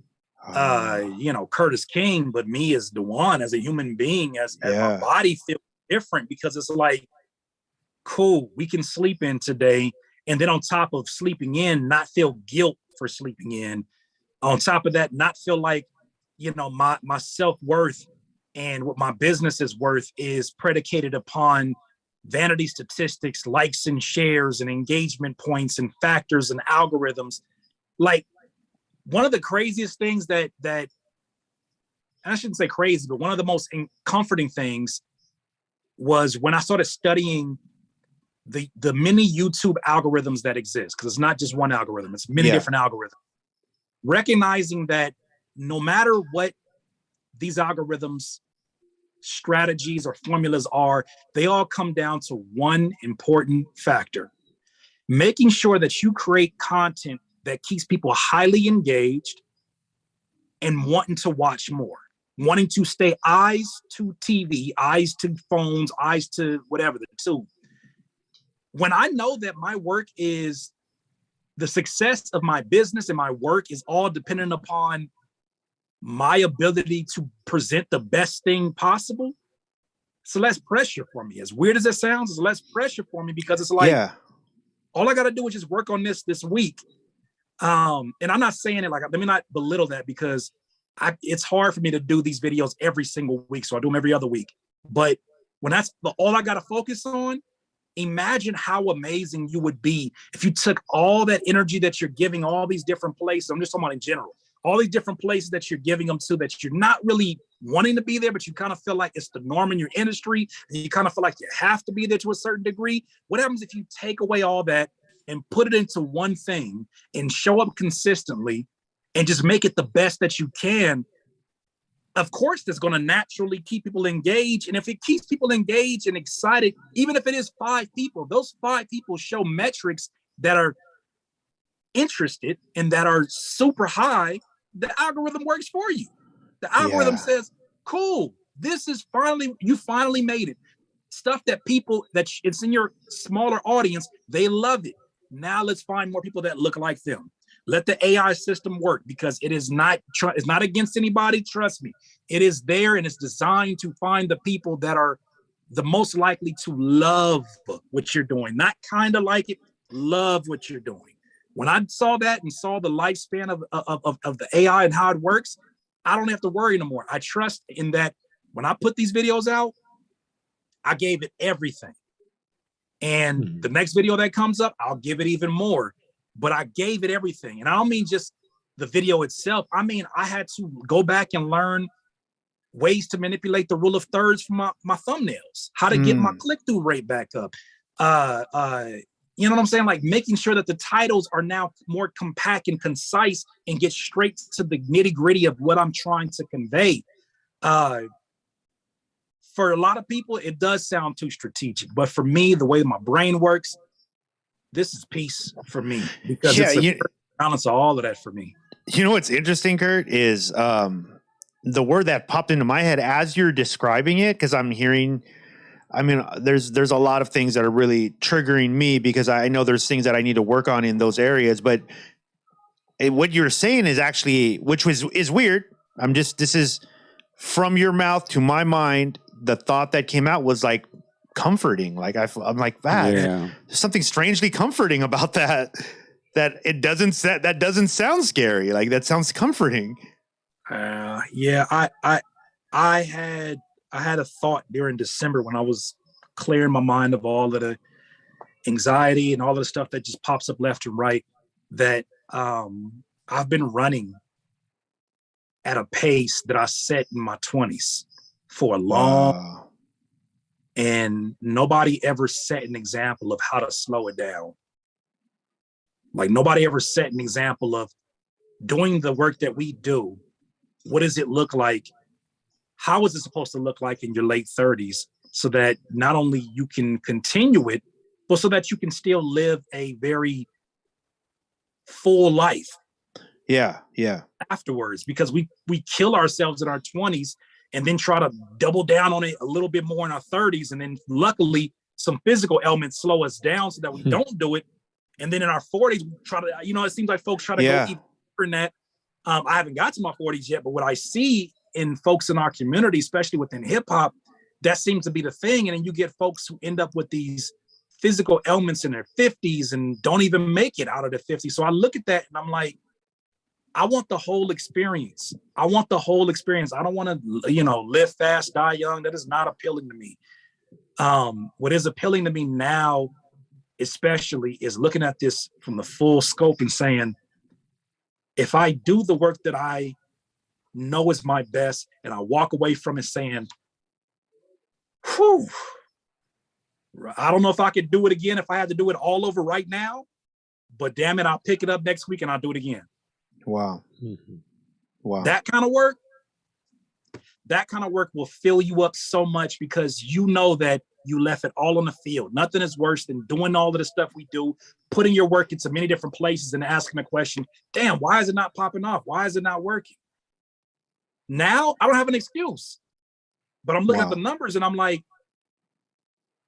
Curtis King, but me as Dewan, as a human being, as my body feels different, because it's like, cool, we can sleep in today. And then on top of sleeping in, not feel guilt for sleeping in. On top of that, not feel like, my self-worth and what my business is worth is predicated upon vanity statistics, likes and shares and engagement points and factors and algorithms. Like, one of the craziest things that I shouldn't say crazy, but one of the most comforting things was when I started studying the many YouTube algorithms that exist, because it's not just one algorithm, it's many different algorithms. Recognizing that no matter what these algorithms, strategies, or formulas are, they all come down to one important factor: making sure that you create content that keeps people highly engaged and wanting to watch more, wanting to stay eyes to TV, eyes to phones, eyes to whatever, the two. When I know that my work is, the success of my business and my work is all dependent upon my ability to present the best thing possible, it's less pressure for me. As weird as it sounds, it's less pressure for me, because it's like, all I got to do is just work on this week. And I'm not saying it like, let me not belittle that, because it's hard for me to do these videos every single week. So I do them every other week. But when that's all I got to focus on, imagine how amazing you would be if you took all that energy that you're giving all these different places. I'm just talking about in general, all these different places that you're giving them to, that you're not really wanting to be there, but you kind of feel like it's the norm in your industry, and you kind of feel like you have to be there to a certain degree. What happens if you take away all that and put it into one thing and show up consistently and just make it the best that you can? Of course, that's going to naturally keep people engaged. And if it keeps people engaged and excited, even if it is 5 people, those 5 people show metrics that are interested and that are super high, the algorithm works for you. The algorithm says, cool, you finally made it. Stuff that people, it's in your smaller audience, they love it. Now let's find more people that look like them. Let the AI system work, because it's not against anybody. Trust me, it is there, and it's designed to find the people that are the most likely to love what you're doing. Not kind of like it, love what you're doing. When I saw that and saw the lifespan of the AI and how it works, I don't have to worry no more. I trust in that when I put these videos out, I gave it everything. And the next video that comes up, I'll give it even more. But I gave it everything. And I don't mean just the video itself. I mean, I had to go back and learn ways to manipulate the rule of thirds for my thumbnails, how to get my click-through rate back up. You know what I'm saying? Like making sure that the titles are now more compact and concise and get straight to the nitty-gritty of what I'm trying to convey. For a lot of people, it does sound too strategic, but for me, the way my brain works, this is peace for me because it's a balance of all of that for me.
You know what's interesting, Kurt, is the word that popped into my head as you're describing it, because I'm hearing, I mean, there's a lot of things that are really triggering me because I know there's things that I need to work on in those areas, but what you're saying is actually, which is weird. This is from your mouth to my mind. The thought that came out was like comforting. Like I'm like, there's something strangely comforting about that. That doesn't sound scary. Like that sounds comforting.
I had a thought during December when I was clearing my mind of all of the anxiety and all of the stuff that just pops up left and right, that I've been running at a pace that I set in my 20s for a long, and nobody ever set an example of how to slow it down. Like nobody ever set an example of doing the work that we do. What does it look like? How is it supposed to look like in your late 30s so that not only you can continue it, but so that you can still live a very full life.
Yeah.
Afterwards, because we kill ourselves in our 20s and then try to double down on it a little bit more in our 30s. And then luckily some physical elements slow us down so that we don't do it. And then in our 40s, we try to, it seems like folks try to go deeper in that. I haven't got to my 40s yet, but what I see in folks in our community, especially within hip hop, that seems to be the thing. And then you get folks who end up with these physical ailments in their 50s and don't even make it out of the 50s. So I look at that and I'm like, I want the whole experience. I don't want to, live fast, die young. That is not appealing to me. What is appealing to me now, especially, is looking at this from the full scope and saying, if I do the work that I know is my best and I walk away from it saying, whew, I don't know if I could do it again if I had to do it all over right now, but damn it, I'll pick it up next week and I'll do it again.
Wow. Wow.
That kind of work will fill you up so much because you know that you left it all on the field. Nothing is worse than doing all of the stuff we do, putting your work into many different places and asking the question, damn, why is it not popping off? Why is it not working? Now I don't have an excuse, but I'm looking at the numbers and I'm like,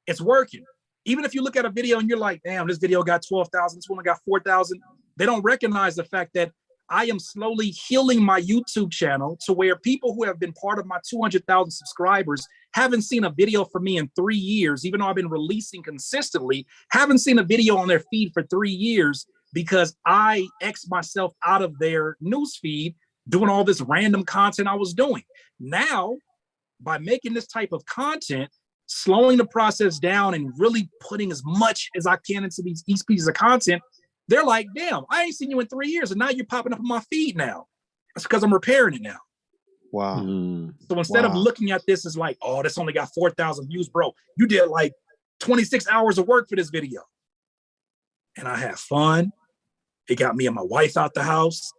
it's working. Even if you look at a video and you're like, damn, this video got 12,000, this one got 4,000. They don't recognize the fact that I am slowly healing my YouTube channel to where people who have been part of my 200,000 subscribers haven't seen a video from me in 3 years, even though I've been releasing consistently, haven't seen a video on their feed for 3 years because I X myself out of their news feed doing all this random content I was doing. Now, by making this type of content, slowing the process down and really putting as much as I can into these pieces of content, they're like, damn, I ain't seen you in 3 years and now you're popping up on my feed now. That's because I'm repairing it now.
Wow.
So instead of looking at this as like, oh, this only got 4,000 views, bro, you did like 26 hours of work for this video. And I had fun. It got me and my wife out the house.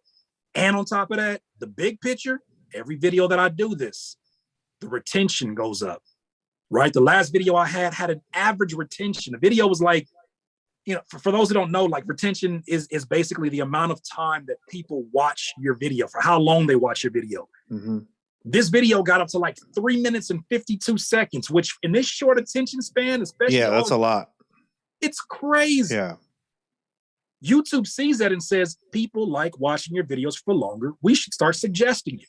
And on top of that, the big picture, every video that I do this, the retention goes up, right? The last video I had an average retention. The video was like, for those who don't know, like retention is basically the amount of time that people watch your video, for how long they watch your video.
Mm-hmm.
This video got up to like 3 minutes and 52 seconds, which in this short attention span, especially.
Yeah, that's a lot.
It's crazy.
Yeah.
YouTube sees that and says, people like watching your videos for longer. We should start suggesting it.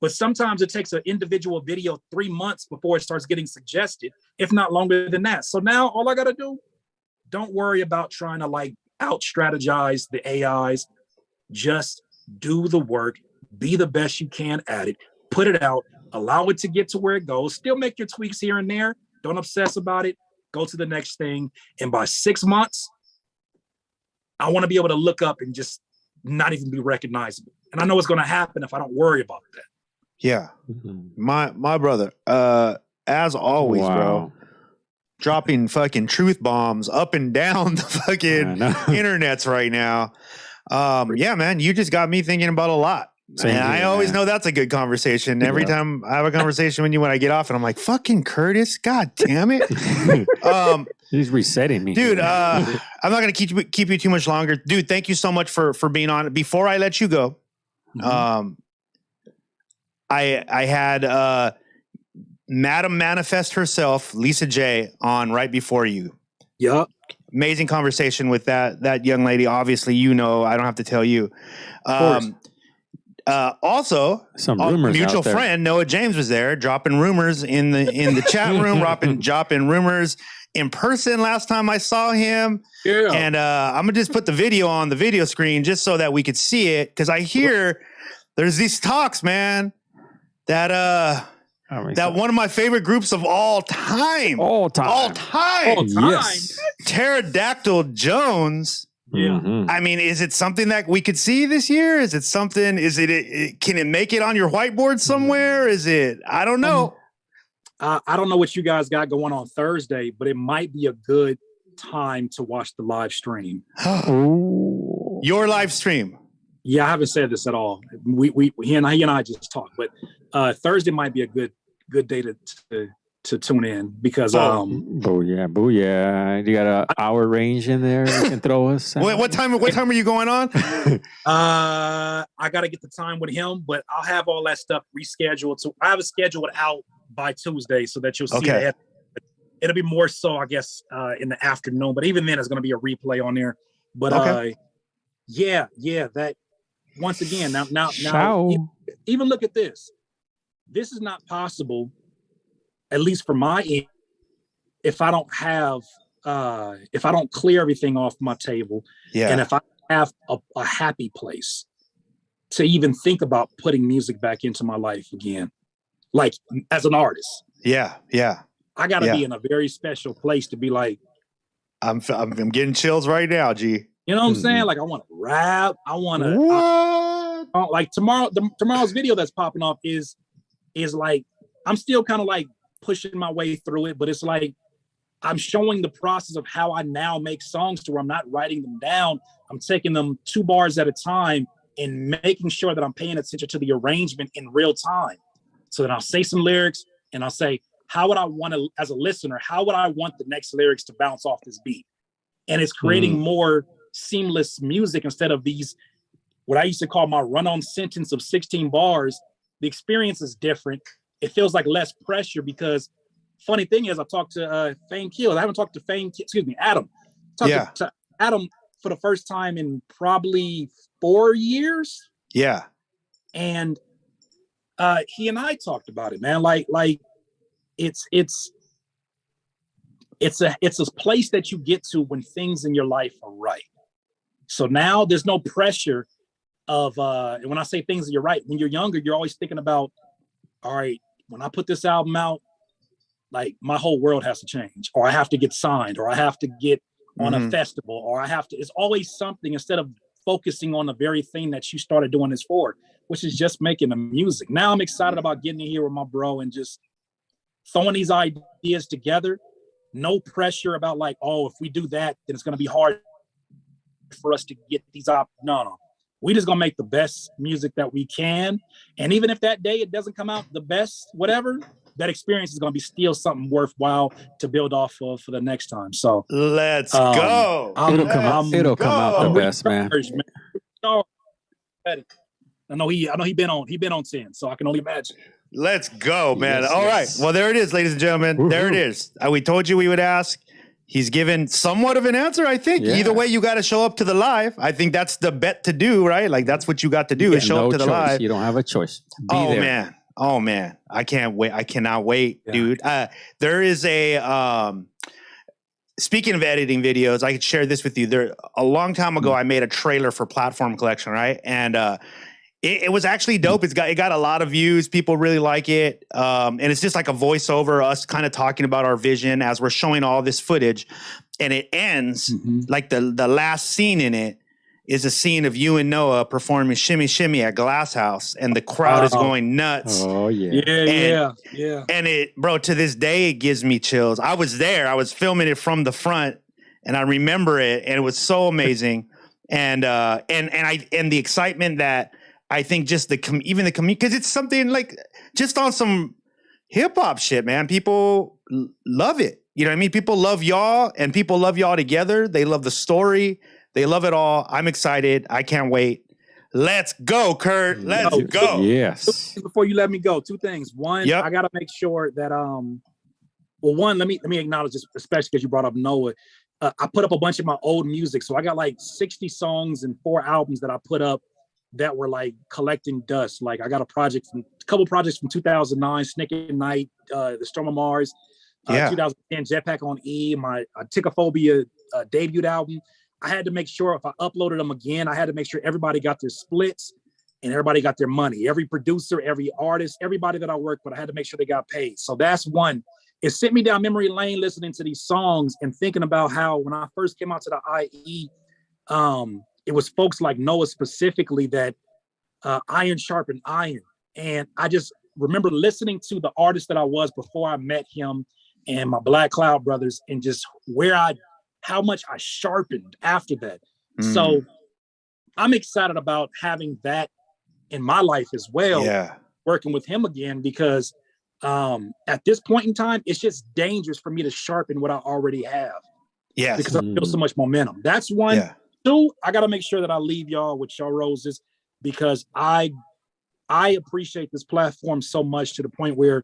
But sometimes it takes an individual video 3 months before it starts getting suggested, if not longer than that. So now all I got to do, don't worry about trying to like out strategize the AIs. Just do the work, be the best you can at it, put it out, allow it to get to where it goes, still make your tweaks here and there. Don't obsess about it. Go to the next thing. And by 6 months, I want to be able to look up and just not even be recognizable. And I know it's going to happen if I don't worry about that.
Yeah.
Mhm.
My brother, as always, bro, dropping fucking truth bombs up and down the fucking internets right now. Yeah, man, you just got me thinking about a lot.
Same
and
here,
I always
man.
know that's a good conversation. Every time I have a conversation with you when I get off, and I'm like, fucking Curtis, god damn it.
He's resetting me.
Dude, I'm not gonna keep you too much longer. Dude, thank you so much for being on. Before I let you go, I had Madam Manifest herself, Lesa J, on right before you.
Yup.
Amazing conversation with that young lady. Obviously, you know, I don't have to tell you. Also,
some rumors
mutual
out there.
friend Noah James was there, dropping rumors in the chat room, dropping rumors in person. Last time I saw him, and I'm gonna just put the video on the video screen just so that we could see it, because I hear there's these talks, man, that that one of my favorite groups of all time,
Yes.
Pterodactyl Jones.
Yeah.
I mean, is it something that we could see this year? Is it something? Is it? Can it make it on your whiteboard somewhere? Is it? I don't know.
I don't know what you guys got going on Thursday, but it might be a good time to watch the live stream.
Your live stream.
Yeah, I haven't said this at all. He and I just talked, but Thursday might be a good day to tune in, because
booyah. You got an hour range in there you can throw us.
What time are you going on?
I gotta get the time with him, but I'll have all that stuff rescheduled. So I have it scheduled out by Tuesday so that you'll see it. It'll be more so, I guess, in the afternoon, but even then it's gonna be a replay on there. But that once again, now even look at this. This is not possible, at least for my end, if I don't have, if I don't clear everything off my table, and if I have a happy place to even think about putting music back into my life again, like as an artist. I got to be in a very special place to be like,
I'm getting chills right now, G.
You know what I'm saying? Like, I want to rap. I want to, like tomorrow's video that's popping off is like, I'm still kind of like pushing my way through it, but it's like, I'm showing the process of how I now make songs to where I'm not writing them down. I'm taking them 2 bars at a time and making sure that I'm paying attention to the arrangement in real time. So then I'll say some lyrics and I'll say, how would I want to, as a listener, how would I want the next lyrics to bounce off this beat? And it's creating more seamless music instead of these, what I used to call my run-on sentence of 16 bars. The experience is different. It feels like less pressure, because funny thing is, I talked to Fame Kill. I haven't talked to Adam. Talked to Adam for the first time in probably 4 years.
Yeah.
And he and I talked about it, man. Like it's a place that you get to when things in your life are right. So now there's no pressure of and when I say things that you're right, when you're younger, you're always thinking about, all right, when I put this album out, like my whole world has to change, or I have to get signed, or I have to get on a festival, or I have to, it's always something, instead of focusing on the very thing that you started doing this for, which is just making the music. Now I'm excited about getting in here with my bro and just throwing these ideas together. No pressure about like, oh, if we do that, then it's going to be hard for us to get these up. No. We just gonna make the best music that we can. And even if that day it doesn't come out the best, whatever, that experience is gonna be still something worthwhile to build off of for the next time. So
let's go.
It'll come out the best, man.
I know he been on 10, so I can only imagine.
Let's go, man. All right. Well, there it is, ladies and gentlemen. Woo-hoo. There it is. We told you we would ask. He's given somewhat of an answer, I think. Either way, you got to show up to the live. I think that's the bet to do, right? Like, that's what you got to do is show up to the live.
You don't have a choice.
Oh, man. I can't wait. I cannot wait, dude. There is a... Speaking of editing videos, I could share this with you. A long time ago, I made a trailer for Platform Collection, right? And it was actually dope. It got a lot of views. People really like it. And it's just like a voiceover, us kind of talking about our vision as we're showing all this footage. And it ends like the last scene in it is a scene of you and Noah performing Shimmy Shimmy at Glass House, and the crowd is going nuts.
Oh, yeah.
Yeah.
And it, bro, to this day, it gives me chills. I was there. I was filming it from the front, and I remember it, and it was so amazing. And the excitement that I think just even the community, because it's something like just on some hip hop shit, man. People love it. You know what I mean? People love y'all, and people love y'all together. They love the story. They love it all. I'm excited. I can't wait. Let's go, Kurt. Let's go.
Yes.
Before you let me go, two things. One, I got to make sure that one, let me acknowledge this, especially because you brought up Noah. I put up a bunch of my old music, so I got like 60 songs and 4 albums that I put up that were like collecting dust. Like I got a couple projects from 2009, Snake and Night, The Storm of Mars, 2010 Jetpack on E, my Tichophobia debut album. I had to make sure if I uploaded them again, I had to make sure everybody got their splits and everybody got their money. Every producer, every artist, everybody that I worked with, I had to make sure they got paid. So that's one. It sent me down memory lane listening to these songs and thinking about how when I first came out to the IE, it was folks like Noah specifically that iron sharpened iron. And I just remember listening to the artist that I was before I met him and my Black Cloud brothers, and just how much I sharpened after that. So I'm excited about having that in my life as well, working with him again, because at this point in time, it's just dangerous for me to sharpen what I already have.
Yes.
Because I feel so much momentum. That's one.
Yeah.
Two, I got to make sure that I leave y'all with your roses, because I appreciate this platform so much to the point where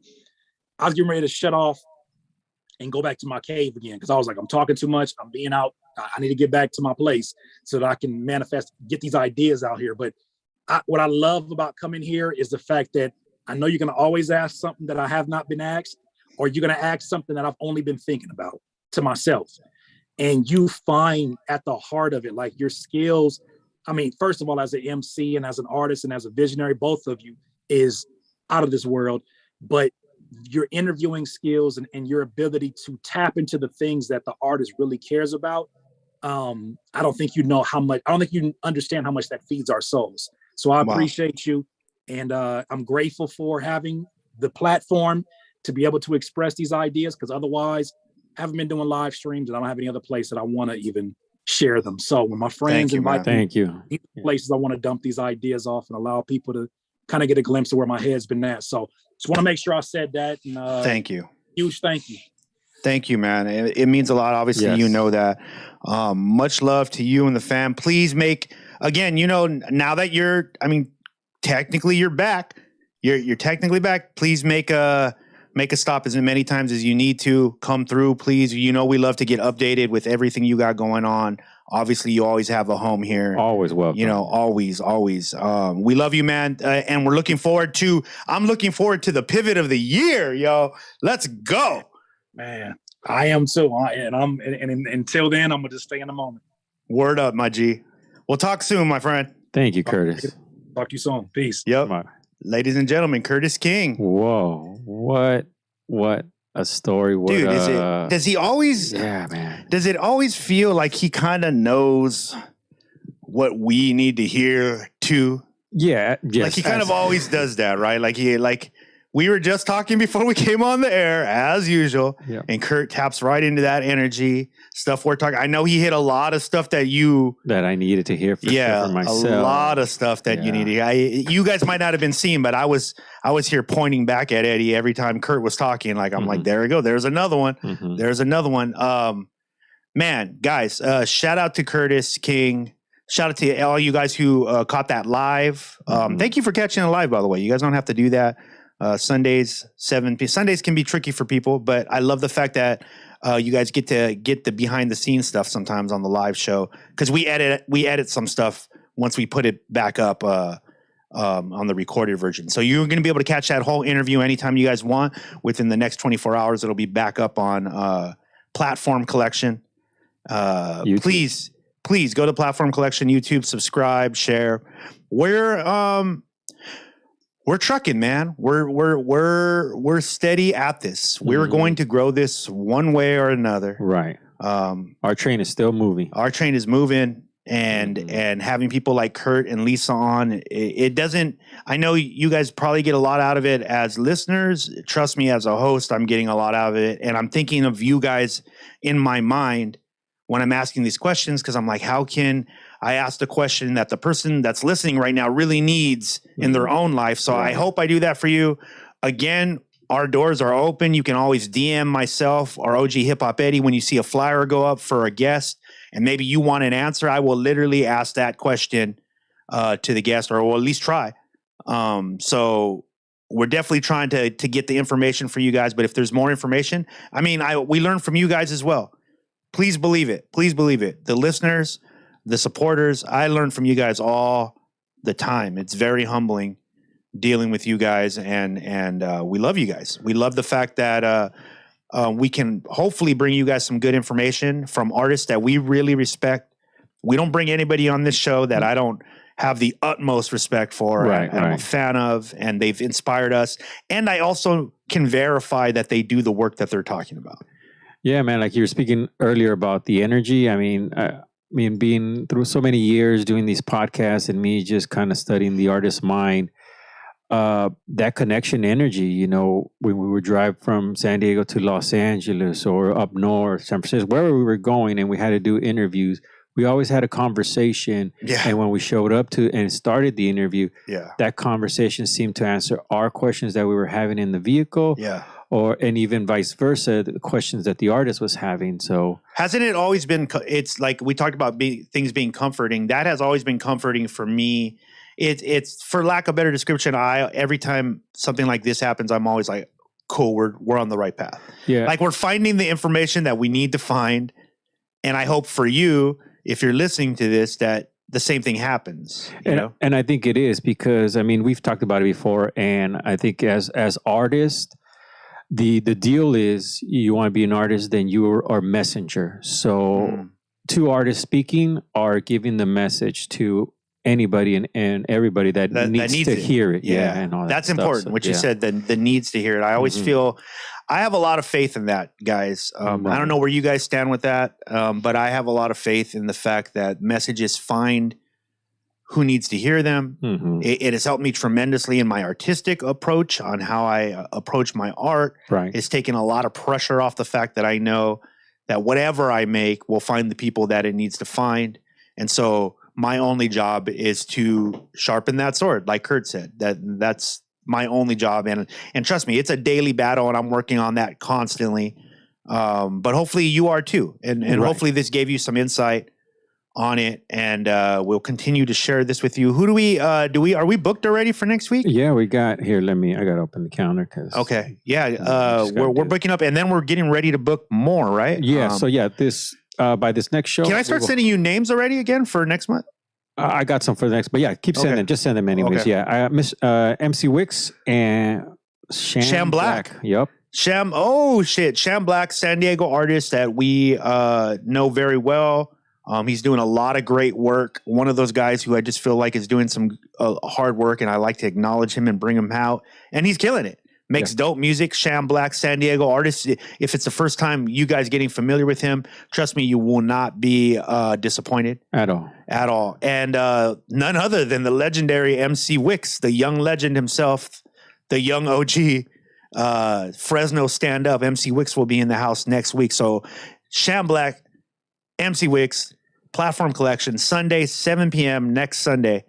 I was getting ready to shut off and go back to my cave again, because I was like, I'm talking too much. I'm being out. I need to get back to my place so that I can manifest, get these ideas out here. But what I love about coming here is the fact that I know you're going to always ask something that I have not been asked, or you're going to ask something that I've only been thinking about to myself. And you find at the heart of it, like your skills. I mean, first of all, as an MC and as an artist and as a visionary, both of you is out of this world. But your interviewing skills and your ability to tap into the things that the artist really cares about. I don't think you understand how much that feeds our souls. So I appreciate you. And I'm grateful for having the platform to be able to express these ideas, because otherwise I haven't been doing live streams and I don't have any other place that I want to even share them. So when my friends invite me to places, I want to dump these ideas off and allow people to kind of get a glimpse of where my head's been at. So just want to make sure I said that. And,
thank you.
Huge thank you.
Thank you, man. It means a lot. Obviously, you know that. Much love to you and the fam. Please again, now that technically you're back. You're technically back. Please make a stop as many times as you need to. Come through, please. We love to get updated with everything you got going on. Obviously, you always have a home here.
Always welcome.
Always. We love you, man. And I'm looking forward to the pivot of the year, yo. Let's go.
Man, I am too. And until then, I'm going to just stay in the moment.
Word up, my G. We'll talk soon, my friend.
Thank you, Curtis.
Talk to you soon. Peace.
Yep. Ladies and gentlemen, Curtis King.
Whoa. What a story.
Dude, does he always...
Yeah, man.
Does it always feel like he kind of knows what we need to hear too?
Yeah. Yes,
like he kind of always does that, right? Like we were just talking before we came on the air, as usual, and Kurt taps right into that energy stuff we're talking. I know he hit a lot of stuff that
I needed to hear for myself.
A lot of stuff that you needed. You guys might not have been seeing, but I was here pointing back at Eddie every time Kurt was talking. Like I'm like, there we go. There's another one.
Mm-hmm.
There's another one. Man, guys, shout out to Curtis King. Shout out to all you guys who caught that live. Thank you for catching it live, by the way. You guys don't have to do that. Sundays, 7 p.m. Sundays can be tricky for people, but I love the fact that you guys get to get the behind the scenes stuff sometimes on the live show, because we edit some stuff once we put it back up on the recorded version. So you're going to be able to catch that whole interview anytime you guys want. Within the next 24 hours, it'll be back up on Platform Collection. Please go to Platform Collection YouTube, subscribe, share. We're trucking, man. We're steady at this. We're going to grow this one way or another.
Right. Our train is still moving.
Our train is moving. and having people like Kurt and Lesa on, it doesn't, I know you guys probably get a lot out of it as listeners. Trust me, as a host, I'm getting a lot out of it. And I'm thinking of you guys in my mind when I'm asking these questions, because I'm like, how can I ask the question that the person that's listening right now really needs in their own life? So I hope I do that for you. Again, our doors are open. You can always DM myself or OG Hip Hop Eddie when you see a flyer go up for a guest and maybe you want an answer. I will literally ask that question to the guest, or will at least try. So we're definitely trying to get the information for you guys. But if there's more information, I mean, we learn from you guys as well. Please believe it. Please believe it. The listeners, the supporters, I learn from you guys all the time. It's very humbling dealing with you guys, and we love you guys. We love the fact that we can hopefully bring you guys some good information from artists that we really respect. We don't bring anybody on this show that I don't have the utmost respect for, and I'm a fan of, and they've inspired us. And I also can verify that they do the work that they're talking about.
Yeah, man, like you were speaking earlier about the energy. I mean, being through so many years doing these podcasts and me just kind of studying the artist's mind, that connection energy, you know, when we would drive from San Diego to Los Angeles or up north, San Francisco, wherever we were going, and we had to do interviews, we always had a conversation. Yeah. And when we showed up to and started the interview, that conversation seemed to answer our questions that we were having in the vehicle. Yeah. And even vice versa, the questions that the artist was having. So
hasn't it always been, it's like we talked about things being comforting. That has always been comforting for me. It's for lack of better description, every time something like this happens, I'm always like, cool, we're on the right path. Yeah. Like we're finding the information that we need to find. And I hope for you, if you're listening to this, that the same thing happens. You know?
And I think it is, because I mean, we've talked about it before, and I think as artists, the deal is you want to be an artist, then you are messenger. So two artists speaking are giving the message to anybody and everybody that needs to hear it. Yeah. And all that
That's
stuff.
important.
So,
what you said, the needs to hear it. I always feel, I have a lot of faith in that, guys. I don't know where you guys stand with that, but I have a lot of faith in the fact that messages find who needs to hear them. It has helped me tremendously in my artistic approach on how I approach my art. Right. It's taken a lot of pressure off the fact that I know that whatever I make will find the people that it needs to find. And so my only job is to sharpen that sword, like Kurt said. That's my only job. And trust me, it's a daily battle, and I'm working on that constantly. But hopefully you are too. And hopefully this gave you some insight on it, and we'll continue to share this with you. Who are we booked already for next week?
Yeah, we got here. I got to open the counter.
Okay. Yeah. We're booking up, and then we're getting ready to book more, right?
Yeah. So this, by this next show.
Can I start sending you names already again for next month?
I got some for the next, but yeah, keep sending. Just send them anyways. Okay. Yeah. I miss MC Wicks and Sham Black. Yep.
Sham Black, San Diego artist that we know very well. He's doing a lot of great work. One of those guys who I just feel like is doing some hard work, and I like to acknowledge him and bring him out. And he's killing it. Makes dope music. Sham Black, San Diego artist. If it's the first time you guys getting familiar with him, trust me, you will not be disappointed
at all.
And none other than the legendary MC Wicks, the young legend himself, the young OG Fresno stand-up. MC Wicks will be in the house next week. So Sham Black, MC Wicks, Platform Collection, Sunday, 7 p.m. next Sunday.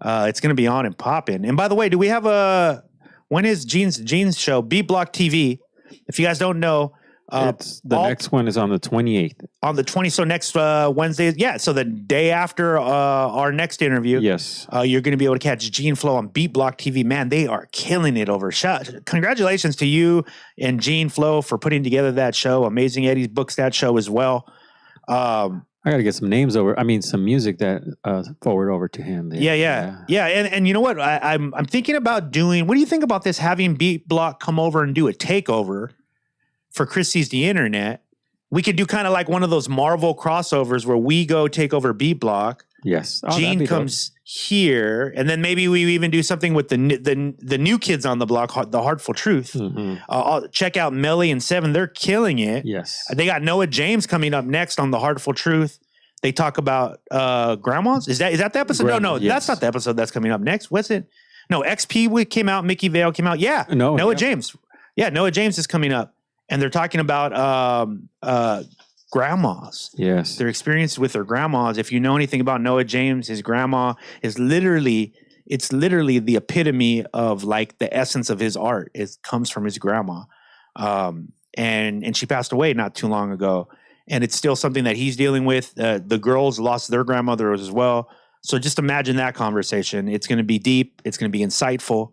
It's going to be on and popping. And by the way, do we have when is Gene's show? Beat Block TV. If you guys don't know,
next one is on the 28th.
On the 20th, so next Wednesday. Yeah, so the day after our next interview.
Yes.
You're going to be able to catch Gene Flow on Beat Block TV. Man, they are killing it over. Congratulations to you and Gene Flow for putting together that show. Amazing Eddie books that show as well.
I got to get some names some music that forward over to him. There.
Yeah. And you know what? I'm thinking about doing, what do you think about this, having Beat Block come over and do a takeover for Chris Sees the Internet? We could do kind of like one of those Marvel crossovers where we go take over Beat Block.
Yes.
Gene comes here, and then maybe we even do something with the new kids on the block, the Heartful Truth. Check out Melly and Seven; they're killing it.
Yes,
they got Noah James coming up next on the Heartful Truth. They talk about grandmas. Is that the episode? No,
Yes.
that's not the episode that's coming up next. What's it? No, XP came out. Mickey Vale came out. Yeah, Noah James. Yeah, Noah James is coming up, and they're talking about grandmas.
Yes,
their experience with their grandmas. If you know anything about Noah James, his grandma is literally the epitome of like the essence of his art. It comes from his grandma, and she passed away not too long ago. And it's still something that he's dealing with. The girls lost their grandmother as well. So just imagine that conversation. It's going to be deep. It's going to be insightful.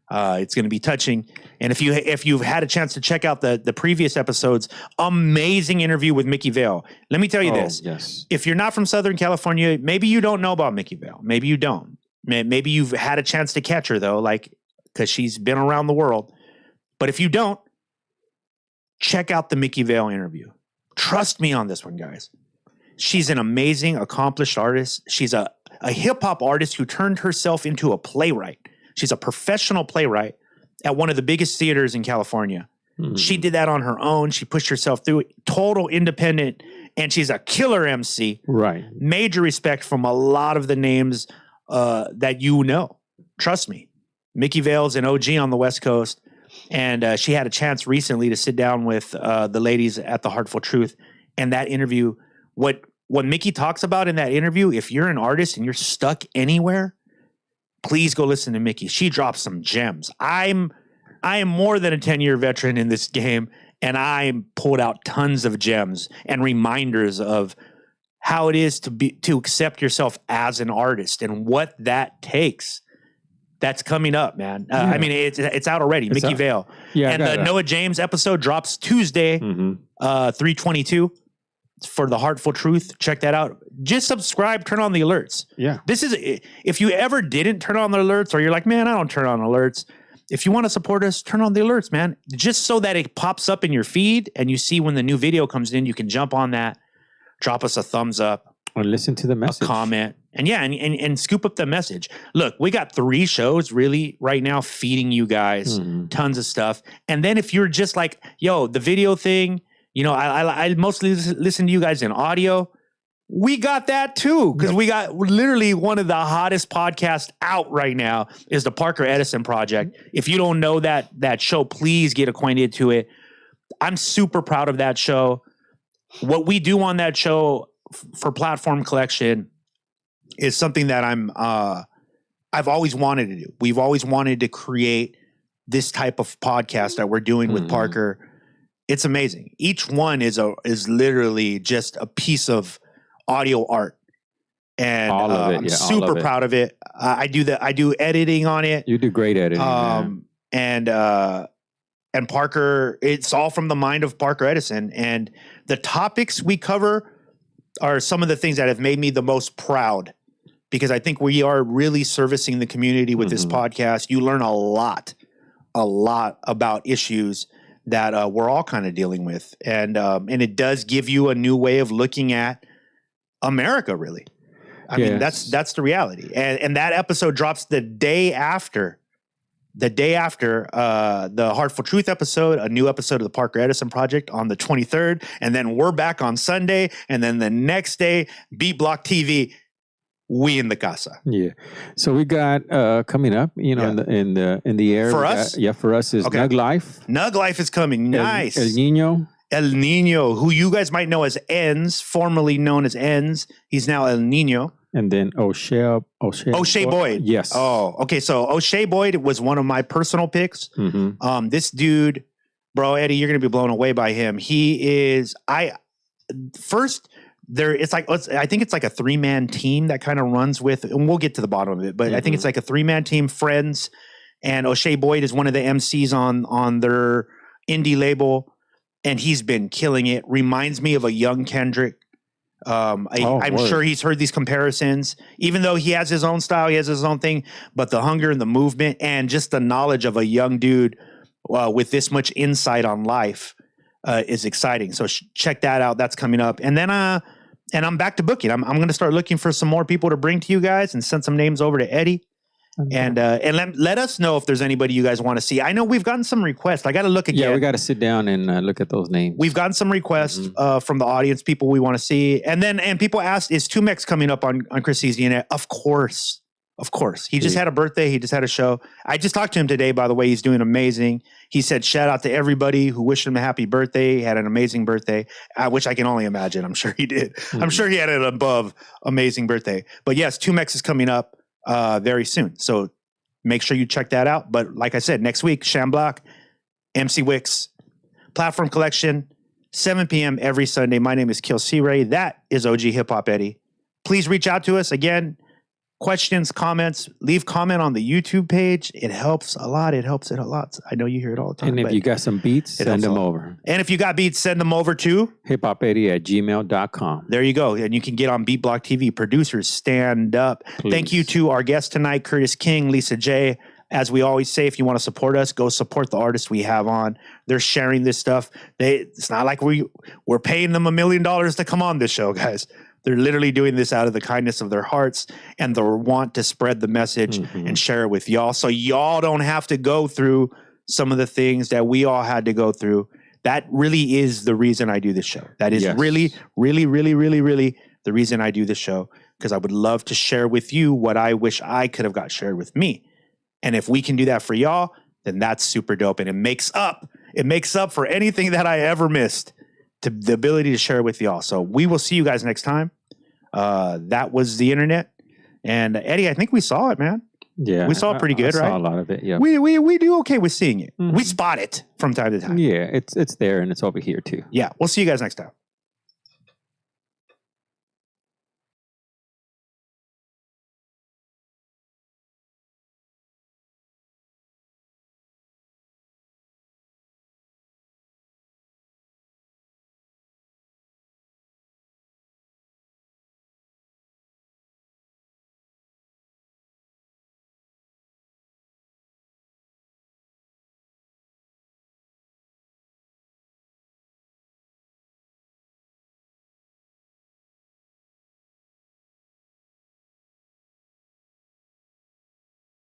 It's going to be touching. And if you've had a chance to check out the previous episodes, amazing interview with Mickey Vale. Let me tell you this.
Yes.
If you're not from Southern California, maybe you don't know about Mickey Vale. Maybe you don't. Maybe you've had a chance to catch her though, like, because she's been around the world. But if you don't, check out the Mickey Vale interview. Trust me on this one, guys. She's an amazing, accomplished artist. She's a hip-hop artist who turned herself into a playwright. She's a professional playwright at one of the biggest theaters in California. Mm-hmm. She did that on her own. She pushed herself through it, total independent, and she's a killer MC.
Right.
Major respect from a lot of the names that you know. Trust me. Mickey Vale's an OG on the West Coast. And she had a chance recently to sit down with the ladies at The Heartful Truth. And that interview, what Mickey talks about in that interview, if you're an artist and you're stuck anywhere, please go listen to Mickey. She drops some gems. I am more than a 10-year veteran in this game, and I pulled out tons of gems and reminders of how it is to accept yourself as an artist and what that takes. That's coming up, man. I mean, it's out already. Mickey Vale. Yeah, and the Noah James episode drops Tuesday, 3/22 for The Heartful Truth. Check that out. Just subscribe, turn on the alerts.
Yeah.
This is, if you ever didn't turn on the alerts, or you're like, man, I don't turn on alerts. If you want to support us, turn on the alerts, man. Just so that it pops up in your feed and you see when the new video comes in, you can jump on that, drop us a thumbs up.
Or listen to the message.
A comment. And yeah, and scoop up the message. Look, we got 3 shows really right now feeding you guys tons of stuff. And then if you're just like, yo, the video thing, you know, I mostly listen to you guys in audio. We got that too, because we got literally one of the hottest podcasts out right now is the Parker Edison Project. If you don't know that show, please get acquainted to it. I'm super proud of that show. What we do on that show for Platform Collection is something that I've always wanted to do. We've always wanted to create this type of podcast that we're doing with Parker. It's amazing. Each one is literally just a piece of audio art, and
all of it.
I'm super proud of it. I do editing on it.
You do great editing.
And Parker, it's all from the mind of Parker Edison, and the topics we cover are some of the things that have made me the most proud, because I think we are really servicing the community with this podcast. You learn a lot about issues that we're all kind of dealing with. And it does give you a new way of looking at America, really. I mean, that's the reality. And that episode drops the day after the Heartful Truth episode, a new episode of the Parker Edison Project on the 23rd. And then we're back on Sunday. And then the next day, Beat Block TV, we in the casa.
Yeah. So we got coming up, you know, in the air.
For us?
For us is Nug Life.
Nug Life is coming. Nice.
El Nino.
El Nino, who you guys might know as Enz, formerly known as Enz. He's now El Nino.
And then O'Shea
Boyd.
Yes.
Oh, okay. So O'Shea Boyd was one of my personal picks. This dude, bro, Eddie, you're going to be blown away by him. He is, I think it's like a 3-man team that kind of runs with, and we'll get to the bottom of it, but I think it's like a 3-man team, Friends, and O'Shea Boyd is one of the MCs on their indie label, and he's been killing it. Reminds me of a young Kendrick. I'm sure he's heard these comparisons, even though he has his own style, he has his own thing, but the hunger and the movement and just the knowledge of a young dude with this much insight on life is exciting. So check that out. That's coming up. And then, and I'm back to booking. I'm going to start looking for some more people to bring to you guys and send some names over to Eddie. And let us know if there's anybody you guys want to see. I know we've gotten some requests. I got to look again.
Yeah, we got to sit down and look at those names.
We've gotten some requests from the audience, people we want to see. And people asked, is 2Mex coming up on Chrissy's DNA? Of course. Of course. He just had a birthday. He just had a show. I just talked to him today, by the way. He's doing amazing. He said, shout out to everybody who wished him a happy birthday. He had an amazing birthday, which I can only imagine. I'm sure he did. I'm sure he had an above amazing birthday. But yes, 2Mex is coming up very soon. So make sure you check that out. But like I said, next week, Shamblock, MC Wicks, Platform Collection, 7 p.m. every Sunday. My name is KILLcRey. That is OG Hip Hop Eddie. Please reach out to us. Again, questions, comments, leave comment on the YouTube page. It helps a lot. It helps it a lot. I know you hear it all the time.
And if you got some beats, send them over.
And if you got beats, send them over to
hiphopeddie@gmail.com.
There you go. And you can get on Beat Block TV. Producers, stand up.
Please.
Thank you to our guests tonight, Curtis King, Lesa J. As we always say, if you want to support us, go support the artists we have on. They're sharing this stuff. It's not like we're paying them $1 million to come on this show, guys. They're literally doing this out of the kindness of their hearts and their want to spread the message and share it with y'all. So y'all don't have to go through some of the things that we all had to go through. That really is the reason I do this show. That is really, really, really, really, really the reason I do this show, because I would love to share with you what I wish I could have got shared with me. And if we can do that for y'all, then that's super dope. And it makes up for anything that I ever missed, to the ability to share with y'all. So we will see you guys next time. That was the internet. And Eddie, I think we saw it, man.
Yeah.
We saw it pretty good, right?
I saw a lot of it, yeah.
We do okay with seeing it. We spot it from time to time.
Yeah, it's there and it's over here too.
Yeah. We'll see you guys next time.